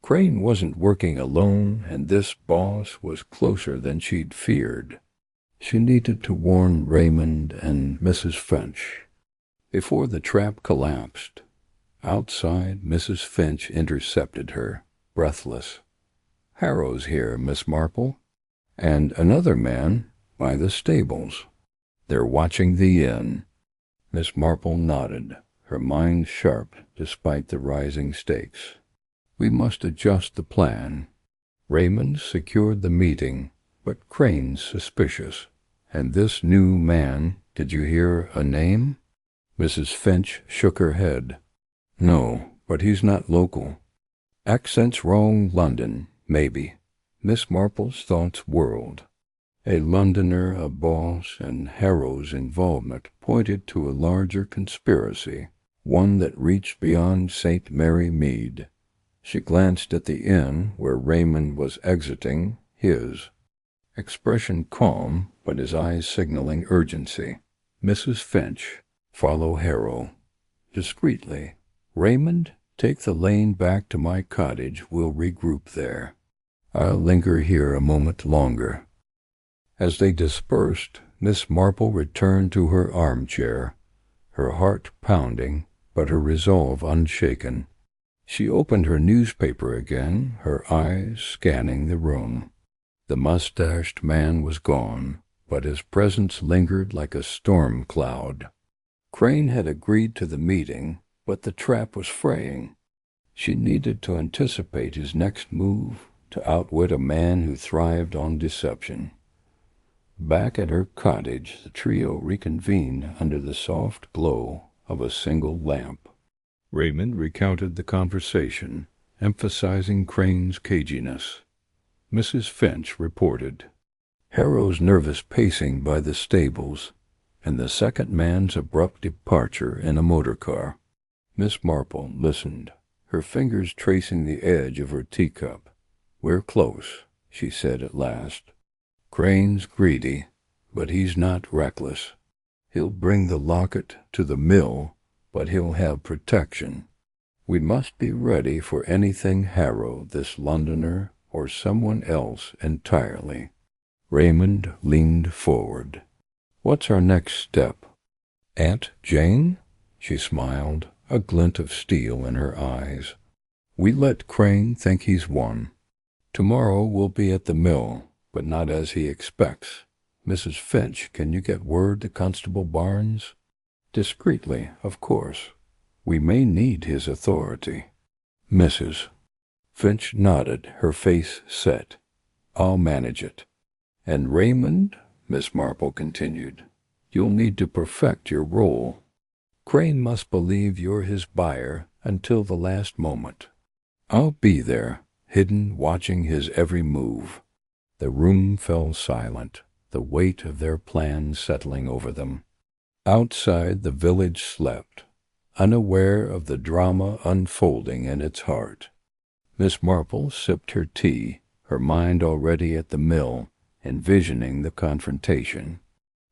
Crane wasn't working alone, and this boss was closer than she'd feared. She needed to warn Raymond and Mrs. Finch before the trap collapsed. Outside, Mrs. Finch intercepted her, breathless. "Harrow's here, Miss Marple, and another man by the stables. They're watching the inn." Miss Marple nodded, her mind sharp despite the rising stakes. "We must adjust the plan." Raymond secured the meeting, but Crane's suspicious. "And this new man, did you hear a name?" Mrs. Finch shook her head. "No, but he's not local. Accent's wrong. London, maybe." Miss Marple's thoughts whirled. A Londoner, a boss, and Harrow's involvement pointed to a larger conspiracy, one that reached beyond St. Mary Mead. She glanced at the inn where Raymond was exiting, his expression calm, but his eyes signaling urgency. "Mrs. Finch, follow Harrow. Discreetly. Raymond, take the lane back to my cottage. We'll regroup there. I'll linger here a moment longer." As they dispersed, Miss Marple returned to her armchair, her heart pounding, but her resolve unshaken. She opened her newspaper again, her eyes scanning the room. The mustached man was gone, but his presence lingered like a storm cloud. Crane had agreed to the meeting, but the trap was fraying. She needed to anticipate his next move, to outwit a man who thrived on deception. Back at her cottage, the trio reconvened under the soft glow of a single lamp. Raymond recounted the conversation, emphasizing Crane's caginess. Mrs. Finch reported Harrow's nervous pacing by the stables, and the second man's abrupt departure in a motor car. Miss Marple listened, her fingers tracing the edge of her teacup. "We're close," she said at last. "Crane's greedy, but he's not reckless. He'll bring the locket to the mill, but he'll have protection. We must be ready for anything Harrow, this Londoner, or someone else entirely." Raymond leaned forward. "What's our next step?" "Aunt Jane?" She smiled, a glint of steel in her eyes. "We let Crane think he's won. Tomorrow we'll be at the mill, but not as he expects. Mrs. Finch, can you get word to Constable Barnes?" "Discreetly, of course. We may need his authority." "Mrs." Finch nodded, her face set. "I'll manage it." "And Raymond," Miss Marple continued, "you'll need to perfect your role. Crane must believe you're his buyer until the last moment. I'll be there, hidden, watching his every move." The room fell silent, the weight of their plan settling over them. Outside, the village slept, unaware of the drama unfolding in its heart. Miss Marple sipped her tea, her mind already at the mill, envisioning the confrontation.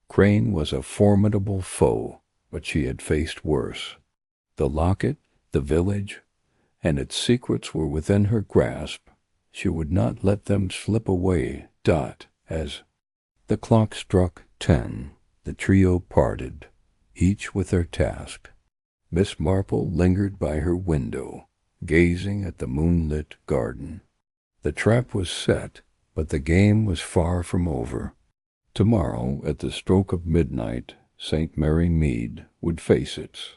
Crane was a formidable foe, but she had faced worse. The locket, the village, and its secrets were within her grasp. She would not let them slip away. As the clock struck 10, the trio parted, each with their task. Miss Marple lingered by her window, gazing at the moonlit garden. The trap was set, but the game was far from over. Tomorrow, at the stroke of midnight, St. Mary Mead would face its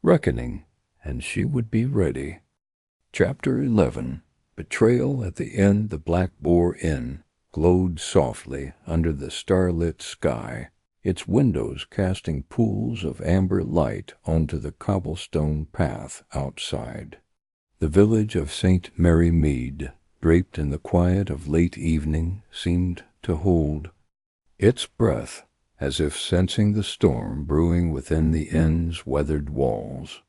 reckoning, and she would be ready. Chapter 11. Betrayal. At the end, the Black Boar Inn glowed softly under the starlit sky, its windows casting pools of amber light onto the cobblestone path outside. The village of St. Mary Mead, draped in the quiet of late evening, seemed to hold its breath, as if sensing the storm brewing within the inn's weathered walls.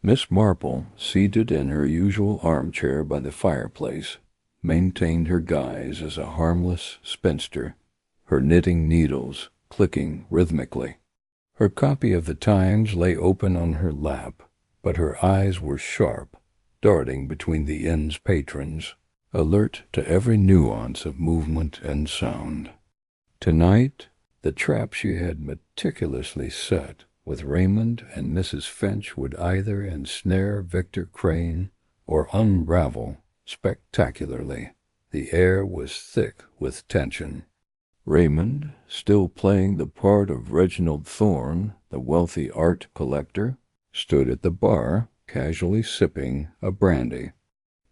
Miss Marple, seated in her usual armchair by the fireplace, maintained her guise as a harmless spinster, her knitting needles clicking rhythmically. Her copy of the Times lay open on her lap, but her eyes were sharp, darting between the inn's patrons, alert to every nuance of movement and sound. Tonight, the trap she had meticulously set with Raymond and Mrs. Finch would either ensnare Victor Crane or unravel spectacularly. The air was thick with tension. Raymond, still playing the part of Reginald Thorne, the wealthy art collector, stood at the bar, casually sipping a brandy.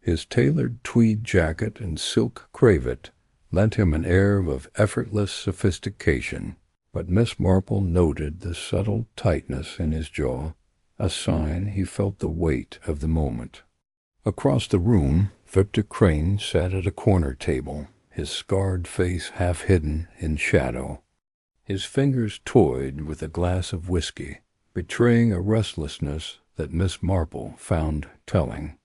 His tailored tweed jacket and silk cravat lent him an air of effortless sophistication, but Miss Marple noted the subtle tightness in his jaw, a sign he felt the weight of the moment. Across the room, Victor Crane sat at a corner table, his scarred face half hidden in shadow. His fingers toyed with a glass of whiskey, betraying a restlessness that Miss Marple found telling.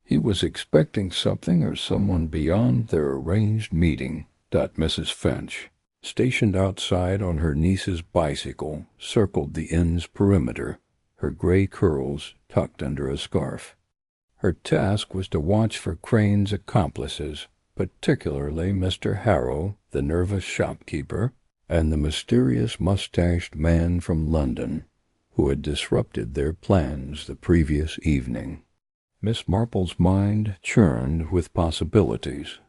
He was expecting something or someone beyond their arranged meeting. Mrs. Finch, stationed outside on her niece's bicycle, circled the inn's perimeter, her gray curls tucked under a scarf. Her task was to watch for Crane's accomplices, particularly Mr. Harrow, the nervous shopkeeper, and the mysterious mustached man from London, who had disrupted their plans the previous evening. Miss Marple's mind churned with possibilities.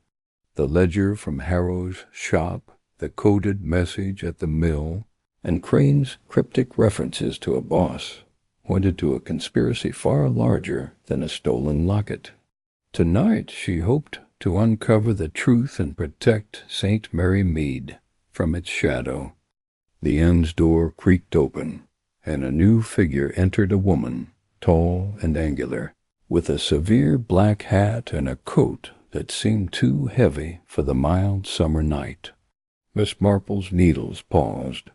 The ledger from Harrow's shop, the coded message at the mill, and Crane's cryptic references to a boss pointed to a conspiracy far larger than a stolen locket. Tonight she hoped to uncover the truth and protect St. Mary Mead from its shadow. The inn's door creaked open, and a new figure entered, a woman, tall and angular, with a severe black hat and a coat that seemed too heavy for the mild summer night. Miss Marple's needles paused.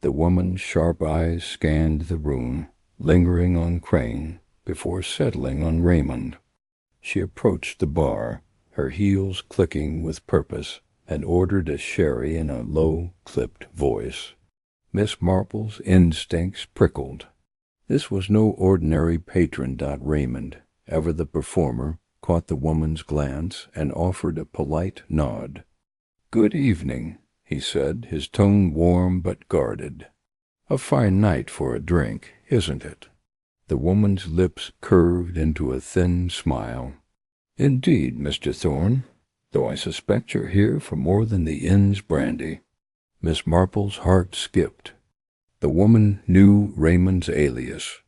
The woman's sharp eyes scanned the room, lingering on Crane before settling on Raymond. She approached the bar, her heels clicking with purpose, and ordered a sherry in a low, clipped voice. Miss Marple's instincts prickled. This was no ordinary patron. Raymond, ever the performer, caught the woman's glance and offered a polite nod. "Good evening," he said, his tone warm but guarded. "A fine night for a drink, isn't it?" The woman's lips curved into a thin smile. "Indeed, Mr. Thorne, though I suspect you're here for more than the inn's brandy." Miss Marple's heart skipped. The woman knew Raymond's alias.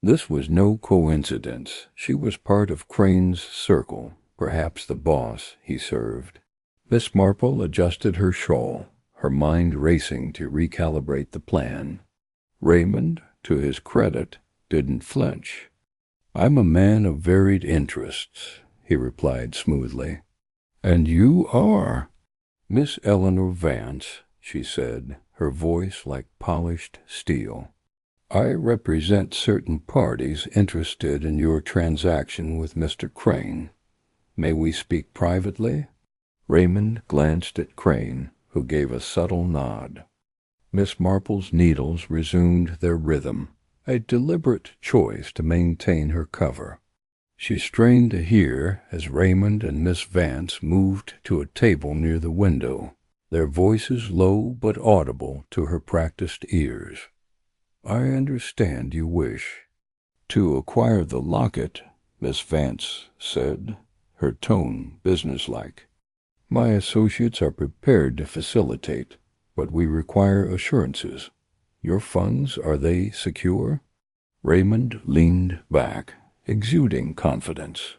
This was no coincidence. She was part of Crane's circle, perhaps the boss he served. Miss Marple adjusted her shawl, her mind racing to recalibrate the plan. Raymond, to his credit, didn't flinch. "I'm a man of varied interests," he replied smoothly. "And you are?" "Miss Eleanor Vance," she said, her voice like polished steel. "I represent certain parties interested in your transaction with Mr. Crane. May we speak privately?" Raymond glanced at Crane, who gave a subtle nod. Miss Marple's needles resumed their rhythm, a deliberate choice to maintain her cover. She strained to hear as Raymond and Miss Vance moved to a table near the window, their voices low but audible to her practiced ears. "I understand you wish to acquire the locket," Miss Vance said, her tone businesslike. "My associates are prepared to facilitate, but we require assurances. Your funds, are they secure?" Raymond leaned back, exuding confidence.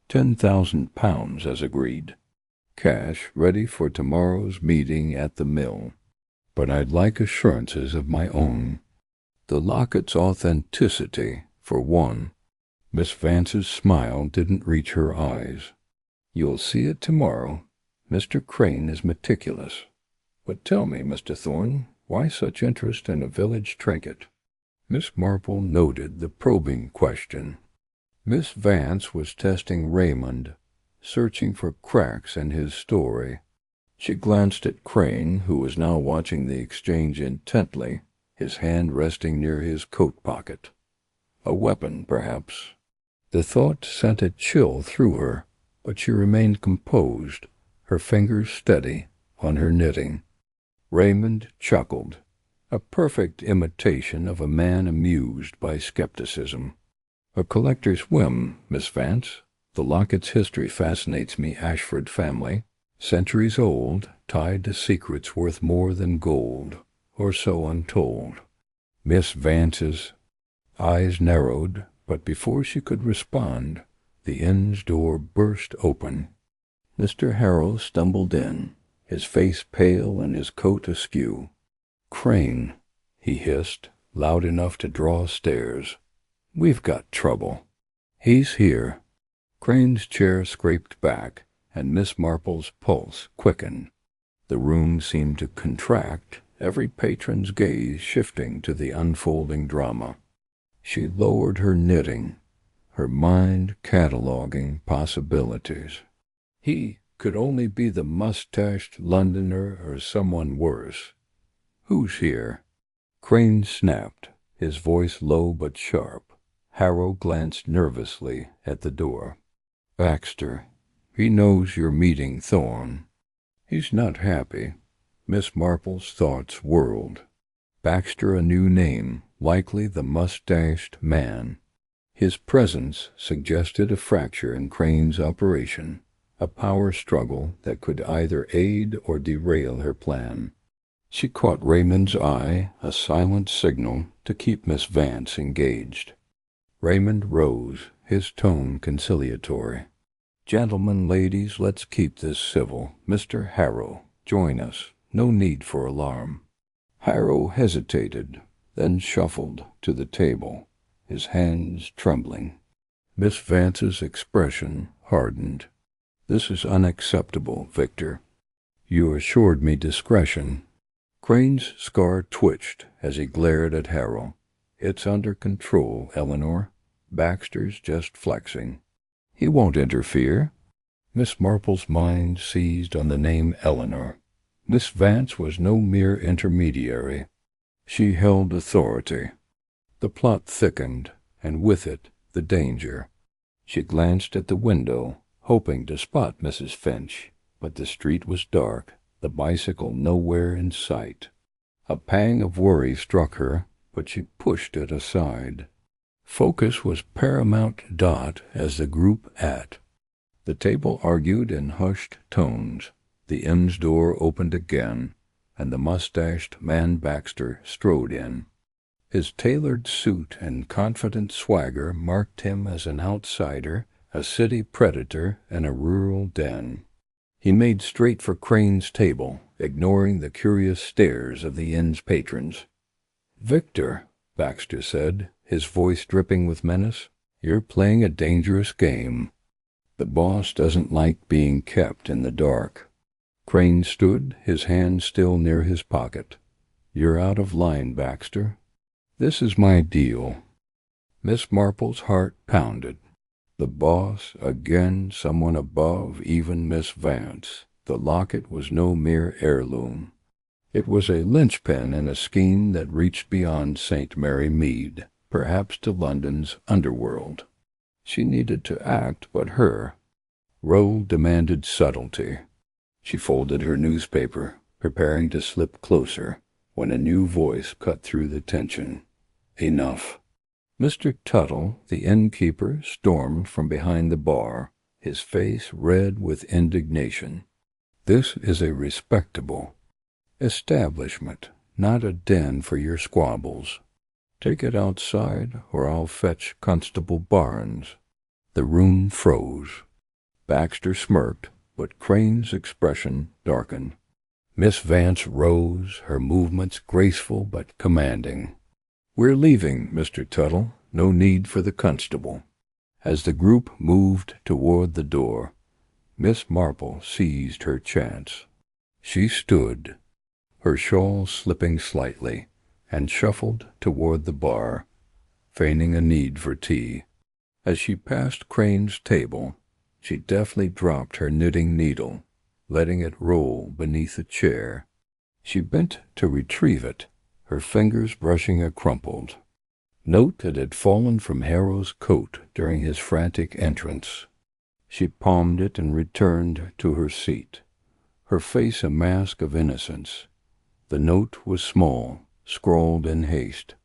£10,000 as agreed. Cash ready for tomorrow's meeting at the mill. But I'd like assurances of my own. The locket's authenticity, for one. Miss Vance's smile didn't reach her eyes. "You'll see it tomorrow. Mr. Crane is meticulous. But tell me, Mr. Thorne, why such interest in a village trinket?" Miss Marple noted the probing question. Miss Vance was testing Raymond, searching for cracks in his story. She glanced at Crane, who was now watching the exchange intently, his hand resting near his coat pocket. A weapon, perhaps. The thought sent a chill through her, but she remained composed, her fingers steady on her knitting. Raymond chuckled, a perfect imitation of a man amused by skepticism. "A collector's whim, Miss Vance. The locket's history fascinates me. Ashford family, centuries old, tied to secrets worth more than gold, or so untold." Miss Vance's eyes narrowed, but before she could respond, the inn's door burst open. Mr. Harrow stumbled in, his face pale and his coat askew. "Crane," he hissed, loud enough to draw stares. "We've got trouble." "He's here." Crane's chair scraped back, and Miss Marple's pulse quickened. The room seemed to contract, every patron's gaze shifting to the unfolding drama. She lowered her knitting, her mind cataloging possibilities. He could only be the mustached Londoner or someone worse. "Who's here?" Crane snapped, his voice low but sharp. Harrow glanced nervously at the door. "Baxter. He knows you're meeting Thorne. He's not happy." Miss Marple's thoughts whirled. Baxter, a new name, likely the mustached man. His presence suggested a fracture in Crane's operation, a power struggle that could either aid or derail her plan. She caught Raymond's eye, a silent signal to keep Miss Vance engaged. Raymond rose, his tone conciliatory. "Gentlemen, ladies, let's keep this civil. Mr. Harrow, join us. No need for alarm." Harrow hesitated, then shuffled to the table, his hands trembling. Miss Vance's expression hardened. "This is unacceptable, Victor. You assured me discretion." Crane's scar twitched as he glared at Harrow. "It's under control, Eleanor. Baxter's just flexing. He won't interfere." Miss Marple's mind seized on the name Eleanor. Miss Vance was no mere intermediary. She held authority. The plot thickened, and with it the danger. She glanced at the window, hoping to spot Mrs. Finch, but the street was dark, the bicycle nowhere in sight. A pang of worry struck her, but she pushed it aside. Focus was paramount dot as the group ate. The table argued in hushed tones. The inn's door opened again, and the mustached man Baxter strode in. His tailored suit and confident swagger marked him as an outsider, a city predator in a rural den. He made straight for Crane's table, ignoring the curious stares of the inn's patrons. "Victor," Baxter said, his voice dripping with menace, "you're playing a dangerous game. The boss doesn't like being kept in the dark." Crane stood, his hand still near his pocket. "You're out of line, Baxter. This is my deal." Miss Marple's heart pounded. The boss, again someone above even Miss Vance. The locket was no mere heirloom. It was a linchpin in a scheme that reached beyond St. Mary Mead, perhaps to London's underworld. She needed to act but her. Role demanded subtlety. She folded her newspaper, preparing to slip closer, when a new voice cut through the tension. "Enough." Mr. Tuttle, the innkeeper, stormed from behind the bar, his face red with indignation. "This is a respectable establishment, not a den for your squabbles. Take it outside, or I'll fetch Constable Barnes." The room froze. Baxter smirked, but Crane's expression darkened. Miss Vance rose, her movements graceful but commanding. "We're leaving, Mr. Tuttle. No need for the constable." As the group moved toward the door, Miss Marple seized her chance. She stood, her shawl slipping slightly, and shuffled toward the bar, feigning a need for tea. As she passed Crane's table, she deftly dropped her knitting needle, letting it roll beneath a chair. She bent to retrieve it, her fingers brushing a crumpled note that had fallen from Harrow's coat during his frantic entrance. She palmed it and returned to her seat, her face a mask of innocence. The note was small, scrawled in haste.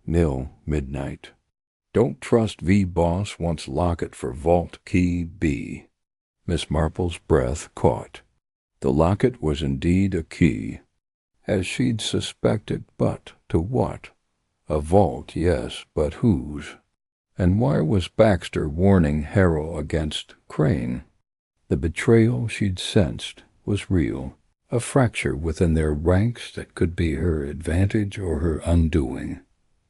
"Mill, midnight. Don't trust V. Boss wants locket for vault key B." Miss Marple's breath caught. The locket was indeed a key, as she'd suspected, but to what? A vault, yes, but whose? And why was Baxter warning Harrow against Crane? The betrayal she'd sensed was real, a fracture within their ranks that could be her advantage or her undoing.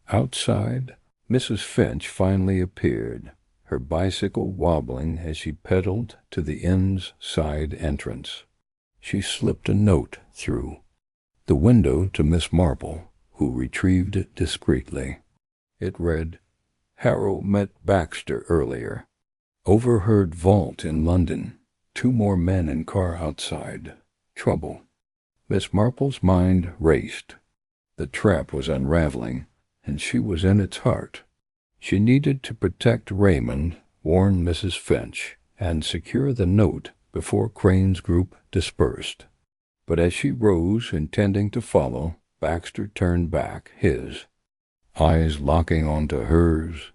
Outside, Mrs. Finch finally appeared, her bicycle wobbling as she pedaled to the inn's side entrance. She slipped a note through the window to Miss Marple, who retrieved it discreetly. It read, "Harrow met Baxter earlier. Overheard vault in London. 2 more men in car outside. Trouble." Miss Marple's mind raced. The trap was unraveling, and she was in its heart. She needed to protect Raymond, warn Mrs. Finch, and secure the note before Crane's group dispersed. But as she rose, intending to follow, Baxter turned back, his eyes locking onto hers.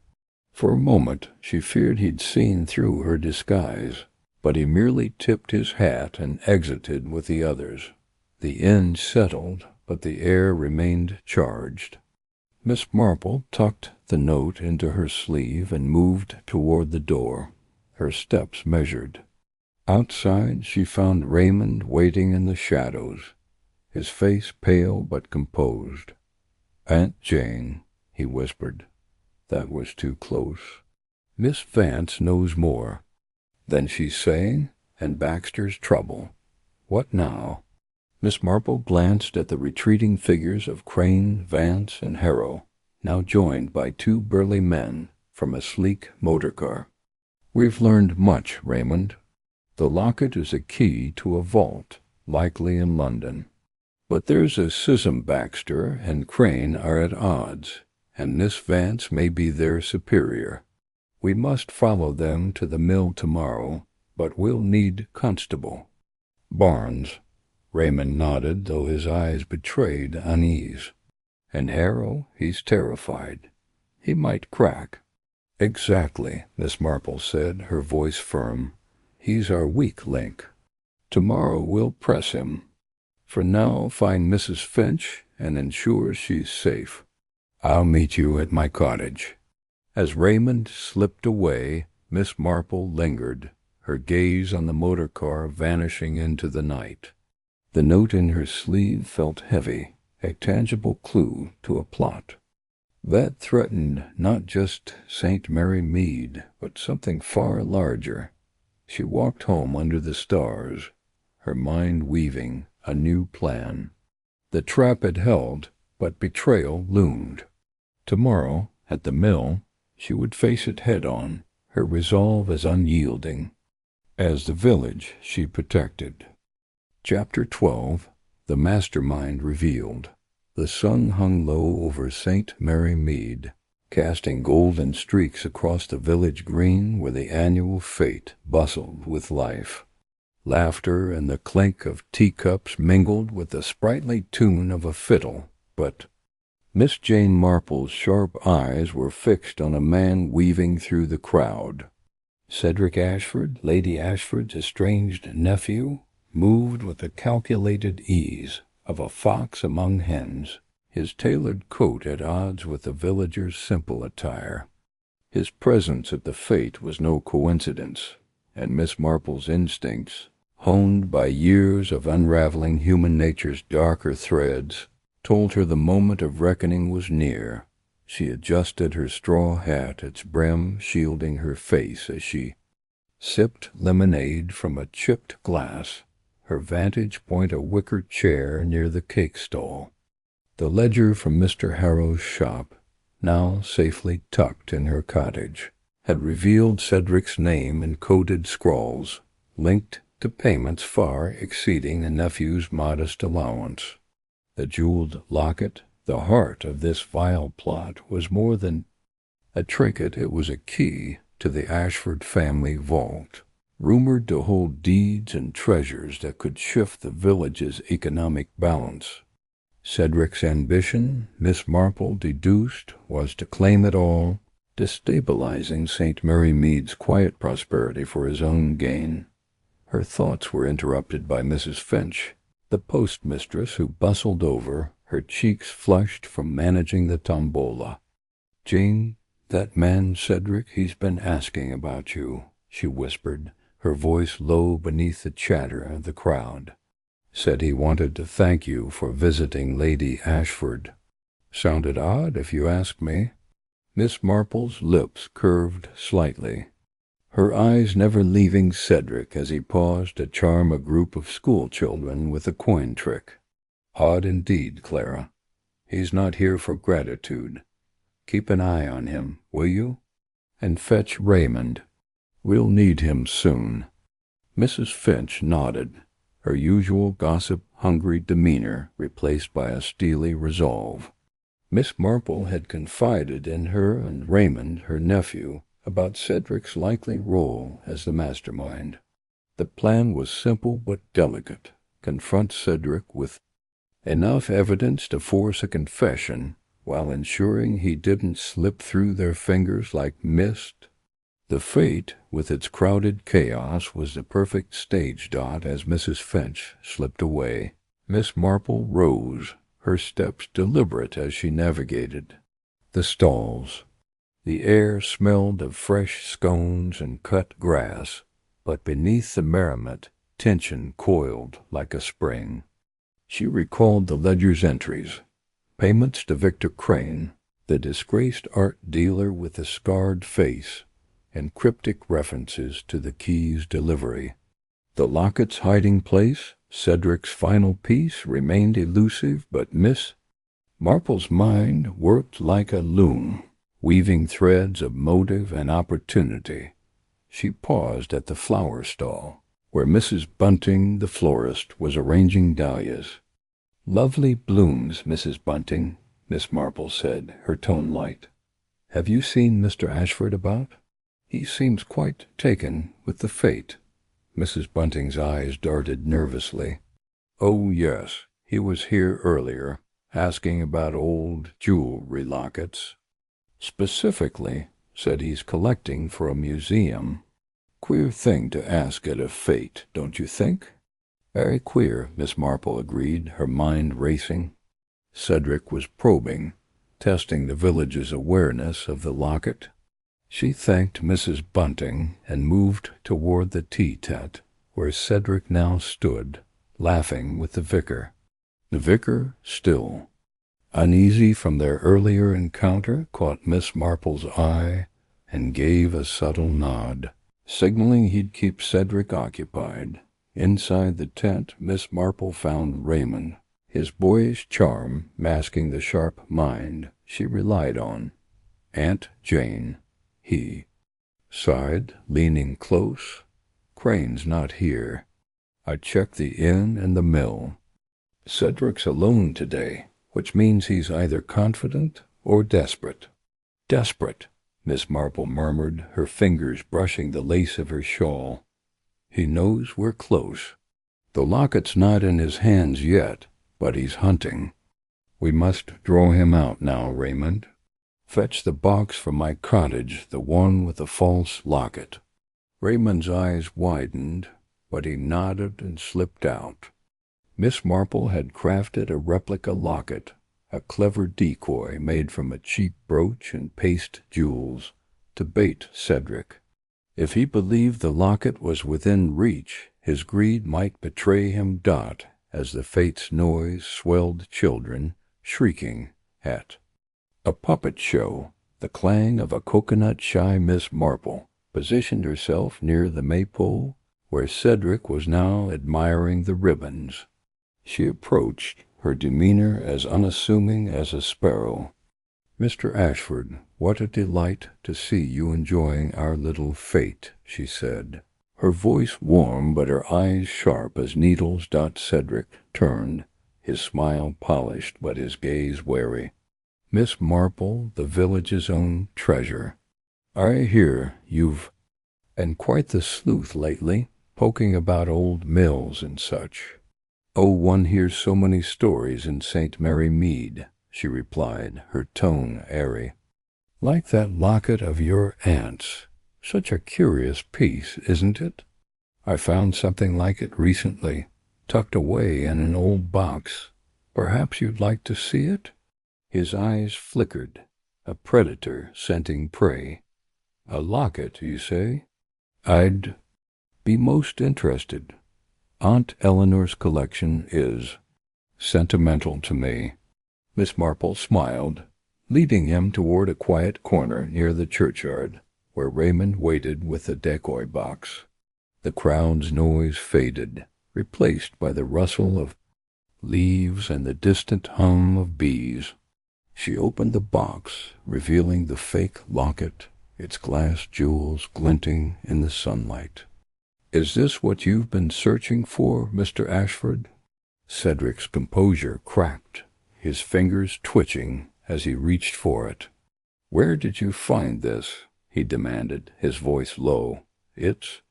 For a moment she feared he'd seen through her disguise, but he merely tipped his hat and exited with the others. The inn settled, but the air remained charged. Miss Marple tucked the note into her sleeve and moved toward the door, her steps measured. Outside she found Raymond waiting in the shadows, his face pale but composed. "Aunt Jane," he whispered. "That was too close. Miss Vance knows more than she's saying, and Baxter's trouble. What now?" Miss Marple glanced at the retreating figures of Crane, Vance, and Harrow, now joined by 2 burly men from a sleek motor car. "We've learned much, Raymond. The locket is a key to a vault, likely in London. But there's a schism. Baxter and Crane are at odds, and Miss Vance may be their superior. We must follow them to the mill tomorrow, but we'll need constable. Barnes. Raymond nodded, though his eyes betrayed unease. And Harrow, he's terrified. He might crack. Exactly, Miss Marple said, her voice firm. He's our weak link. Tomorrow we'll press him. For now, find Mrs. Finch and ensure she's safe. I'll meet you at my cottage. As Raymond slipped away, Miss Marple lingered, her gaze on the motor car vanishing into the night. The note in her sleeve felt heavy, a tangible clue to a plot that threatened not just St. Mary Mead, but something far larger. She walked home under the stars, her mind weaving a new plan. The trap had held, but betrayal loomed. Tomorrow, at the mill, she would face it head-on, her resolve as unyielding as the village she protected. Chapter 12. The Mastermind Revealed. The sun hung low over St. Mary Mead, casting golden streaks across the village green where the annual fete bustled with life. Laughter and the clink of teacups mingled with the sprightly tune of a fiddle, but Miss Jane Marple's sharp eyes were fixed on a man weaving through the crowd. Cedric Ashford, Lady Ashford's estranged nephew, moved with the calculated ease of a fox among hens, his tailored coat at odds with the villagers' simple attire. His presence at the fete was no coincidence, and Miss Marple's instincts, honed by years of unraveling human nature's darker threads, told her the moment of reckoning was near. She adjusted her straw hat, its brim shielding her face as she sipped lemonade from a chipped glass, her vantage point a wicker chair near the cake stall. The ledger from Mr. Harrow's shop, now safely tucked in her cottage, had revealed Cedric's name in coded scrawls, linked to payments far exceeding the nephew's modest allowance. The jeweled locket, the heart of this vile plot, was more than a trinket. It was a key to the Ashford family vault, rumored to hold deeds and treasures that could shift the village's economic balance. Cedric's ambition, Miss Marple deduced, was to claim it all, destabilizing St. Mary Mead's quiet prosperity for his own gain. Her thoughts were interrupted by Mrs. Finch, the postmistress, who bustled over, her cheeks flushed from managing the tombola. "Jane, that man Cedric, he's been asking about you," she whispered, her voice low beneath the chatter of the crowd. "Said he wanted to thank you for visiting Lady Ashford. Sounded odd, if you ask me." Miss Marple's lips curved slightly, her eyes never leaving Cedric as he paused to charm a group of school-children with a coin trick. "Odd indeed, Clara. He's not here for gratitude. Keep an eye on him, will you? And fetch Raymond. We'll need him soon." Mrs. Finch nodded, her usual gossip-hungry demeanor replaced by a steely resolve. Miss Marple had confided in her and Raymond, her nephew, about Cedric's likely role as the mastermind. The plan was simple but delicate. Confront Cedric with enough evidence to force a confession, while ensuring he didn't slip through their fingers like mist. The fete, with its crowded chaos, was the perfect stage dot as Mrs. Finch slipped away. Miss Marple rose, her steps deliberate as she navigated the stalls. The air smelled of fresh scones and cut grass, but beneath the merriment tension coiled like a spring. She recalled the ledger's entries, payments to Victor Crane, the disgraced art dealer with the scarred face, and cryptic references to the key's delivery. The locket's hiding place, Cedric's final piece, remained elusive, but Miss Marple's mind worked like a loom, weaving threads of motive and opportunity. She paused at the flower stall, where Mrs. Bunting, the florist, was arranging dahlias. "Lovely blooms, Mrs. Bunting," Miss Marple said, her tone light. "Have you seen Mr. Ashford about?" He seems quite taken with the fate." Mrs. Bunting's eyes darted nervously. "Oh, yes, he was here earlier, asking about old jewelry lockets. Specifically, said he's collecting for a museum. Queer thing to ask at a fete, don't you think?" "Very queer," Miss Marple agreed, her mind racing. Cedric was probing, testing the village's awareness of the locket. She thanked Mrs. Bunting and moved toward the tea-tent, where Cedric now stood, laughing with the vicar. The vicar still, uneasy from their earlier encounter, caught Miss Marple's eye and gave a subtle nod, signaling he'd keep Cedric occupied. Inside the tent, Miss Marple found Raymond, his boyish charm masking the sharp mind she relied on. "Aunt Jane," he sighed, leaning close. "Crane's not here. I checked the inn and the mill. Cedric's alone today, which means he's either confident or desperate." "Desperate," Miss Marple murmured, her fingers brushing the lace of her shawl. "He knows we're close. The locket's not in his hands yet, but he's hunting. We must draw him out now, Raymond. Fetch the box from my cottage, the one with the false locket." Raymond's eyes widened, but he nodded and slipped out. Miss Marple had crafted a replica locket, a clever decoy made from a cheap brooch and paste jewels, to bait Cedric. If he believed the locket was within reach, his greed might betray him as the fate's noise swelled children, shrieking at a puppet show. The clang of a coconut-shy Miss Marple positioned herself near the maypole, where Cedric was now admiring the ribbons. She approached, her demeanor as unassuming as a sparrow. "Mr. Ashford, what a delight to see you enjoying our little fete," she said, her voice warm but her eyes sharp as needles. Cedric turned, his smile polished but his gaze wary. "Miss Marple, the village's own treasure. I hear you've been quite the sleuth lately, poking about old mills and such." "Oh, one hears so many stories in St. Mary Mead," she replied, her tone airy. "Like that locket of your aunt's. Such a curious piece, isn't it? I found something like it recently, tucked away in an old box. Perhaps you'd like to see it?" His eyes flickered, a predator scenting prey. "A locket, you say? I'd be most interested. Aunt Eleanor's collection is sentimental to me." Miss Marple smiled, leading him toward a quiet corner near the churchyard, where Raymond waited with the decoy box. The crowd's noise faded, replaced by the rustle of leaves and the distant hum of bees. She opened the box, revealing the fake locket, its glass jewels glinting in the sunlight. "Is this what you've been searching for, Mr. Ashford?" Cedric's composure cracked, his fingers twitching as he reached for it. "Where did you find this?" he demanded, his voice low. It's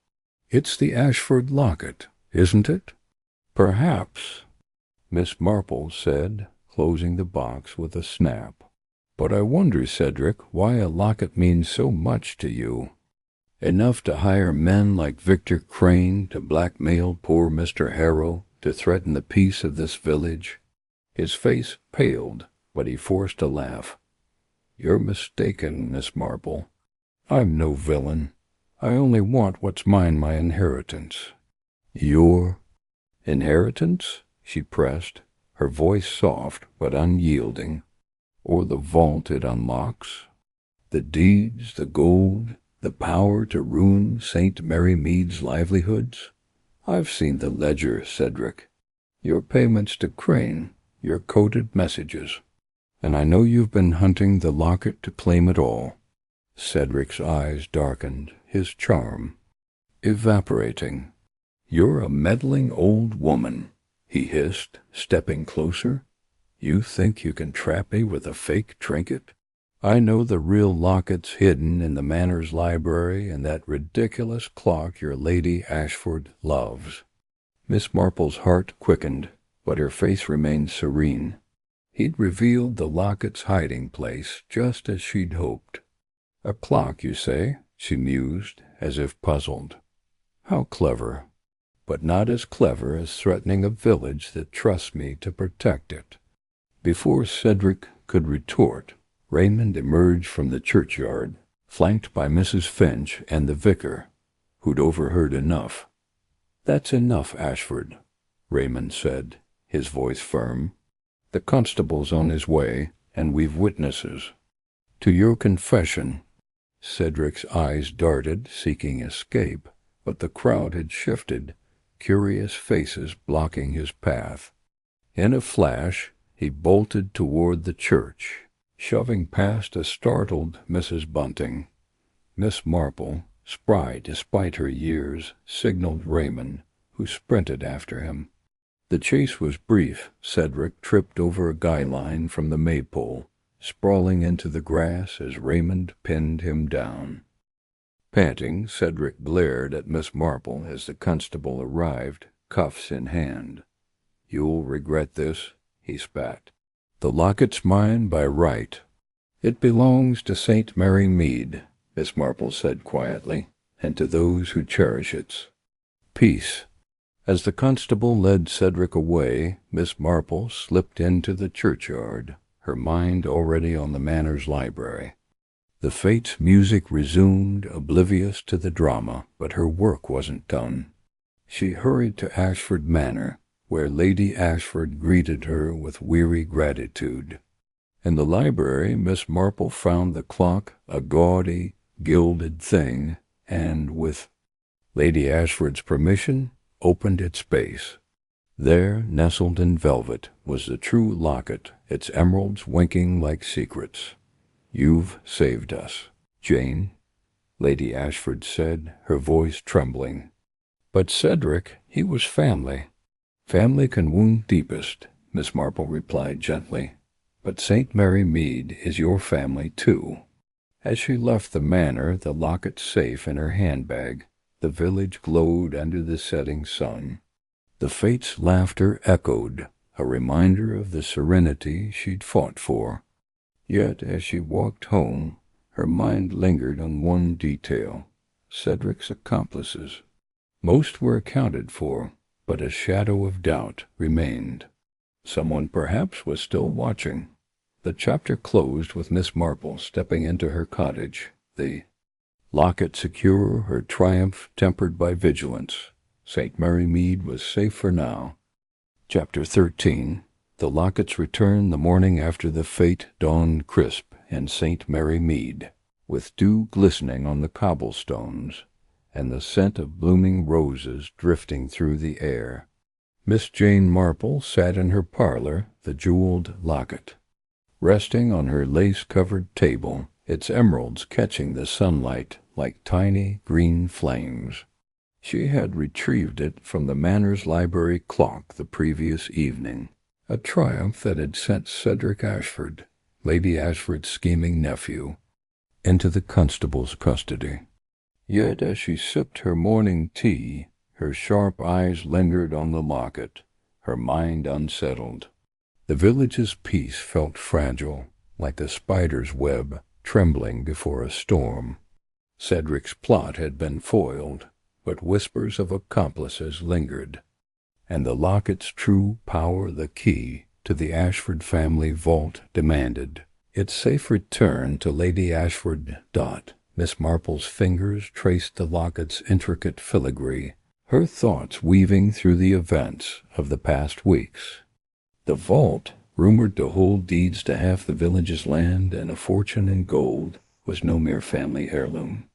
the Ashford locket, isn't it?" "Perhaps," Miss Marple said, closing the box with a snap. "But I wonder, Cedric, why a locket means so much to you. Enough to hire men like Victor Crane to blackmail poor Mr. Harrow, to threaten the peace of this village." His face paled, but he forced a laugh. "You're mistaken, Miss Marple. I'm no villain. I only want what's mine, my inheritance." "Your inheritance?" she pressed, her voice soft but unyielding. "Or the vault it unlocks? The deeds, the gold, the power to ruin St. Mary Mead's livelihoods? I've seen the ledger, Cedric. Your payments to Crane, your coded messages. And I know you've been hunting the locket to claim it all." Cedric's eyes darkened, his charm evaporating. "You're a meddling old woman," he hissed, stepping closer. "You think you can trap me with a fake trinket? I know the real locket's hidden in the Manor's library and that ridiculous clock your Lady Ashford loves." Miss Marple's heart quickened, but her face remained serene. He'd revealed the locket's hiding place just as she'd hoped. "A clock, you say?" she mused, as if puzzled. "How clever. But not as clever as threatening a village that trusts me to protect it." Before Cedric could retort, Raymond emerged from the churchyard, flanked by Mrs. Finch and the vicar, who'd overheard enough. "That's enough, Ashford," Raymond said, his voice firm. "The constable's on his way, and we've witnesses. To your confession." Cedric's eyes darted, seeking escape, but the crowd had shifted, curious faces blocking his path. In a flash, he bolted toward the church, shoving past a startled Mrs. Bunting. Miss Marple, spry despite her years, signaled Raymond, who sprinted after him. The chase was brief. Cedric tripped over a guy line from the maypole, sprawling into the grass as Raymond pinned him down. Panting, Cedric glared at Miss Marple as the constable arrived, cuffs in hand. "You'll regret this," he spat. "The locket's mine by right." "It belongs to St. Mary Mead," Miss Marple said quietly, "and to those who cherish its peace." As the constable led Cedric away, Miss Marple slipped into the churchyard, her mind already on the Manor's library. The Fates' music resumed, oblivious to the drama, but her work wasn't done. She hurried to Ashford Manor, where Lady Ashford greeted her with weary gratitude. In the library, Miss Marple found the clock a gaudy, gilded thing, and, with Lady Ashford's permission, opened its base. There, nestled in velvet, was the true locket, its emeralds winking like secrets. "You've saved us, Jane," Lady Ashford said, her voice trembling. "But Cedric, he was family." "Family can wound deepest," Miss Marple replied gently. "But St. Mary Mead is your family, too." As she left the manor, the locket safe in her handbag, the village glowed under the setting sun. The Fates' laughter echoed, a reminder of the serenity she'd fought for. Yet, as she walked home, her mind lingered on one detail: Cedric's accomplices. Most were accounted for, but a shadow of doubt remained. Someone perhaps was still watching. The chapter closed with Miss Marple stepping into her cottage, the locket secure, her triumph tempered by vigilance. St. Mary Mead was safe for now. Chapter 13. The locket's return the morning after the fate dawned crisp in St. Mary Mead, with dew glistening on the cobblestones, and the scent of blooming roses drifting through the air. Miss Jane Marple sat in her parlor, the jeweled locket, resting on her lace-covered table, its emeralds catching the sunlight like tiny green flames. She had retrieved it from the Manor's library clock the previous evening, a triumph that had sent Cedric Ashford, Lady Ashford's scheming nephew, into the constable's custody. Yet as she sipped her morning tea, her sharp eyes lingered on the locket, her mind unsettled. The village's peace felt fragile, like a spider's web trembling before a storm. Cedric's plot had been foiled, but whispers of accomplices lingered, and the locket's true power, the key to the Ashford family vault, demanded its safe return to Lady Ashford. Miss Marple's fingers traced the locket's intricate filigree, her thoughts weaving through the events of the past weeks. The vault, rumored to hold deeds to half the village's land and a fortune in gold, was no mere family heirloom.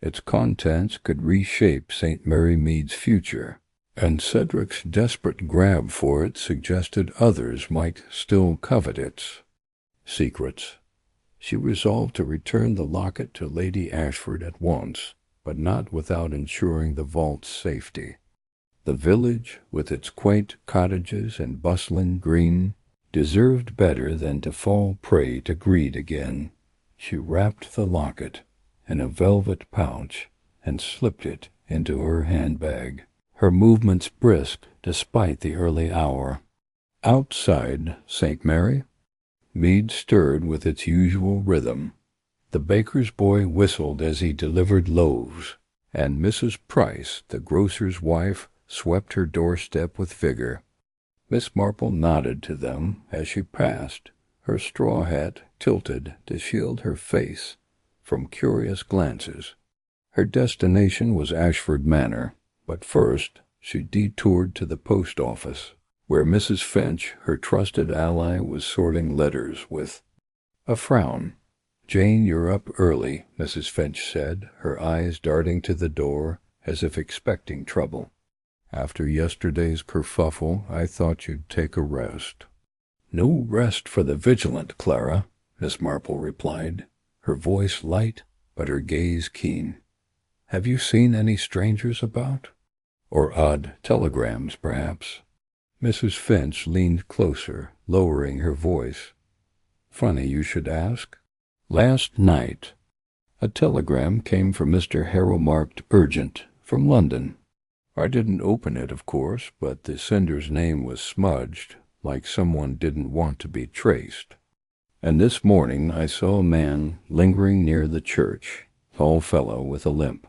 Its contents could reshape St. Mary Mead's future, and Cedric's desperate grab for it suggested others might still covet its secrets. She resolved to return the locket to Lady Ashford at once, but not without ensuring the vault's safety. The village, with its quaint cottages and bustling green, deserved better than to fall prey to greed again. She wrapped the locket in a velvet pouch and slipped it into her handbag, her movements brisk despite the early hour. Outside St. Mary, Mead stirred with its usual rhythm. The baker's boy whistled as he delivered loaves, and Mrs. Price, the grocer's wife, swept her doorstep with vigor. Miss Marple nodded to them as she passed, her straw hat tilted to shield her face from curious glances. Her destination was Ashford Manor, but first she detoured to the post office, where Mrs. Finch, her trusted ally, was sorting letters with a frown. "Jane, you're up early," Mrs. Finch said, her eyes darting to the door as if expecting trouble. "After yesterday's kerfuffle, I thought you'd take a rest." "No rest for the vigilant, Clara," Miss Marple replied, her voice light but her gaze keen. "Have you seen any strangers about? Or odd telegrams, perhaps?" Mrs. Finch leaned closer, lowering her voice. "Funny you should ask. Last night, a telegram came from Mr. Harrow marked urgent from London. I didn't open it, of course, but the sender's name was smudged, like someone didn't want to be traced. And this morning I saw a man lingering near the church, tall fellow with a limp.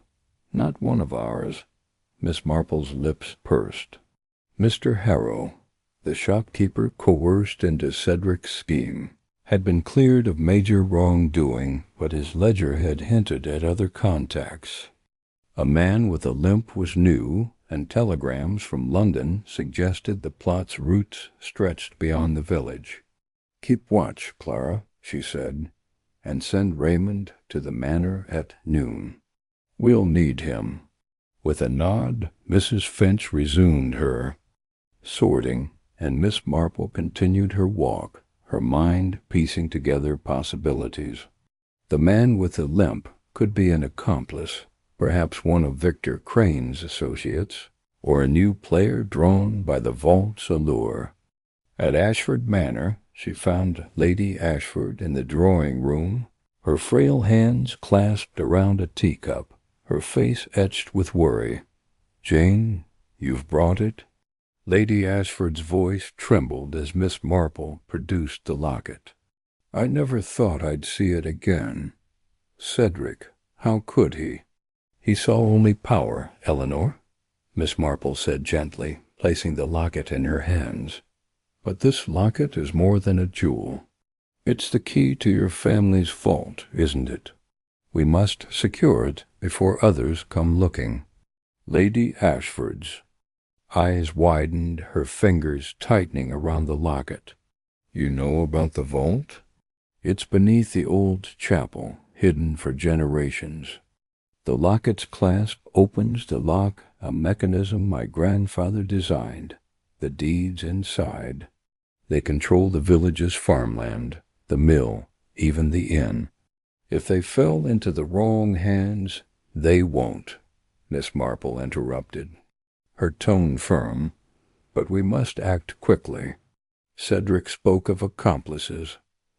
Not one of ours." Miss Marple's lips pursed. Mr. Harrow, the shopkeeper coerced into Cedric's scheme, had been cleared of major wrongdoing, but his ledger had hinted at other contacts. A man with a limp was new, and telegrams from London suggested the plot's roots stretched beyond the village. "Keep watch, Clara," she said, "and send Raymond to the manor at noon. We'll need him." With a nod, Mrs. Finch resumed her sorting, and Miss Marple continued her walk, her mind piecing together possibilities. The man with the limp could be an accomplice, perhaps one of Victor Crane's associates, or a new player drawn by the vault's allure. At Ashford Manor, she found Lady Ashford in the drawing-room, her frail hands clasped around a teacup, her face etched with worry. "Jane, you've brought it?" Lady Ashford's voice trembled as Miss Marple produced the locket. "I never thought I'd see it again. Cedric, how could he?" "He saw only power, Eleanor," Miss Marple said gently, placing the locket in her hands. "But this locket is more than a jewel. It's the key to your family's vault, isn't it? We must secure it before others come looking." Lady Ashford's eyes widened, her fingers tightening around the locket. "You know about the vault? It's beneath the old chapel, hidden for generations. The locket's clasp opens to lock a mechanism my grandfather designed, the deeds inside. They control the village's farmland, the mill, even the inn. If they fell into the wrong hands, they won't," Miss Marple interrupted, her tone firm. "But we must act quickly. Cedric spoke of accomplices,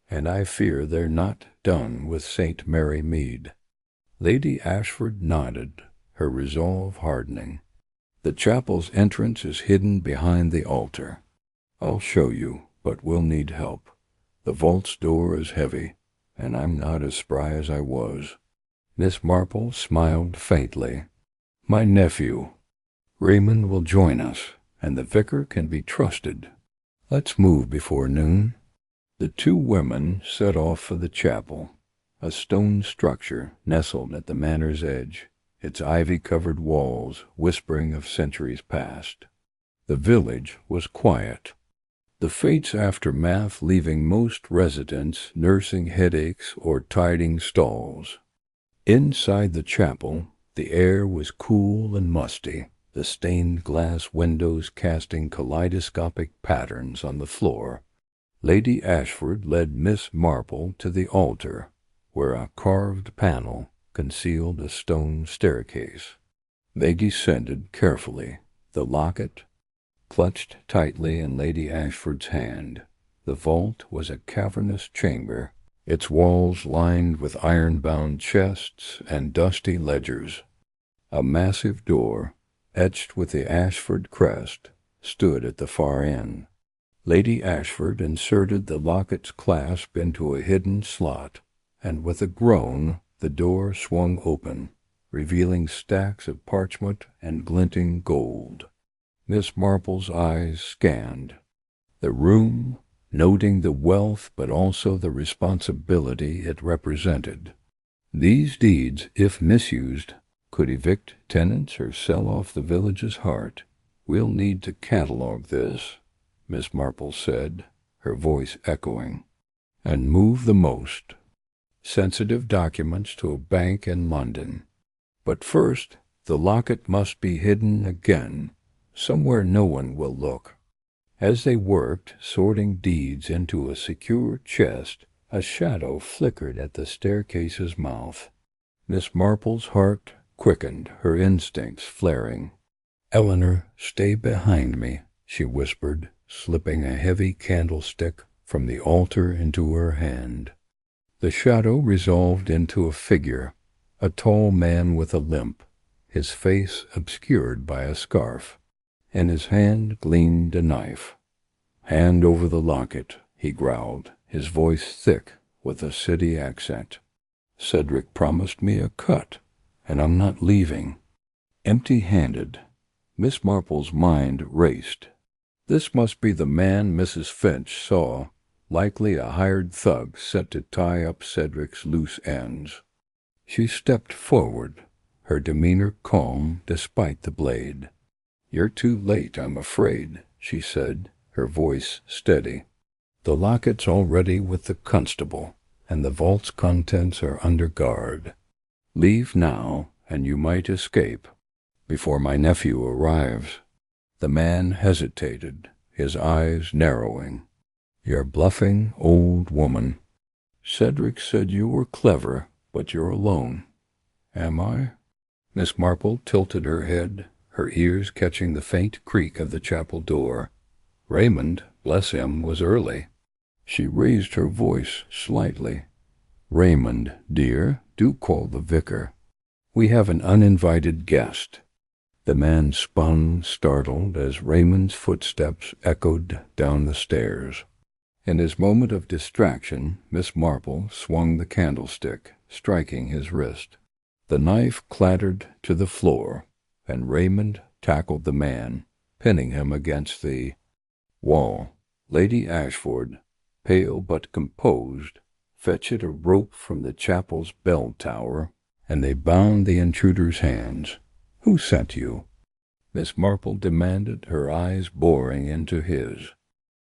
and I fear they're not done with St. Mary Mead." Lady Ashford nodded, her resolve hardening. "The chapel's entrance is hidden behind the altar. I'll show you, but we'll need help. The vault's door is heavy, and I'm not as spry as I was." Miss Marple smiled faintly. "My nephew, Raymond, will join us, and the vicar can be trusted. Let's move before noon." The two women set off for the chapel, a stone structure nestled at the manor's edge, its ivy-covered walls whispering of centuries past. The village was quiet, the fate's aftermath leaving most residents nursing headaches or tidying stalls. Inside the chapel, the air was cool and musty, the stained glass windows casting kaleidoscopic patterns on the floor. Lady Ashford led Miss Marple to the altar, where a carved panel concealed a stone staircase. They descended carefully, the locket clutched tightly in Lady Ashford's hand. The vault was a cavernous chamber, its walls lined with iron-bound chests and dusty ledgers. A massive door, etched with the Ashford crest, stood at the far end. Lady Ashford inserted the locket's clasp into a hidden slot, and with a groan the door swung open, revealing stacks of parchment and glinting gold. Miss Marple's eyes scanned the room, noting the wealth but also the responsibility it represented. These deeds, if misused, could evict tenants or sell off the village's heart. "We'll need to catalog this," Miss Marple said, her voice echoing, "and move the most sensitive documents to a bank in London. But first, the locket must be hidden again, somewhere no one will look." As they worked, sorting deeds into a secure chest, a shadow flickered at the staircase's mouth. Miss Marple's heart quickened, her instincts flaring. "Eleanor, stay behind me," she whispered, slipping a heavy candlestick from the altar into her hand. The shadow resolved into a figure, a tall man with a limp, his face obscured by a scarf. In his hand gleamed a knife. "Hand over the locket," he growled, his voice thick with a city accent. "Cedric promised me a cut, and I'm not leaving empty-handed." Miss Marple's mind raced. This must be the man Mrs. Finch saw, likely a hired thug set to tie up Cedric's loose ends. She stepped forward, her demeanor calm despite the blade. "You're too late, I'm afraid," she said, her voice steady. "The locket's already with the constable, and the vault's contents are under guard. Leave now, and you might escape before my nephew arrives." The man hesitated, his eyes narrowing. "You're bluffing, old woman. Cedric said you were clever, but you're alone." "Am I?" Miss Marple tilted her head, her ears catching the faint creak of the chapel door. "Raymond, bless him, was early." She raised her voice slightly. "Raymond, dear, do call the vicar. We have an uninvited guest." The man spun, startled, as Raymond's footsteps echoed down the stairs. In his moment of distraction, Miss Marple swung the candlestick, striking his wrist. The knife clattered to the floor, and Raymond tackled the man, pinning him against the wall. Lady Ashford, pale but composed, fetched a rope from the chapel's bell tower, and they bound the intruder's hands. "Who sent you?" Miss Marple demanded, her eyes boring into his.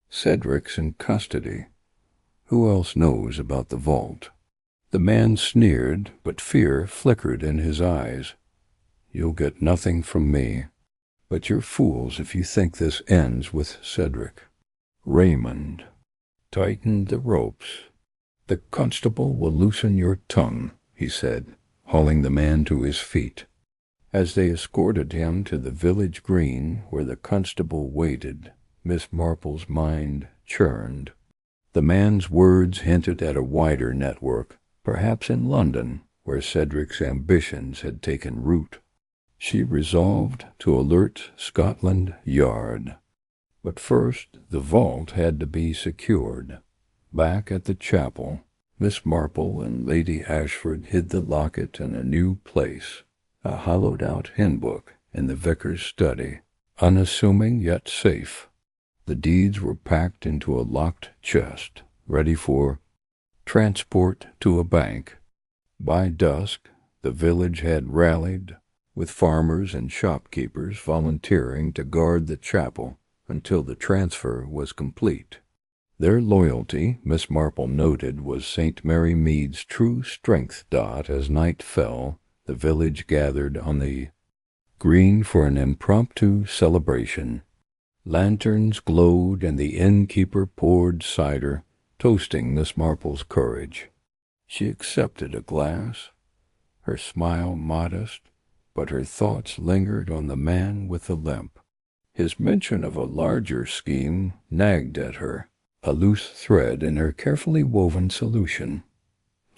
"Cedric's in custody. Who else knows about the vault?" The man sneered, but fear flickered in his eyes. "You'll get nothing from me. But you're fools if you think this ends with Cedric." Raymond tightened the ropes. "The constable will loosen your tongue," he said, hauling the man to his feet. As they escorted him to the village green where the constable waited, Miss Marple's mind churned. The man's words hinted at a wider network, perhaps in London, where Cedric's ambitions had taken root. She resolved to alert Scotland Yard. But first the vault had to be secured. Back at the chapel, Miss Marple and Lady Ashford hid the locket in a new place, a hollowed-out hymn-book in the vicar's study, unassuming yet safe. The deeds were packed into a locked chest, ready for transport to a bank. By dusk, the village had rallied, with farmers and shopkeepers volunteering to guard the chapel until the transfer was complete. Their loyalty, Miss Marple noted, was St. Mary Mead's true strength. As night fell, the village gathered on the green for an impromptu celebration. Lanterns glowed and the innkeeper poured cider, toasting Miss Marple's courage. She accepted a glass, her smile modest, but her thoughts lingered on the man with the limp. His mention of a larger scheme nagged at her, a loose thread in her carefully woven solution.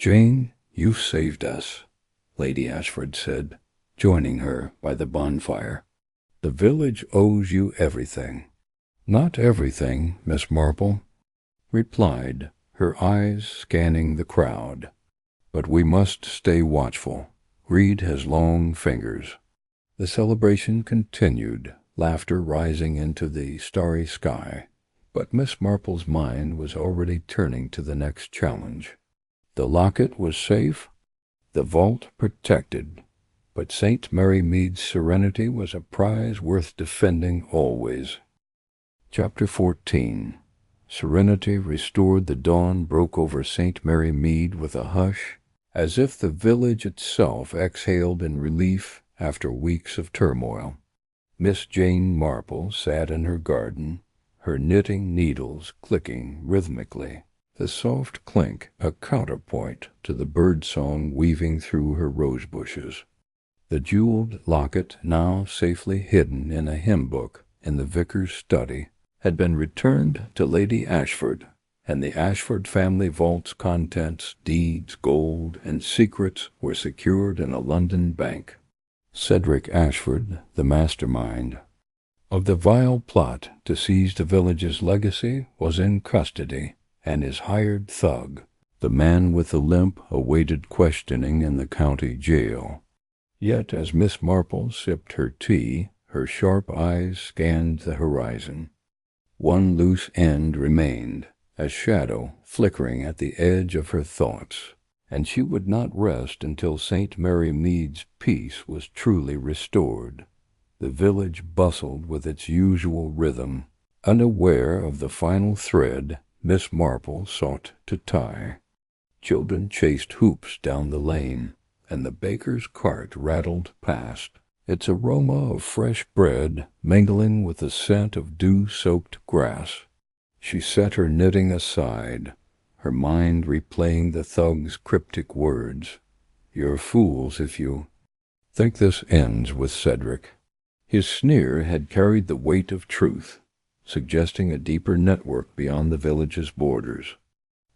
"Jane, you've saved us," Lady Ashford said, joining her by the bonfire. "The village owes you everything." "Not everything, Miss Marple," replied, her eyes scanning the crowd. "But we must stay watchful. Greed has long fingers." The celebration continued, laughter rising into the starry sky, but Miss Marple's mind was already turning to the next challenge. The locket was safe, the vault protected, but St. Mary Mead's serenity was a prize worth defending always. Chapter 14. Serenity restored. The dawn broke over St. Mary Mead with a hush, as if the village itself exhaled in relief after weeks of turmoil. Miss Jane Marple sat in her garden, her knitting needles clicking rhythmically, the soft clink a counterpoint to the bird-song weaving through her rose bushes. The jeweled locket, now safely hidden in a hymn-book in the vicar's study, had been returned to Lady Ashford, and the Ashford family vault's contents, deeds, gold, and secrets were secured in a London bank. Cedric Ashford, the mastermind of the vile plot to seize the village's legacy, was in custody, and his hired thug, the man with the limp, awaited questioning in the county jail. Yet as Miss Marple sipped her tea, her sharp eyes scanned the horizon. One loose end remained, a shadow flickering at the edge of her thoughts, and she would not rest until St. Mary Mead's peace was truly restored. The village bustled with its usual rhythm, unaware of the final thread Miss Marple sought to tie. Children chased hoops down the lane, and the baker's cart rattled past, its aroma of fresh bread mingling with the scent of dew-soaked grass. She set her knitting aside, her mind replaying the thug's cryptic words. "You're fools if you think this ends with Cedric." His sneer had carried the weight of truth, suggesting a deeper network beyond the village's borders.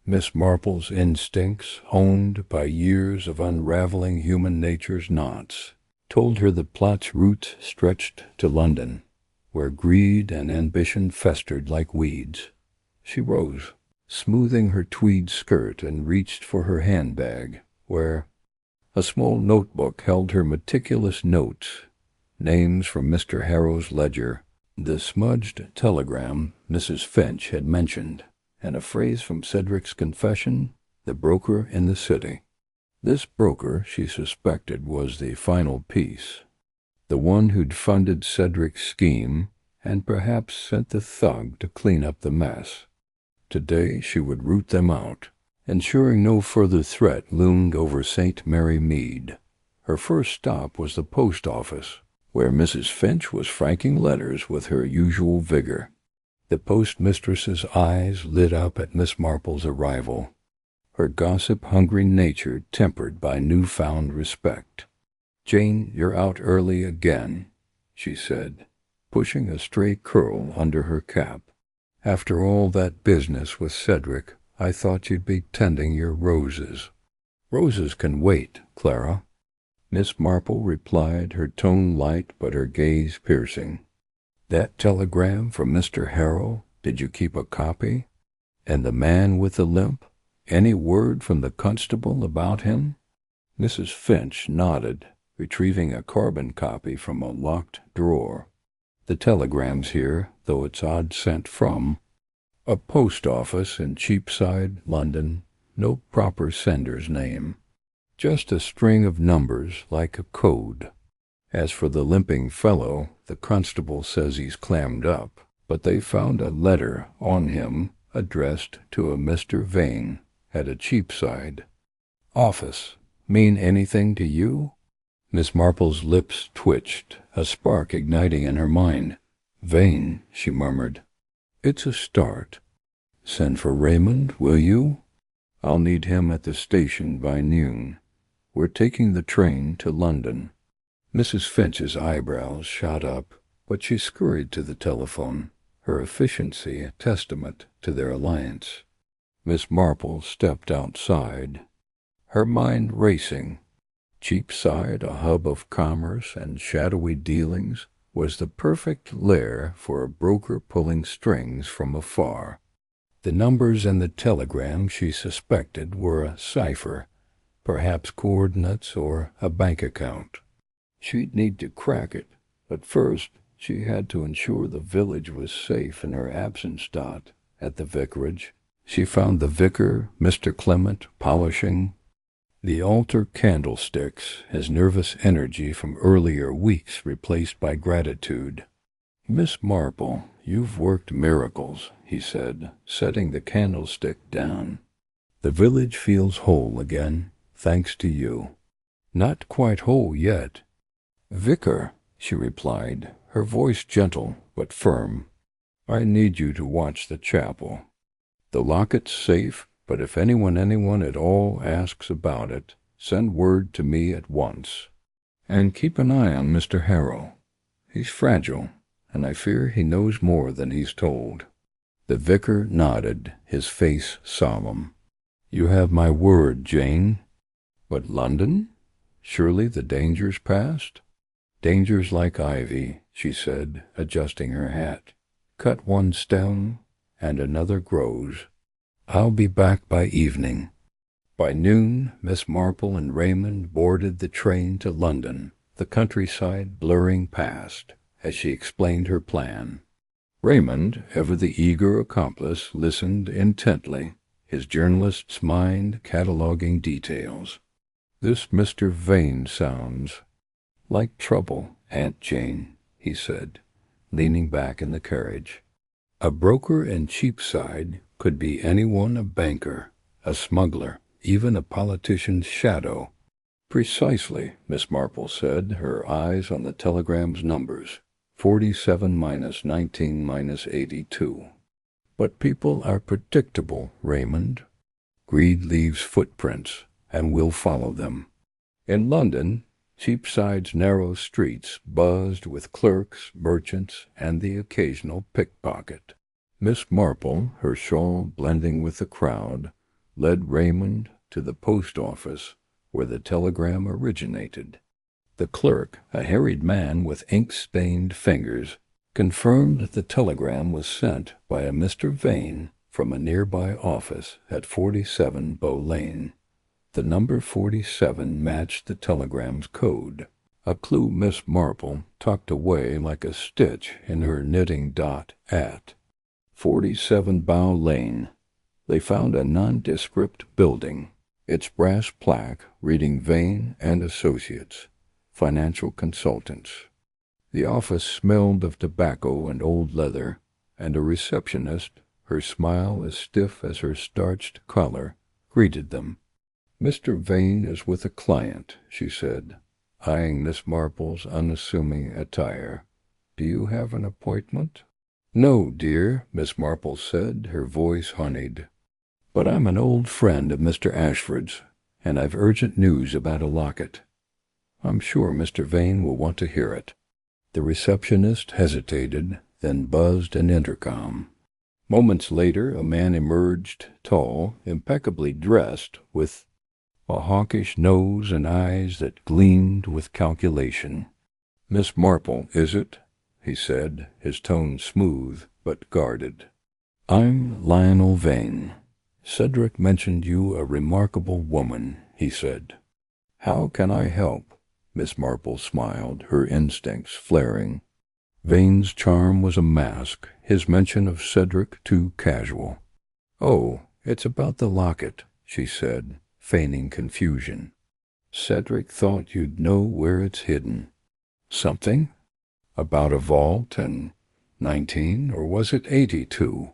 Miss Marple's instincts, honed by years of unraveling human nature's knots, told her the plot's roots stretched to London, where greed and ambition festered like weeds. She rose, smoothing her tweed skirt, and reached for her handbag, where a small notebook held her meticulous notes, names from Mr. Harrow's ledger, the smudged telegram Mrs. Finch had mentioned, and a phrase from Cedric's confession, the broker in the city. This broker, she suspected, was the final piece, the one who'd funded Cedric's scheme and perhaps sent the thug to clean up the mess. Today she would root them out, ensuring no further threat loomed over St. Mary Mead. Her first stop was the post office, where Mrs. Finch was franking letters with her usual vigor. The postmistress's eyes lit up at Miss Marple's arrival, her gossip-hungry nature tempered by newfound respect. "Jane, you're out early again," she said, pushing a stray curl under her cap. "After all that business with Cedric, I thought you'd be tending your roses." "Roses can wait, Clara," Miss Marple replied, her tone light but her gaze piercing. "That telegram from Mr. Harrow, did you keep a copy? And the man with the limp, any word from the constable about him?" Mrs. Finch nodded, retrieving a carbon copy from a locked drawer. "The telegram's here, though it's odd sent from a post office in Cheapside, London. No proper sender's name. Just a string of numbers like a code. As for the limping fellow, the constable says he's clammed up, but they found a letter on him addressed to a Mr. Vane at a Cheapside office. Mean anything to you?" Miss Marple's lips twitched, a spark igniting in her mind. "Vane," she murmured. "It's a start. Send for Raymond, will you? I'll need him at the station by noon. We're taking the train to London." Mrs. Finch's eyebrows shot up, but she scurried to the telephone, her efficiency a testament to their alliance. Miss Marple stepped outside. her mind racing. Cheapside, a hub of commerce and shadowy dealings, was the perfect lair for a broker pulling strings from afar. The numbers in the telegram, she suspected, were a cipher, perhaps coordinates or a bank account. She'd need to crack it, but first she had to ensure the village was safe in her absence. At the vicarage, she found the vicar, Mr. Clement, polishing the altar candlesticks, his nervous energy from earlier weeks replaced by gratitude. "Miss Marple, you've worked miracles," he said, setting the candlestick down. "The village feels whole again, thanks to you." "Not quite whole yet." "Vicar," she replied, her voice gentle but firm, "I need you to watch the chapel. The locket's safe, but if anyone at all asks about it, send word to me at once. And keep an eye on Mr. Harrow. He's fragile, and I fear he knows more than he's told." The vicar nodded, his face solemn. "You have my word, Jane. But London? Surely the danger's past?" "Danger's like ivy," she said, adjusting her hat. "Cut one stem, and another grows. I'll be back by evening." By noon, Miss Marple and Raymond boarded the train to London, the countryside blurring past, as she explained her plan. Raymond, ever the eager accomplice, listened intently, his journalist's mind cataloguing details. "This Mr. Vane sounds like trouble, Aunt Jane," he said, leaning back in the carriage. "A broker in Cheapside could be anyone, a banker, a smuggler, even a politician's shadow." "Precisely," Miss Marple said, her eyes on the telegram's numbers. 47 minus 19 minus 82. "But people are predictable, Raymond. Greed leaves footprints, and we'll follow them." In London, Cheapside's narrow streets buzzed with clerks, merchants, and the occasional pickpocket. Miss Marple, her shawl blending with the crowd, led Raymond to the post office where the telegram originated. The clerk, a harried man with ink-stained fingers, confirmed that the telegram was sent by a Mr. Vane from a nearby office at 47 Bow Lane. The number 47 matched the telegram's code, a clue Miss Marple tucked away like a stitch in her knitting. At 47 Bow Lane, they found a nondescript building, its brass plaque reading Vane and Associates, financial consultants. The office smelled of tobacco and old leather, and a receptionist, her smile as stiff as her starched collar, greeted them. "Mr. Vane is with a client," she said, eyeing Miss Marple's unassuming attire. "Do you have an appointment?" "No, dear," Miss Marple said, her voice honeyed. "But I'm an old friend of Mr. Ashford's, and I've urgent news about a locket. I'm sure Mr. Vane will want to hear it." The receptionist hesitated, then buzzed an intercom. Moments later, a man emerged, tall, impeccably dressed, with a hawkish nose and eyes that gleamed with calculation. "Miss Marple, is it?" he said, his tone smooth but guarded. "I'm Lionel Vane. Cedric mentioned you a remarkable woman," he said. "How can I help?" Miss Marple smiled, her instincts flaring. Vane's charm was a mask, his mention of Cedric too casual. "Oh, it's about the locket," she said, feigning confusion. "Cedric thought you'd know where it's hidden." "Something? About a vault and 19, or was it 82?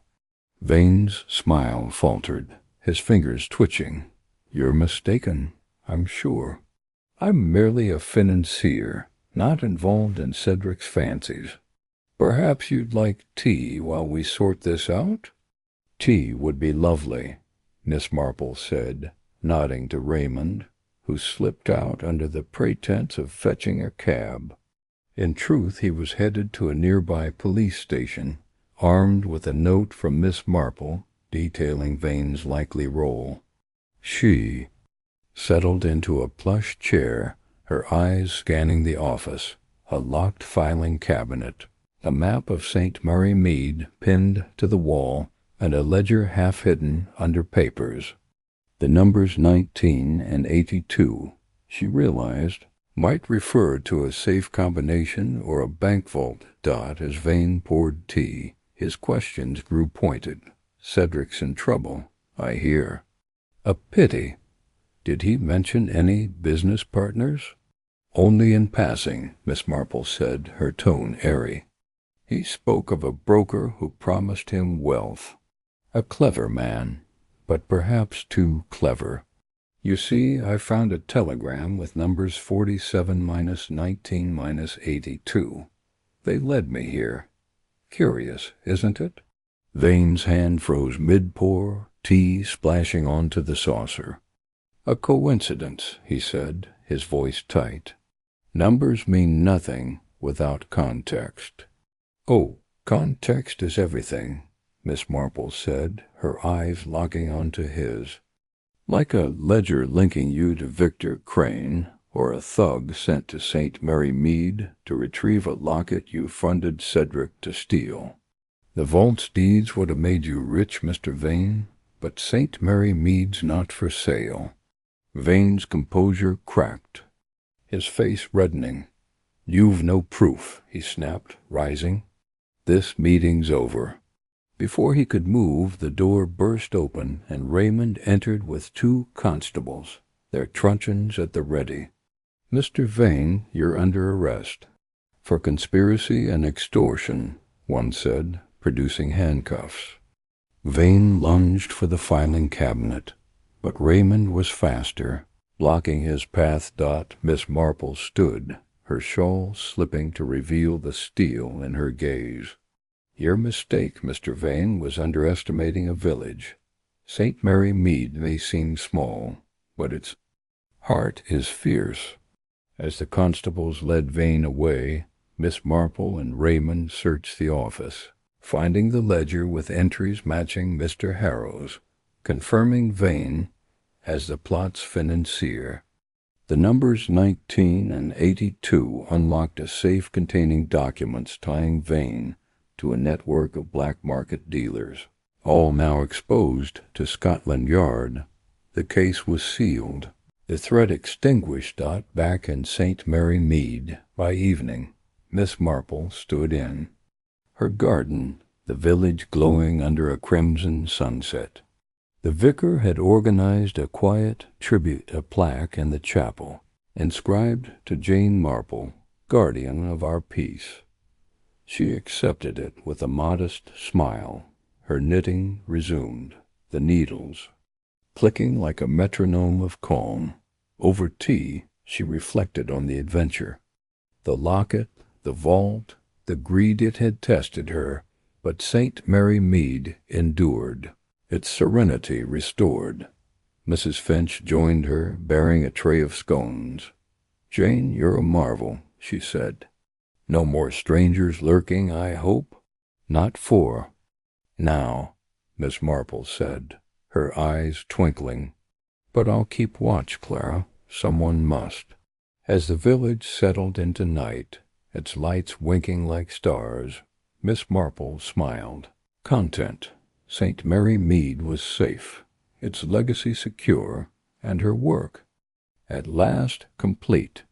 Vane's smile faltered, his fingers twitching. "You're mistaken, I'm sure. I'm merely a financier, not involved in Cedric's fancies. Perhaps you'd like tea while we sort this out?" "Tea would be lovely," Miss Marple said, nodding to Raymond, who slipped out under the pretense of fetching a cab. In truth, he was headed to a nearby police station, armed with a note from Miss Marple detailing Vane's likely role. She settled into a plush chair, her eyes scanning the office, a locked filing cabinet, a map of St. Mary Mead pinned to the wall, and a ledger half hidden under papers. The numbers 19 and 82, she realized, might refer to a safe combination or a bank vault. As Vane poured tea, his questions grew pointed. "Cedric's in trouble, I hear." "A pity. Did he mention any business partners?" "Only in passing," Miss Marple said, her tone airy. "He spoke of a broker who promised him wealth. A clever man, but perhaps too clever. You see, I found a telegram with numbers 47-19-82. They led me here. Curious, isn't it?" Vane's hand froze mid-pour, tea splashing onto the saucer. "A coincidence," he said, his voice tight. "Numbers mean nothing without context." "Oh, context is everything," Miss Marple said, her eyes locking onto his. "Like a ledger linking you to Victor Crane, or a thug sent to St. Mary Mead to retrieve a locket you funded Cedric to steal. The vault's deeds would have made you rich, Mr. Vane, but St. Mary Mead's not for sale." Vane's composure cracked, his face reddening. "You've no proof," he snapped, rising. "This meeting's over." Before he could move, the door burst open, and Raymond entered with 2 constables, their truncheons at the ready. "Mr. Vane, you're under arrest." "For conspiracy and extortion," one said, producing handcuffs. Vane lunged for the filing cabinet, but Raymond was faster, blocking his path. Miss Marple stood, her shawl slipping to reveal the steel in her gaze. "Your mistake, Mr. Vane, was underestimating a village. St. Mary Mead may seem small, but its heart is fierce." As the constables led Vane away, Miss Marple and Raymond searched the office, finding the ledger with entries matching Mr. Harrow's, confirming Vane as the plot's financier. The numbers 19 and 82 unlocked a safe containing documents tying Vane to a network of black market dealers, all now exposed to Scotland Yard. The case was sealed, the threat extinguished. Back in St. Mary Mead, by evening, Miss Marple stood in her garden, the village glowing under a crimson sunset. The vicar had organized a quiet tribute, a plaque in the chapel, inscribed to Jane Marple, guardian of our peace. She accepted it with a modest smile. Her knitting resumed, the needles clicking like a metronome of calm. Over tea, she reflected on the adventure. The locket, the vault, the greed it had tested her, but St. Mary Mead endured, its serenity restored. Mrs. Finch joined her, bearing a tray of scones. "Jane, you're a marvel," she said. "No more strangers lurking, I hope?" "Not for now," Miss Marple said, her eyes twinkling. "But I'll keep watch, Clara. Someone must." As the village settled into night, its lights winking like stars, Miss Marple smiled. Content. St. Mary Mead was safe, its legacy secure, and her work, at last, complete.